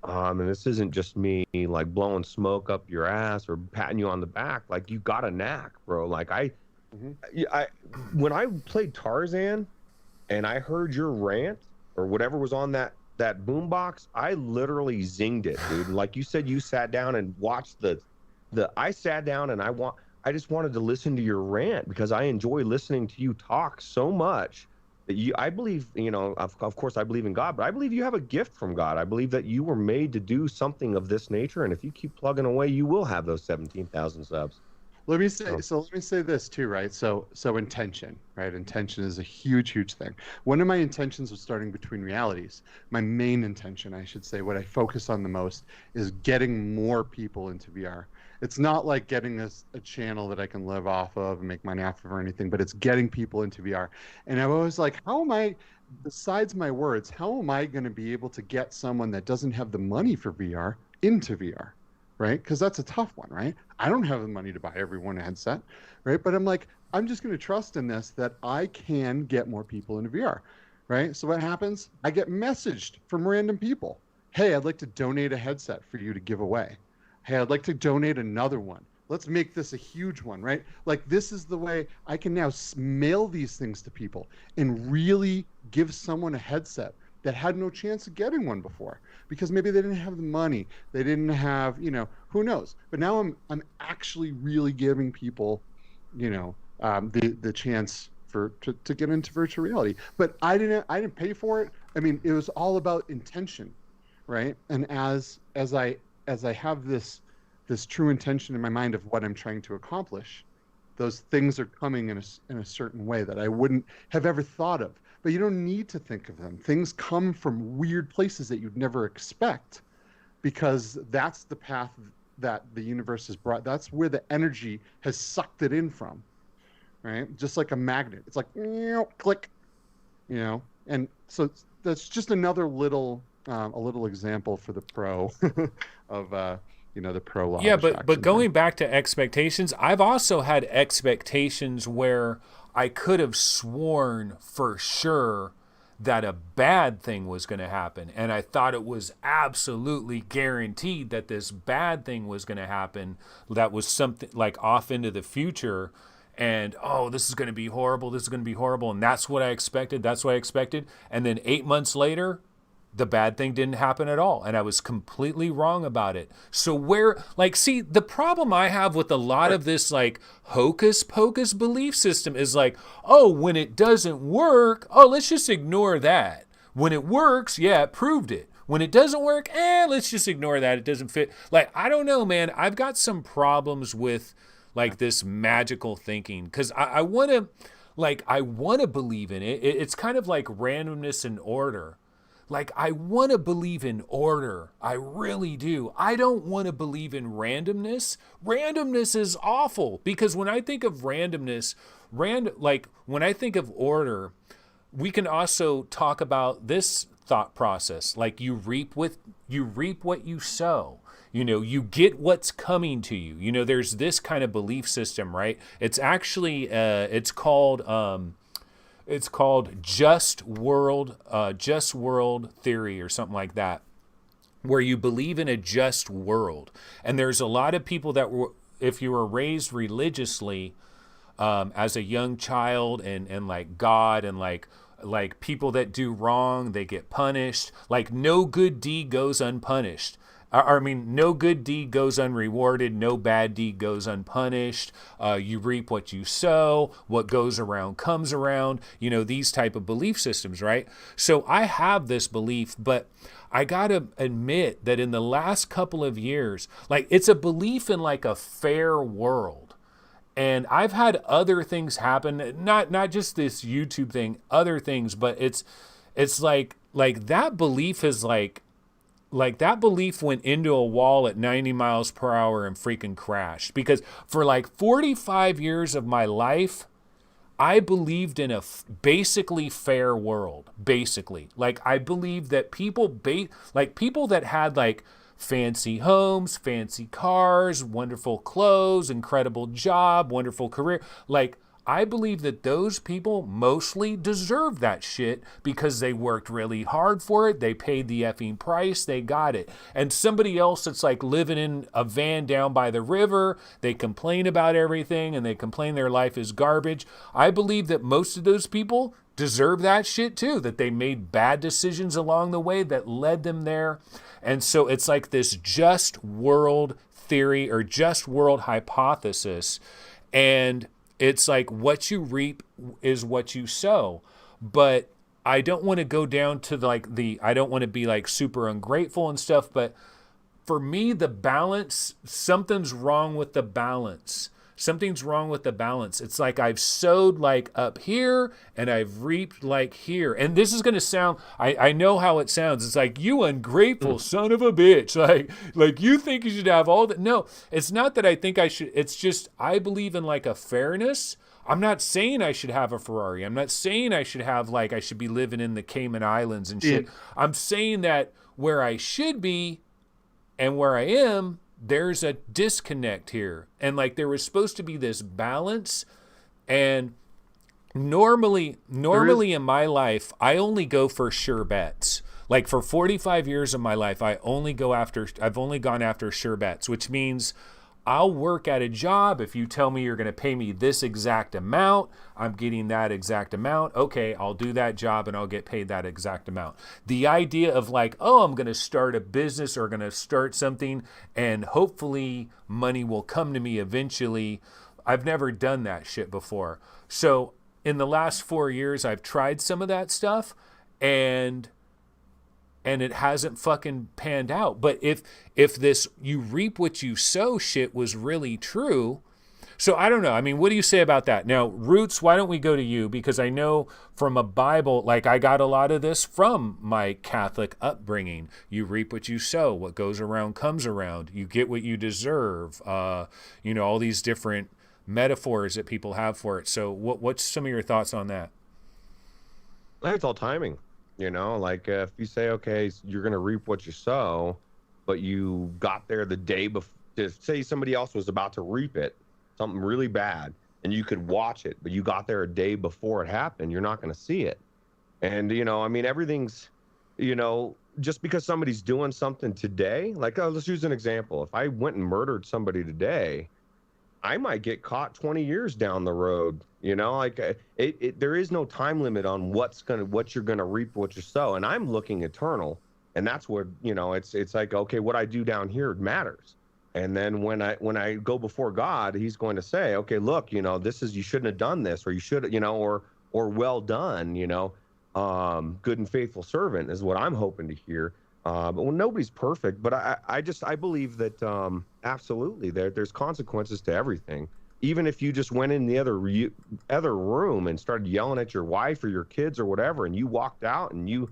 And this isn't just me like blowing smoke up your ass or patting you on the back. Like, you got a knack, bro. Like I when I played Tarzan and I heard your rant or whatever was on that boombox, I literally zinged it, dude. Like you said, you sat down and watched I sat down and I just wanted to listen to your rant, because I enjoy listening to you talk so much that I believe, of course I believe in God, but I believe you have a gift from God. I believe that you were made to do something of this nature. And if you keep plugging away, you will have those 17,000 subs. Let me say this too, right? So intention, right? Intention is a huge thing. One of my intentions of starting Between Realities, my main intention, I should say, what I focus on the most, is getting more people into VR. It's not like getting a channel that I can live off of and make money off of or anything, but it's getting people into VR. And I was like, how am I, besides my words, how am I going to be able to get someone that doesn't have the money for VR into VR? Right? Because that's a tough one, right? I don't have the money to buy everyone a headset, right? But I'm like, I'm just going to trust in this, that I can get more people into VR, right? So what happens? I get messaged from random people. Hey, I'd like to donate a headset for you to give away. Hey, I'd like to donate another one. Let's make this a huge one, right? Like, this is the way I can now mail these things to people and really give someone a headset that had no chance of getting one before, because maybe they didn't have the money, they didn't have, who knows. But now I'm actually really giving people, the chance to get into virtual reality. But I didn't pay for it. I mean, it was all about intention, right? And as I have this true intention in my mind of what I'm trying to accomplish, those things are coming in a certain way that I wouldn't have ever thought of. But you don't need to think of them. Things come from weird places that you'd never expect, because that's the path that the universe has brought. That's where the energy has sucked it in from, right? Just like a magnet. It's like, click, and so that's just another little example for the pro of the pro law. Yeah, but going back to expectations, I've also had expectations where I could have sworn for sure that a bad thing was going to happen, and I thought it was absolutely guaranteed that this bad thing was going to happen, that was something like off into the future, and this is going to be horrible, and that's what I expected, and then 8 months later, the bad thing didn't happen at all, and I was completely wrong about it. So the problem I have with a lot of this like hocus-pocus belief system is like, when it doesn't work, let's just ignore that. When it works, yeah, it proved it. When it doesn't work, let's just ignore that. It doesn't fit. Like, I don't know, man. I've got some problems with like this magical thinking because I want to believe in it. It's kind of like randomness and order. Like, I want to believe in order. I really do. I don't want to believe in randomness. Randomness is awful because when I think of randomness, when I think of order, we can also talk about this thought process. Like, you reap what you sow. You know, you get what's coming to you. You know, there's this kind of belief system, right? It's actually it's called just world theory or something like that, where you believe in a just world. And there's a lot of people that were, if you were raised religiously as a young child and like God and like people that do wrong, they get punished. Like, no good deed goes unpunished. No good deed goes unrewarded. No bad deed goes unpunished. You reap what you sow. What goes around comes around. You know, these type of belief systems, right? So I have this belief, but I got to admit that in the last couple of years, like, it's a belief in like a fair world. And I've had other things happen, not just this YouTube thing, other things, but it's like that belief is like that belief went into a wall at 90 miles per hour and freaking crashed. Because for like 45 years of my life, I believed in a basically fair world. Basically. Like, I believed that people that had like fancy homes, fancy cars, wonderful clothes, incredible job, wonderful career, like, I believe that those people mostly deserve that shit because they worked really hard for it. They paid the effing price. They got it. And somebody else that's like living in a van down by the river, they complain about everything and they complain their life is garbage. I believe that most of those people deserve that shit too, that they made bad decisions along the way that led them there. And so it's like this just world theory or just world hypothesis. And it's like what you reap is what you sow. But I don't want to go down to I don't want to be like super ungrateful and stuff. But for me, the balance, something's wrong with the balance. Something's wrong with the balance. It's like I've sowed like up here and I've reaped like here. And this is going to sound, I know how it sounds. It's like, you ungrateful son of a bitch. Like you think you should have all that. No, it's not that I think I should. It's just, I believe in like a fairness. I'm not saying I should have a Ferrari. I'm not saying I should have like, I should be living in the Cayman Islands and shit. Yeah. I'm saying that where I should be and where I am, there's a disconnect here. And like there was supposed to be this balance. And normally in my life, I only go for sure bets. Like for 45 years of my life, I've only gone after sure bets, which means I'll work at a job. If you tell me you're going to pay me this exact amount, I'm getting that exact amount. Okay, I'll do that job and I'll get paid that exact amount. The idea of like, oh, I'm going to start a business or going to start something and hopefully money will come to me eventually. I've never done that shit before. So in the last 4 years, I've tried some of that stuff and it hasn't fucking panned out. But if this you reap what you sow shit was really true, so I don't know. I mean, what do you say about that? Now, Roots, why don't we go to you? Because I know from a Bible, like I got a lot of this from my Catholic upbringing. You reap what you sow. What goes around comes around. You get what you deserve. All these different metaphors that people have for it. So what's some of your thoughts on that? I think it's all timing. Like if you say, okay, you're going to reap what you sow, but you got there the day before, say somebody else was about to reap it, something really bad, and you could watch it, but you got there a day before it happened, you're not going to see it. And, everything's, just because somebody's doing something today, like, let's use an example. If I went and murdered somebody today, I might get caught 20 years down the road. There is no time limit on what you're gonna reap, what you sow. And I'm looking eternal, and that's what it's like. Okay, what I do down here matters. And then when I go before God, He's going to say, okay, look, this is, you shouldn't have done this, or you should, or well done, good and faithful servant is what I'm hoping to hear. But well, nobody's perfect, but I believe that absolutely there's consequences to everything. Even if you just went in the other room and started yelling at your wife or your kids or whatever, and you walked out and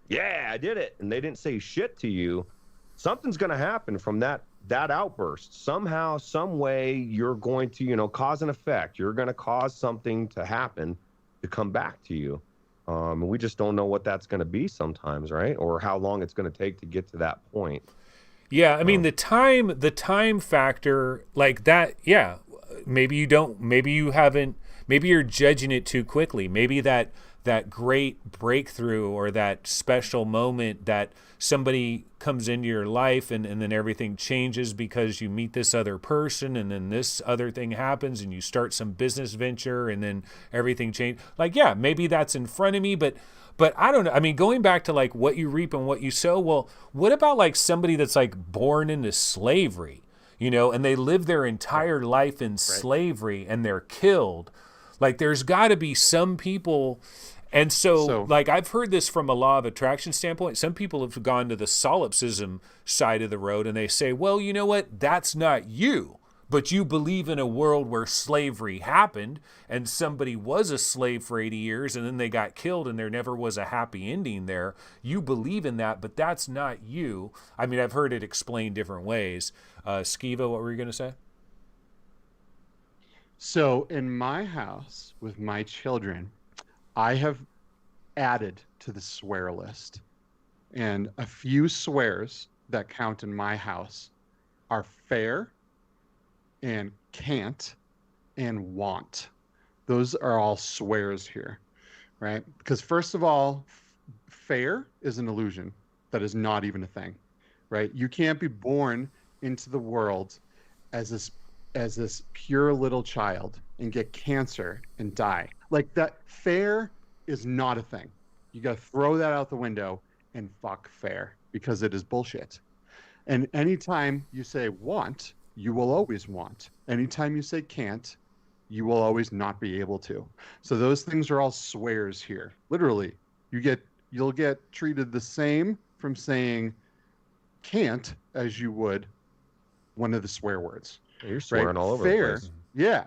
yeah, I did it, and they didn't say shit to you, something's going to happen from that outburst. Somehow, some way, you're going to, cause and effect. You're going to cause something to happen to come back to you. We just don't know what that's going to be sometimes, right? Or how long it's going to take to get to that point. Yeah, I mean the time factor, like that, yeah. Maybe you haven't, maybe you're judging it too quickly. Maybe that great breakthrough or that special moment that somebody comes into your life and then everything changes because you meet this other person and then this other thing happens and you start some business venture and then everything changes. Like, yeah, maybe that's in front of me, but I don't know. I mean, going back to like what you reap and what you sow, well, what about like somebody that's like born into slavery, and they live their entire life in slavery and they're killed? Like, there's got to be some people. And so, like, I've heard this from a law of attraction standpoint. Some people have gone to the solipsism side of the road and they say, well, you know what? That's not you. But you believe in a world where slavery happened and somebody was a slave for 80 years and then they got killed and there never was a happy ending there. You believe in that, but that's not you. I mean, I've heard it explained different ways. Skiva, what were you going to say? So in my house with my children, I have added to the swear list. And a few swears that count in my house are fair and can't and want. Those are all swears here, right? Because first of all, fair is an illusion. That is not even a thing, right? You can't be born into the world as this pure little child and get cancer and die. Like, that fair is not a thing. You got to throw that out the window and fuck fair, because it is bullshit. And anytime you say want, you will always want. Anytime you say can't, you will always not be able to. So those things are all swears here. Literally, you'll get treated the same from saying can't as you would one of the swear words. You're swearing all over fair, the place. Yeah.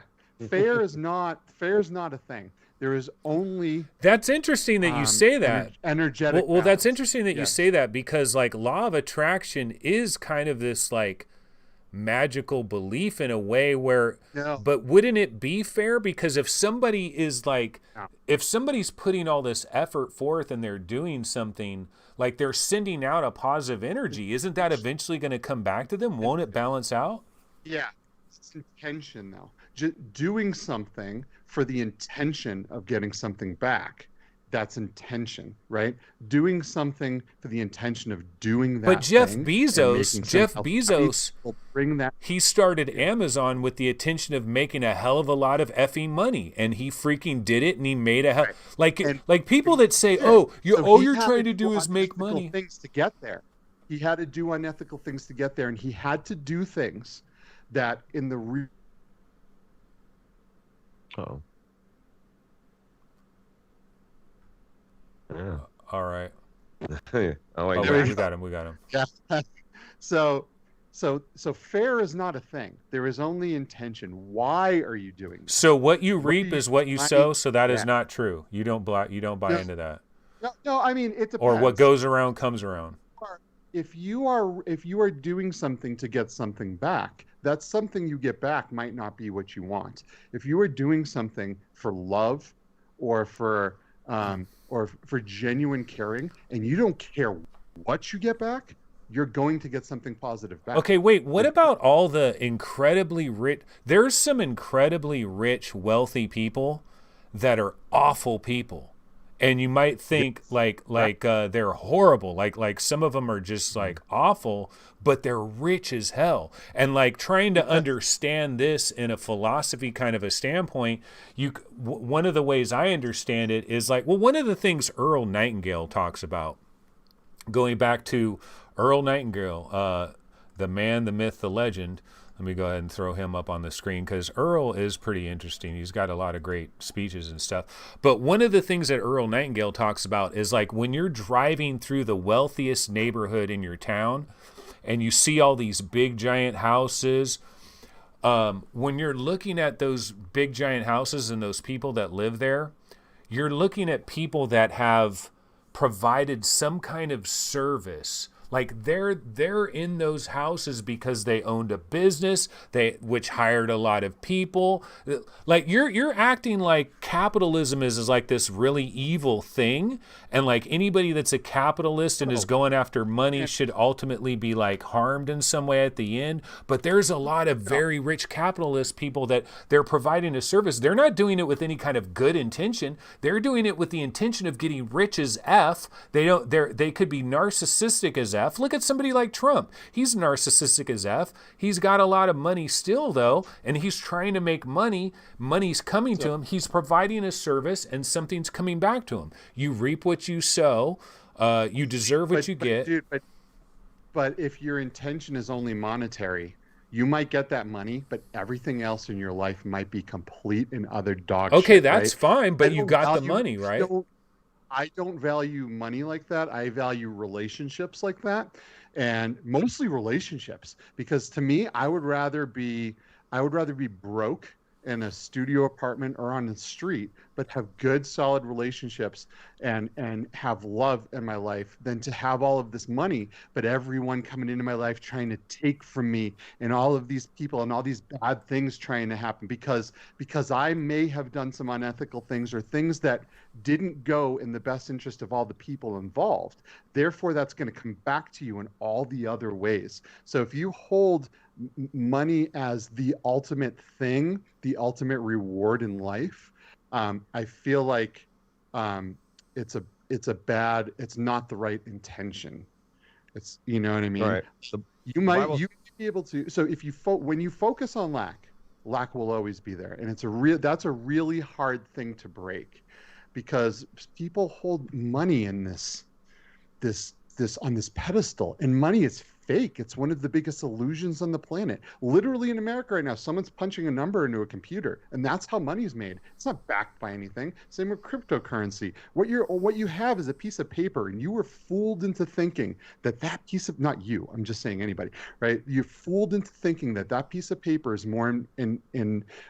Fair is not a thing. There is only. That's interesting that you say that. Energetic. Well, that's interesting that you say that, because like law of attraction is kind of this like magical belief in a way where, but wouldn't it be fair? Because if somebody is like, if somebody's putting all this effort forth and they're doing something, like they're sending out a positive energy, isn't that eventually going to come back to them? Won't it balance out? Yeah. It's intention though. Doing something for the intention of getting something back, that's intention, right? Doing something for the intention of doing that. But Jeff Bezos will bring that. He started Amazon with the intention of making a hell of a lot of effing money, and he freaking did it, and he made a hell. Like people that say, all you're trying to do is make money. Things to get there. He had to do unethical things to get there, and he had to do things that in the Oh. Yeah. All right. We got him. Yeah. So fair is not a thing. There is only intention. Why are you doing that? So what you reap is what you sow. So that is not true. You don't buy into that. No. I mean, it depends. Or what goes around comes around. If you are doing something to get something back, that something you get back might not be what you want. If you are doing something for love or for genuine caring, and you don't care what you get back, you're going to get something positive back. Okay, wait, what about all the incredibly rich? There's some incredibly rich, wealthy people that are awful people. And you might think they're horrible, like some of them are just like awful, but they're rich as hell. And like trying to understand this in a philosophy kind of a standpoint, one of the ways I understand it is like, well, one of the things Earl Nightingale talks about, going back to Earl Nightingale, the man, the myth, the legend. Let me go ahead and throw him up on the screen because Earl is pretty interesting. He's got a lot of great speeches and stuff. But one of the things that Earl Nightingale talks about is like when you're driving through the wealthiest neighborhood in your town and you see all these big giant houses, when you're looking at those big giant houses and those people that live there, you're looking at people that have provided some kind of service. Like they're in those houses because they owned a business, which hired a lot of people. Like you're acting like capitalism is like this really evil thing, and like anybody that's a capitalist and is going after money should ultimately be like harmed in some way at the end. But there's a lot of very rich capitalist people that they're providing a service. They're not doing it with any kind of good intention. They're doing it with the intention of getting rich as F. They could be narcissistic as F. Look at somebody like Trump. He's narcissistic as F. He's got a lot of money still, though, and he's trying to make money. Money's coming to him. He's providing a service, and something's coming back to him. You reap what you sow. You deserve what you get. Dude, but if your intention is only monetary, you might get that money, but everything else in your life might be complete and other dog shit. Okay, that's right? fine, but you got the money, right? I don't value money like that. I value relationships like that, and mostly relationships, because to me, I would rather be broke in a studio apartment or on the street, but have good, solid relationships and have love in my life than to have all of this money, but everyone coming into my life trying to take from me, and all of these people and all these bad things trying to happen because I may have done some unethical things or things that didn't go in the best interest of all the people involved. Therefore, that's going to come back to you in all the other ways. So if you hold money as the ultimate thing, the ultimate reward in life, I feel like it's not the right intention. It's, you know what I mean? Right. You might be able to. So if when you focus on lack will always be there, and that's a really hard thing to break, because people hold money in this on this pedestal, and money is fake. It's one of the biggest illusions on the planet. Literally in America right now, someone's punching a number into a computer, and that's how money is made. It's not backed by anything. Same with cryptocurrency. What you have is a piece of paper, and you were fooled into thinking that piece of, not you, I'm just saying anybody, right? You're fooled into thinking that piece of paper is more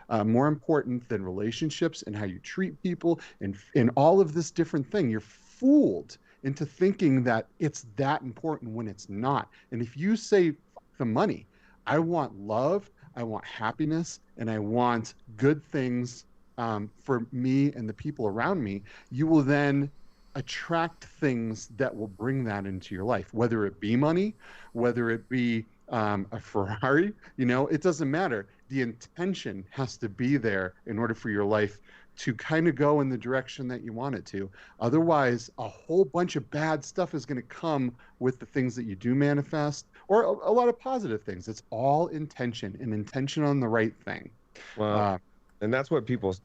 important than relationships and how you treat people and all of this different thing. You're fooled into thinking that it's that important when it's not. And if you say, fuck the money, I want love, I want happiness, and I want good things for me and the people around me, you will then attract things that will bring that into your life, whether it be money, whether it be a Ferrari, it doesn't matter. The intention has to be there in order for your life to kind of go in the direction that you want it to. Otherwise, a whole bunch of bad stuff is going to come with the things that you do manifest, or a lot of positive things. It's all intention, and intention on the right thing. Well, and that's what people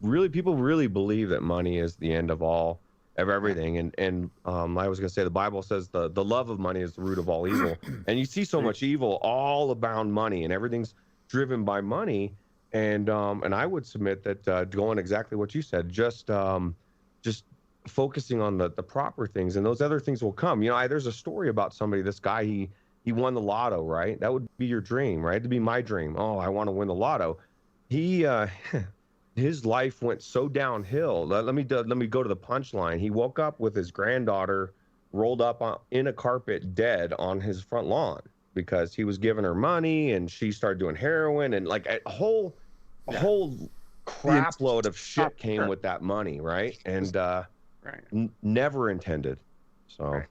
really believe, that money is the end of everything. And I was going to say, the Bible says the love of money is the root of all evil. And you see so much evil all about money, and everything's driven by money. And I would submit that going exactly what you said, just focusing on the proper things, and those other things will come. There's a story about somebody, this guy, he won the lotto, right? That would be your dream, right? To be my dream. Oh, I want to win the lotto. He his life went so downhill. Let me go to the punchline. He woke up with his granddaughter rolled up in a carpet, dead on his front lawn, because he was giving her money, and she started doing heroin, and like a whole crap load of shit came with that money, right? And never intended. So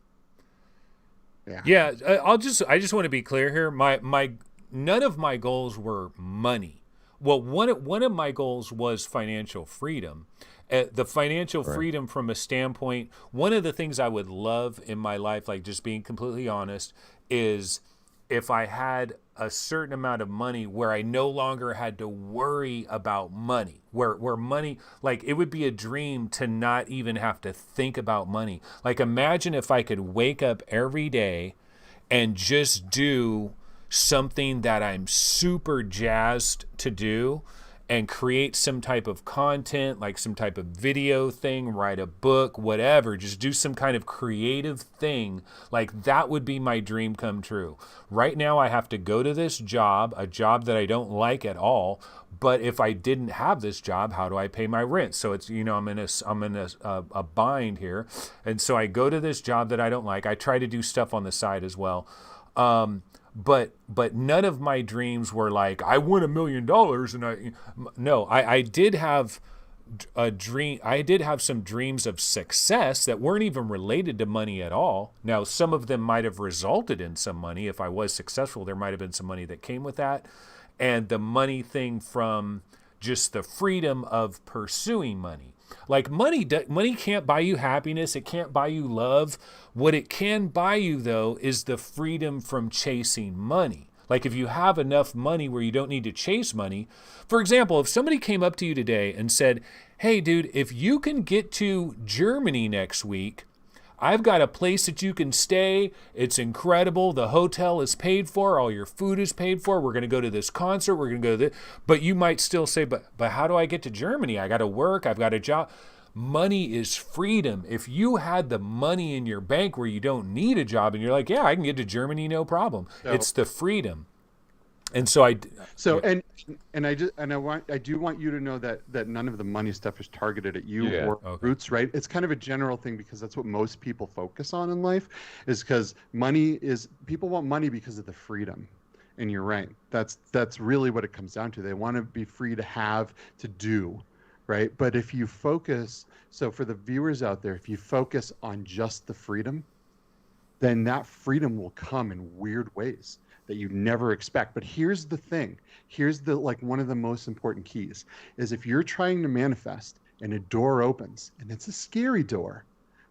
yeah, I just want to be clear here. My none of my goals were money. Well, one of my goals was financial freedom. The financial freedom from a standpoint, one of the things I would love in my life, like just being completely honest, is if I had a certain amount of money where I no longer had to worry about money, where money, like it would be a dream to not even have to think about money. Like imagine if I could wake up every day and just do something that I'm super jazzed to do, and create some type of content, like some type of video thing, write a book, whatever, just do some kind of creative thing. Like that would be my dream come true. Right now I have to go to this job, a job that I don't like at all. But if I didn't have this job, how do I pay my rent? So it's, I'm in a bind here. And so I go to this job that I don't like. I try to do stuff on the side as well. But none of my dreams were like, I won $1 million. And I did have a dream. I did have some dreams of success that weren't even related to money at all. Now, some of them might have resulted in some money. If I was successful, there might have been some money that came with that. And the money thing from just the freedom of pursuing money. Like money can't buy you happiness. It can't buy you love. What it can buy you, though, is the freedom from chasing money. Like if you have enough money where you don't need to chase money. For example, if somebody came up to you today and said, hey, dude, if you can get to Germany next week, I've got a place that you can stay. It's incredible. The hotel is paid for. All your food is paid for. We're going to go to this concert. We're going to go to this. But you might still say, but how do I get to Germany? I got to work. I've got a job. Money is freedom. If you had the money in your bank where you don't need a job and you're like, yeah, I can get to Germany, no problem. So, it's the freedom. And so I do want you to know that none of the money stuff is targeted at you or Roots, right? It's kind of a general thing because that's what most people focus on in life, is because people want money because of the freedom. And you're right. That's really what it comes down to. They want to be free to have, to do, right? But if you focus, so for the viewers out there, if you focus on just the freedom, then that freedom will come in weird ways that you never expect. But here's the thing. Here's one of the most important keys is if you're trying to manifest and a door opens and it's a scary door,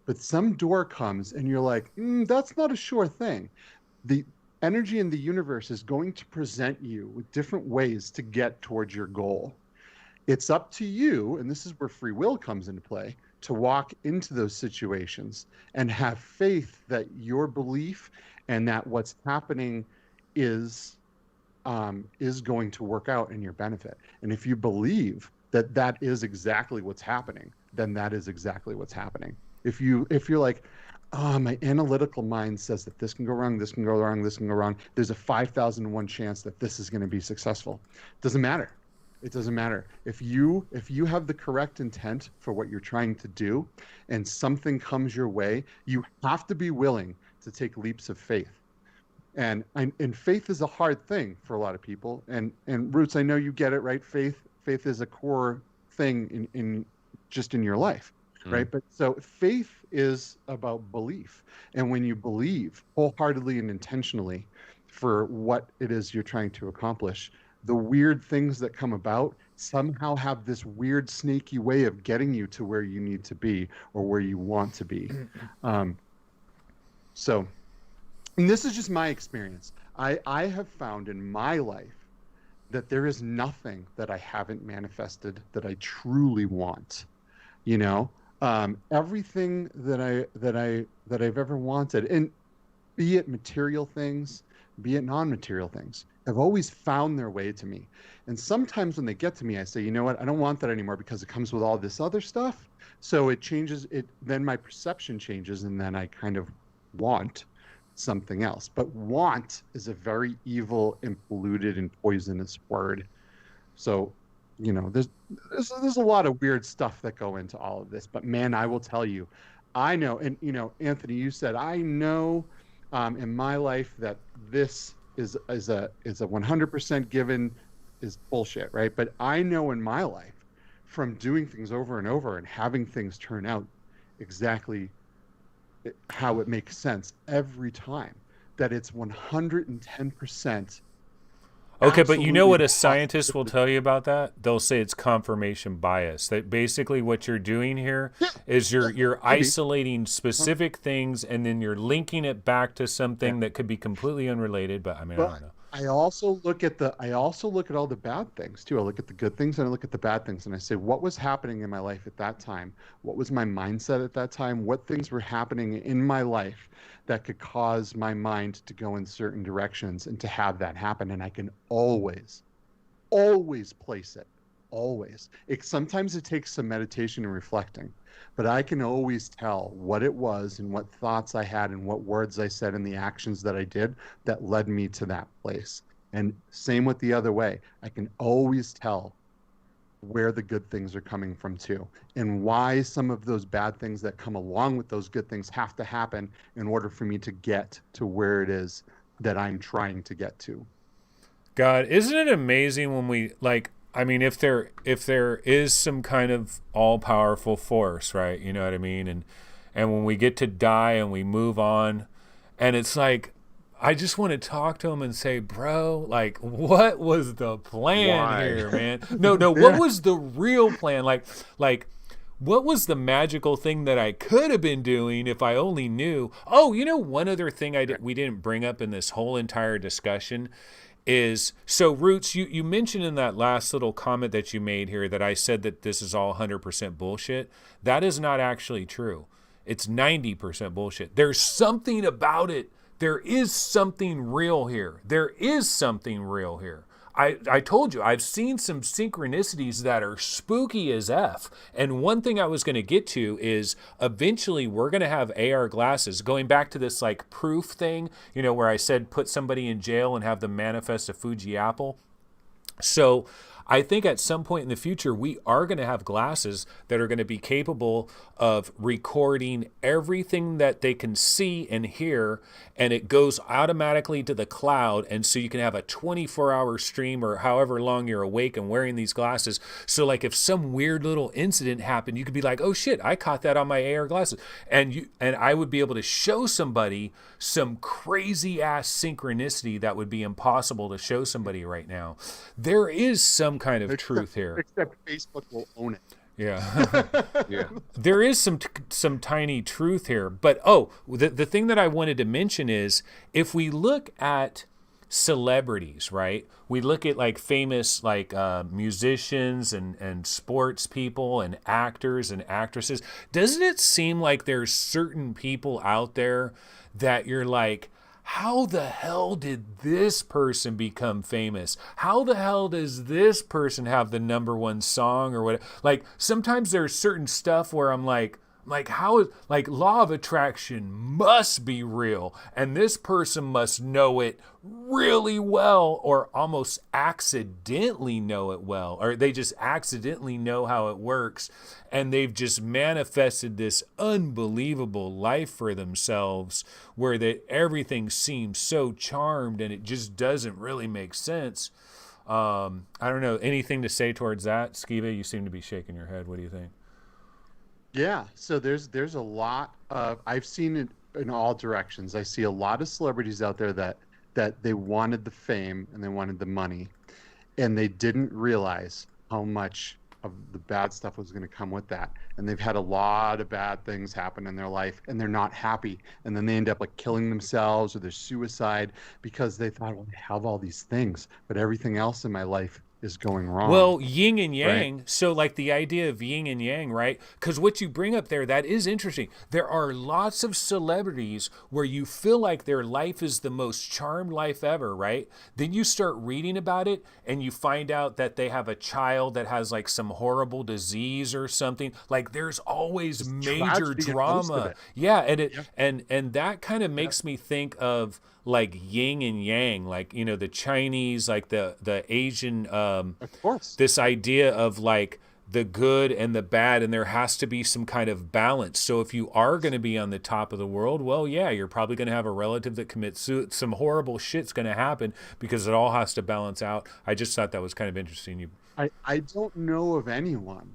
but some door comes and you're like, that's not a sure thing. The energy in the universe is going to present you with different ways to get towards your goal. It's up to you, and this is where free will comes into play, to walk into those situations and have faith that your belief and that what's happening is going to work out in your benefit. And if you believe that is exactly what's happening, then that is exactly what's happening. If you're like, my analytical mind says that this can go wrong, this can go wrong, this can go wrong, there's a 5,001 chance that this is going to be successful. Doesn't matter. It doesn't matter. If you have the correct intent for what you're trying to do and something comes your way, you have to be willing to take leaps of faith. And faith is a hard thing for a lot of people. And Roots, I know you get it, right? Faith is a core thing in your life, right? But so faith is about belief. And when you believe wholeheartedly and intentionally for what it is you're trying to accomplish, the weird things that come about somehow have this weird snaky way of getting you to where you need to be or where you want to be. And this is just my experience. I have found in my life that there is nothing that I haven't manifested that I truly want. Everything that I've ever wanted, and be it material things, be it non-material things, have always found their way to me. And sometimes when they get to me, I say, you know what, I don't want that anymore because it comes with all this other stuff. So it changes it. Then my perception changes, and then I kind of want something else. But want is a very evil and polluted and poisonous word. So, there's a lot of weird stuff that go into all of this. But man, I will tell you, I know, and Anthony, you said, I know in my life that this is a 100% given is bullshit, right? But I know in my life from doing things over and over and having things turn out exactly how it makes sense every time, that it's 110%. Okay, but you know what a scientist will tell you about that? They'll say it's confirmation bias. That basically what you're doing here is you're isolating specific things and then you're linking it back to something that could be completely unrelated. But I don't know. I also look at all the bad things too. I look at the good things and I look at the bad things and I say, what was happening in my life at that time? What was my mindset at that time? What things were happening in my life that could cause my mind to go in certain directions and to have that happen? And I can always place it. Always. Sometimes it takes some meditation and reflecting, but I can always tell what it was and what thoughts I had and what words I said and the actions that I did that led me to that place. And same with the other way. I can always tell where the good things are coming from too, and why some of those bad things that come along with those good things have to happen in order for me to get to where it is that I'm trying to get to. God, isn't it amazing when we like, I mean, if there is some kind of all powerful force, right? You know what I mean? And when we get to die and we move on, and it's like, I just want to talk to him and say, bro, like, what was the plan Why? here, man? No, what was the real plan? Like, what was the magical thing that I could have been doing if I only knew? Oh, you know, one other thing we didn't bring up in this whole entire discussion is, so Roots, you mentioned in that last little comment that you made here that I said that this is all 100% bullshit. That is not actually true. It's 90% bullshit. There's something about it. There is something real here. There is something real here. I told you, I've seen some synchronicities that are spooky as F. And one thing I was going to get to is eventually we're going to have AR glasses. Going back to this like proof thing, you know, where I said put somebody in jail and have them manifest a Fuji apple. So I think at some point in the future, we are going to have glasses that are going to be capable of recording everything that they can see and hear, and it goes automatically to the cloud. And so you can have a 24-hour stream or however long you're awake and wearing these glasses. So like if some weird little incident happened, you could be like, oh shit, I caught that on my AR glasses. And I would be able to show somebody some crazy ass synchronicity that would be impossible to show somebody right now. There is some kind of truth here. Except Facebook will own it. Yeah. Yeah. There is some tiny truth here. But the thing that I wanted to mention is if we look at celebrities, right? We look at like famous like musicians and sports people and actors and actresses. Doesn't it seem like there's certain people out there that you're like, how the hell did this person become famous? How the hell does this person have the #1 song or what? Like sometimes there's certain stuff where I'm like how is like law of attraction must be real and this person must know it really well or almost accidentally know it well, or they just accidentally know how it works and they've just manifested this unbelievable life for themselves where that everything seems so charmed and it just doesn't really make sense. I don't know, anything to say towards that? Skiba, you seem to be shaking your head. What do you think? Yeah, so there's a lot of, I've seen it in all directions. I see a lot of celebrities out there that they wanted the fame and they wanted the money, and they didn't realize how much of the bad stuff was going to come with that. And they've had a lot of bad things happen in their life, and they're not happy. And then they end up like killing themselves or there's suicide because they thought, well, I have all these things, but everything else in my life is going wrong. Well, yin and yang. Right. So like the idea of yin and yang, right? Because what you bring up there, that is interesting. There are lots of celebrities where you feel like their life is the most charmed life ever, right? Then you start reading about it and you find out that they have a child that has like some horrible disease or something. Like there's always major tragedy in most of drama. it. Yeah, and that kind of makes me think of like yin and yang, like, you know, the Chinese, like the Asian, Of course. this idea of like the good and the bad, and there has to be some kind of balance. So if you are going to be on the top of the world, well, yeah, you're probably going to have a relative that commits suicide. Some horrible shit's going to happen because it all has to balance out. I just thought that was kind of interesting. I don't know of anyone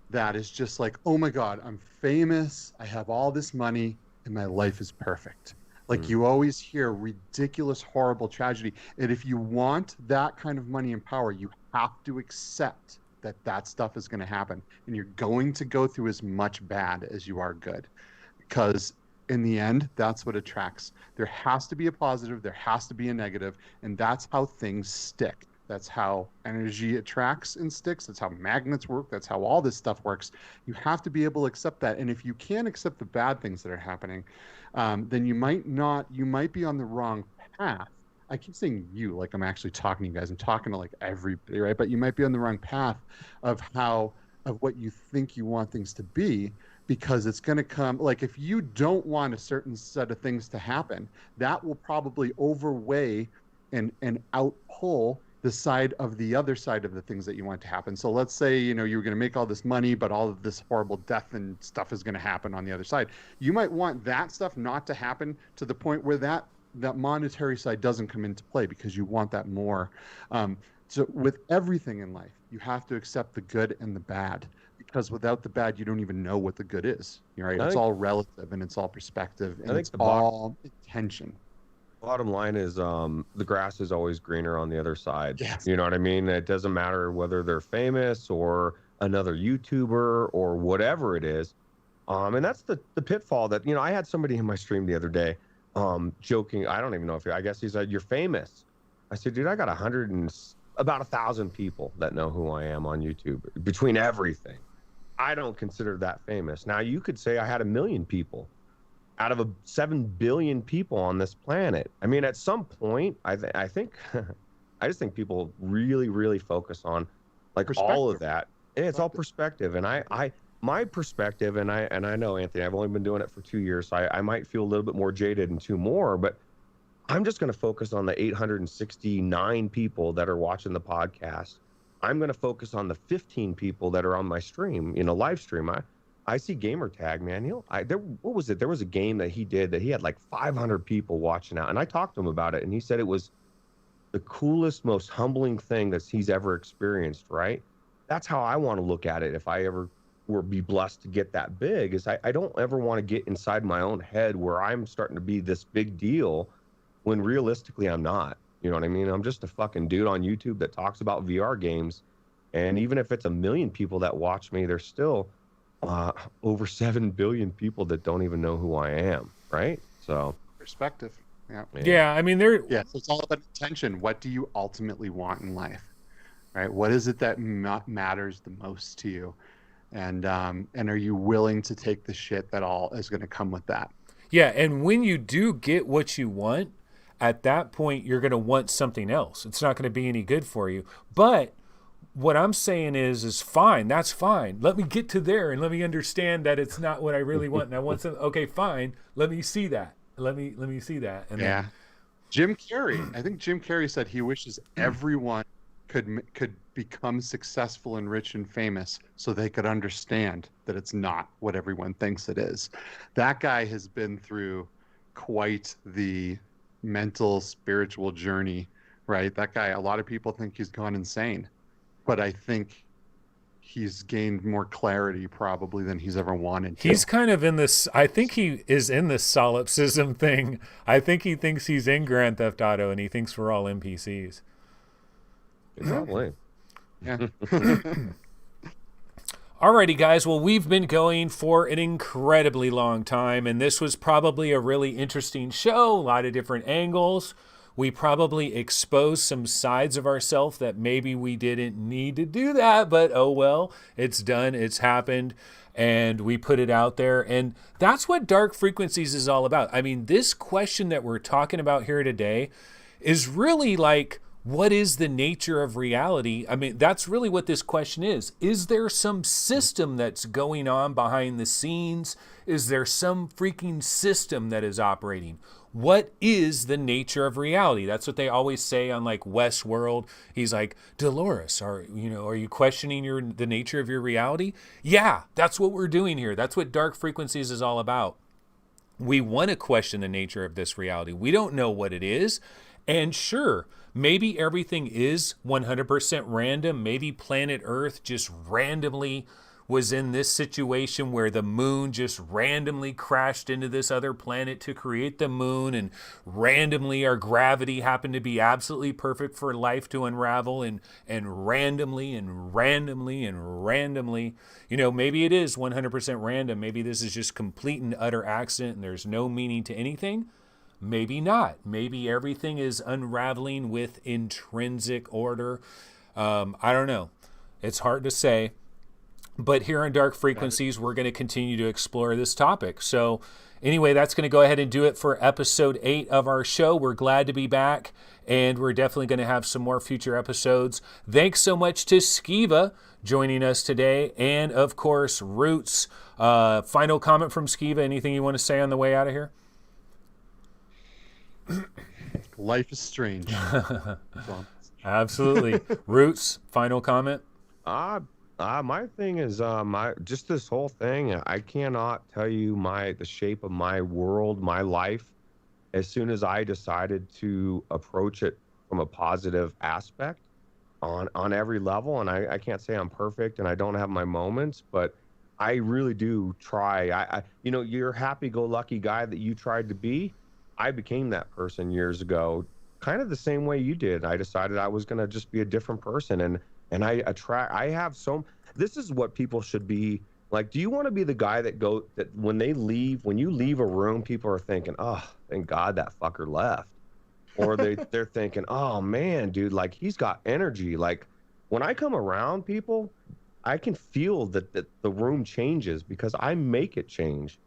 that is just like, oh my God, I'm famous, I have all this money, and my life is perfect. Like you always hear ridiculous, horrible tragedy. And if you want that kind of money and power, you have to accept that that stuff is going to happen. And you're going to go through as much bad as you are good. Because in the end, that's what attracts. There has to be a positive, there has to be a negative, and that's how things stick. That's how energy attracts and sticks. That's how magnets work. That's how all this stuff works. You have to be able to accept that. And if you can't accept the bad things that are happening, then you might be on the wrong path. I keep saying you, like I'm actually talking to you guys. I'm talking to like everybody, right? But you might be on the wrong path of what you think you want things to be, because it's going to come, like if you don't want a certain set of things to happen, that will probably overweigh and outpull the other side of the things that you want to happen. So let's say, you were going to make all this money, but all of this horrible death and stuff is going to happen on the other side. You might want that stuff not to happen to the point where that monetary side doesn't come into play, because you want that more. So with everything in life, you have to accept the good and the bad, because without the bad, you don't even know what the good is. Right? It's all relative, and it's all perspective, and it's all intention. Bottom line is the grass is always greener on the other side. Yes. You know what I mean? It doesn't matter whether they're famous or another YouTuber or whatever it is. And that's the pitfall that, I had somebody in my stream the other day joking. I don't even know if I guess he said, "You're famous." I said, "Dude, I got about 1,000 people that know who I am on YouTube between everything. I don't consider that famous." Now you could say I had 1 million people out of 7 billion people on this planet. I mean, at some point, I think, I just think people really, really focus on like all of that. And it's all perspective. And my perspective, and I know, Anthony, I've only been doing it for 2 years, so I might feel a little bit more jaded in 2 more, but I'm just going to focus on the 869 people that are watching the podcast. I'm going to focus on the 15 people that are on my stream, live stream. I see Gamertag, man. What was it? There was a game that he did that he had like 500 people watching out. And I talked to him about it, and he said it was the coolest, most humbling thing that he's ever experienced, right? That's how I want to look at it if I ever be blessed to get that big, is I don't ever want to get inside my own head where I'm starting to be this big deal when realistically I'm not. You know what I mean? I'm just a fucking dude on YouTube that talks about VR games. And even if it's 1 million people that watch me, there's still over 7 billion people that don't even know who I am, right? So Perspective. Yeah. Yeah, I mean, So it's all about intention. What do you ultimately want in life, right? What is it that matters the most to you, and are you willing to take the shit that all is going to come with that? Yeah, and when you do get what you want, at that point you're going to want something else. It's not going to be any good for you. But what I'm saying is fine. That's fine. Let me get to there and let me understand that it's not what I really want. And I want something. Okay, fine. Let me see that. Let me see that. And yeah. Jim Carrey. I think Jim Carrey said he wishes everyone could become successful and rich and famous so they could understand that it's not what everyone thinks it is. That guy has been through quite the mental, spiritual journey, right? That guy, a lot of people think he's gone insane. But I think he's gained more clarity probably than he's ever wanted to. He's kind of in this, I think he is in this solipsism thing. I think he thinks he's in Grand Theft Auto and he thinks we're all NPCs. Probably. Yeah. Alrighty, guys. Well, we've been going for an incredibly long time, and this was probably a really interesting show. A lot of different angles. We probably exposed some sides of ourselves that maybe we didn't need to do that, but oh well, it's done, it's happened, and we put it out there. And that's what Dark Frequencies is all about. I mean, this question that we're talking about here today is really like, what is the nature of reality? I mean, that's really what this question is. Is there some system that's going on behind the scenes? Is there some freaking system that is operating? What is the nature of reality? That's what they always say on like Westworld. He's like, Dolores, are you questioning the nature of your reality? Yeah, that's what we're doing here. That's what Dark Frequencies is all about. We want to question the nature of this reality. We don't know what it is. And sure, maybe everything is 100% random. Maybe planet Earth just randomly was in this situation where the moon just randomly crashed into this other planet to create the moon, and randomly our gravity happened to be absolutely perfect for life to unravel, and randomly, maybe it is 100% random. Maybe this is just complete and utter accident and there's no meaning to anything. Maybe not. Maybe everything is unraveling with intrinsic order. I don't know. It's hard to say. But here on Dark Frequencies, we're going to continue to explore this topic. So anyway, that's going to go ahead and do it for episode 8 of our show. We're glad to be back, and we're definitely going to have some more future episodes. Thanks so much to Skiva joining us today, and of course, Roots. Final comment from Skiva. Anything you want to say on the way out of here? Life is strange. Absolutely. Roots, final comment? My thing is, just this whole thing, I cannot tell you the shape of my world, my life, as soon as I decided to approach it from a positive aspect on every level. And I can't say I'm perfect and I don't have my moments, but I really do try. You're a happy-go-lucky guy that you tried to be. I became that person years ago, kind of the same way you did. I decided I was going to just be a different person, and this is what people should be like. Do you want to be the guy that when you leave a room, people are thinking, oh, thank God that fucker left, or they're thinking, oh man, dude, like he's got energy. Like when I come around people, I can feel that the room changes because I make it change.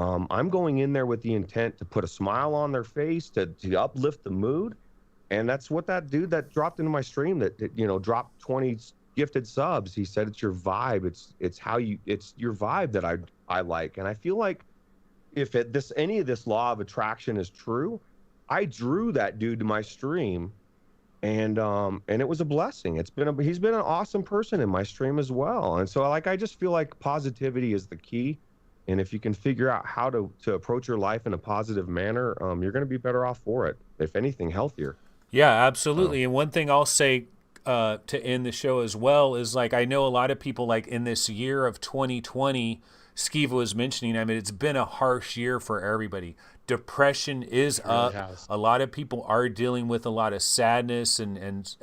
I'm going in there with the intent to put a smile on their face, to uplift the mood. And that's what that dude that dropped into my stream that dropped 20 gifted subs, he said, it's your vibe. It's your vibe that I like. And I feel like if any of this law of attraction is true, I drew that dude to my stream, and it was a blessing. He's been an awesome person in my stream as well. And so I just feel like positivity is the key. And if you can figure out how to approach your life in a positive manner, you're going to be better off for it. If anything, healthier. Yeah, absolutely. And one thing I'll say to end the show as well is, like, I know a lot of people, like in this year of 2020, Skiva was mentioning, I mean, it's been a harsh year for everybody. Depression is up. A lot of people are dealing with a lot of sadness and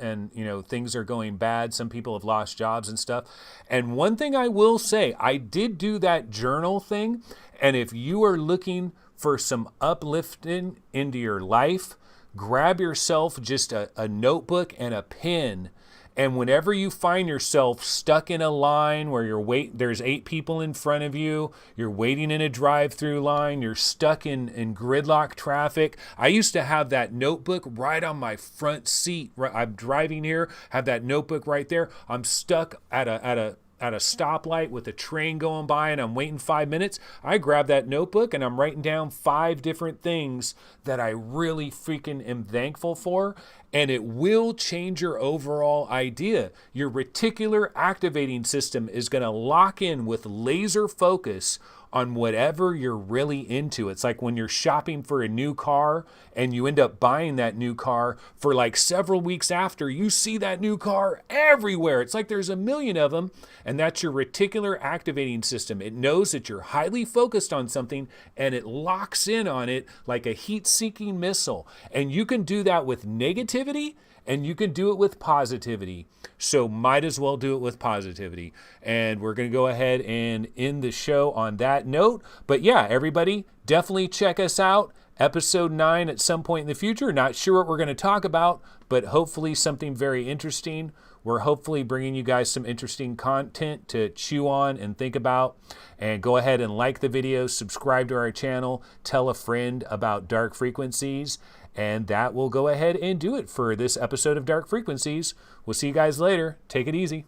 things are going bad. Some people have lost jobs and stuff. And one thing I will say, I did do that journal thing. And if you are looking for some uplifting into your life, grab yourself just a notebook and a pen. And whenever you find yourself stuck in a line where there's 8 people in front of you, you're waiting in a drive-through line, you're stuck in gridlock traffic. I used to have that notebook right on my front seat. I'm driving here, have that notebook right there. I'm stuck at a stoplight with a train going by and I'm waiting 5 minutes. I grab that notebook and I'm writing down 5 different things that I really freaking am thankful for. And it will change your overall idea. Your reticular activating system is going to lock in with laser focus on whatever you're really into. It's like when you're shopping for a new car and you end up buying that new car for like several weeks after, you see that new car everywhere. It's like there's a million of them, and that's your reticular activating system. It knows that you're highly focused on something and it locks in on it like a heat-seeking missile. And you can do that with negativity and you can do it with positivity. So might as well do it with positivity. And we're going to go ahead and end the show on that note. But yeah, everybody, definitely check us out. Episode 9 at some point in the future. Not sure what we're going to talk about, but hopefully something very interesting. We're hopefully bringing you guys some interesting content to chew on and think about. And go ahead and like the video, subscribe to our channel, tell a friend about Dark Frequencies. And that will go ahead and do it for this episode of Dark Frequencies. We'll see you guys later. Take it easy.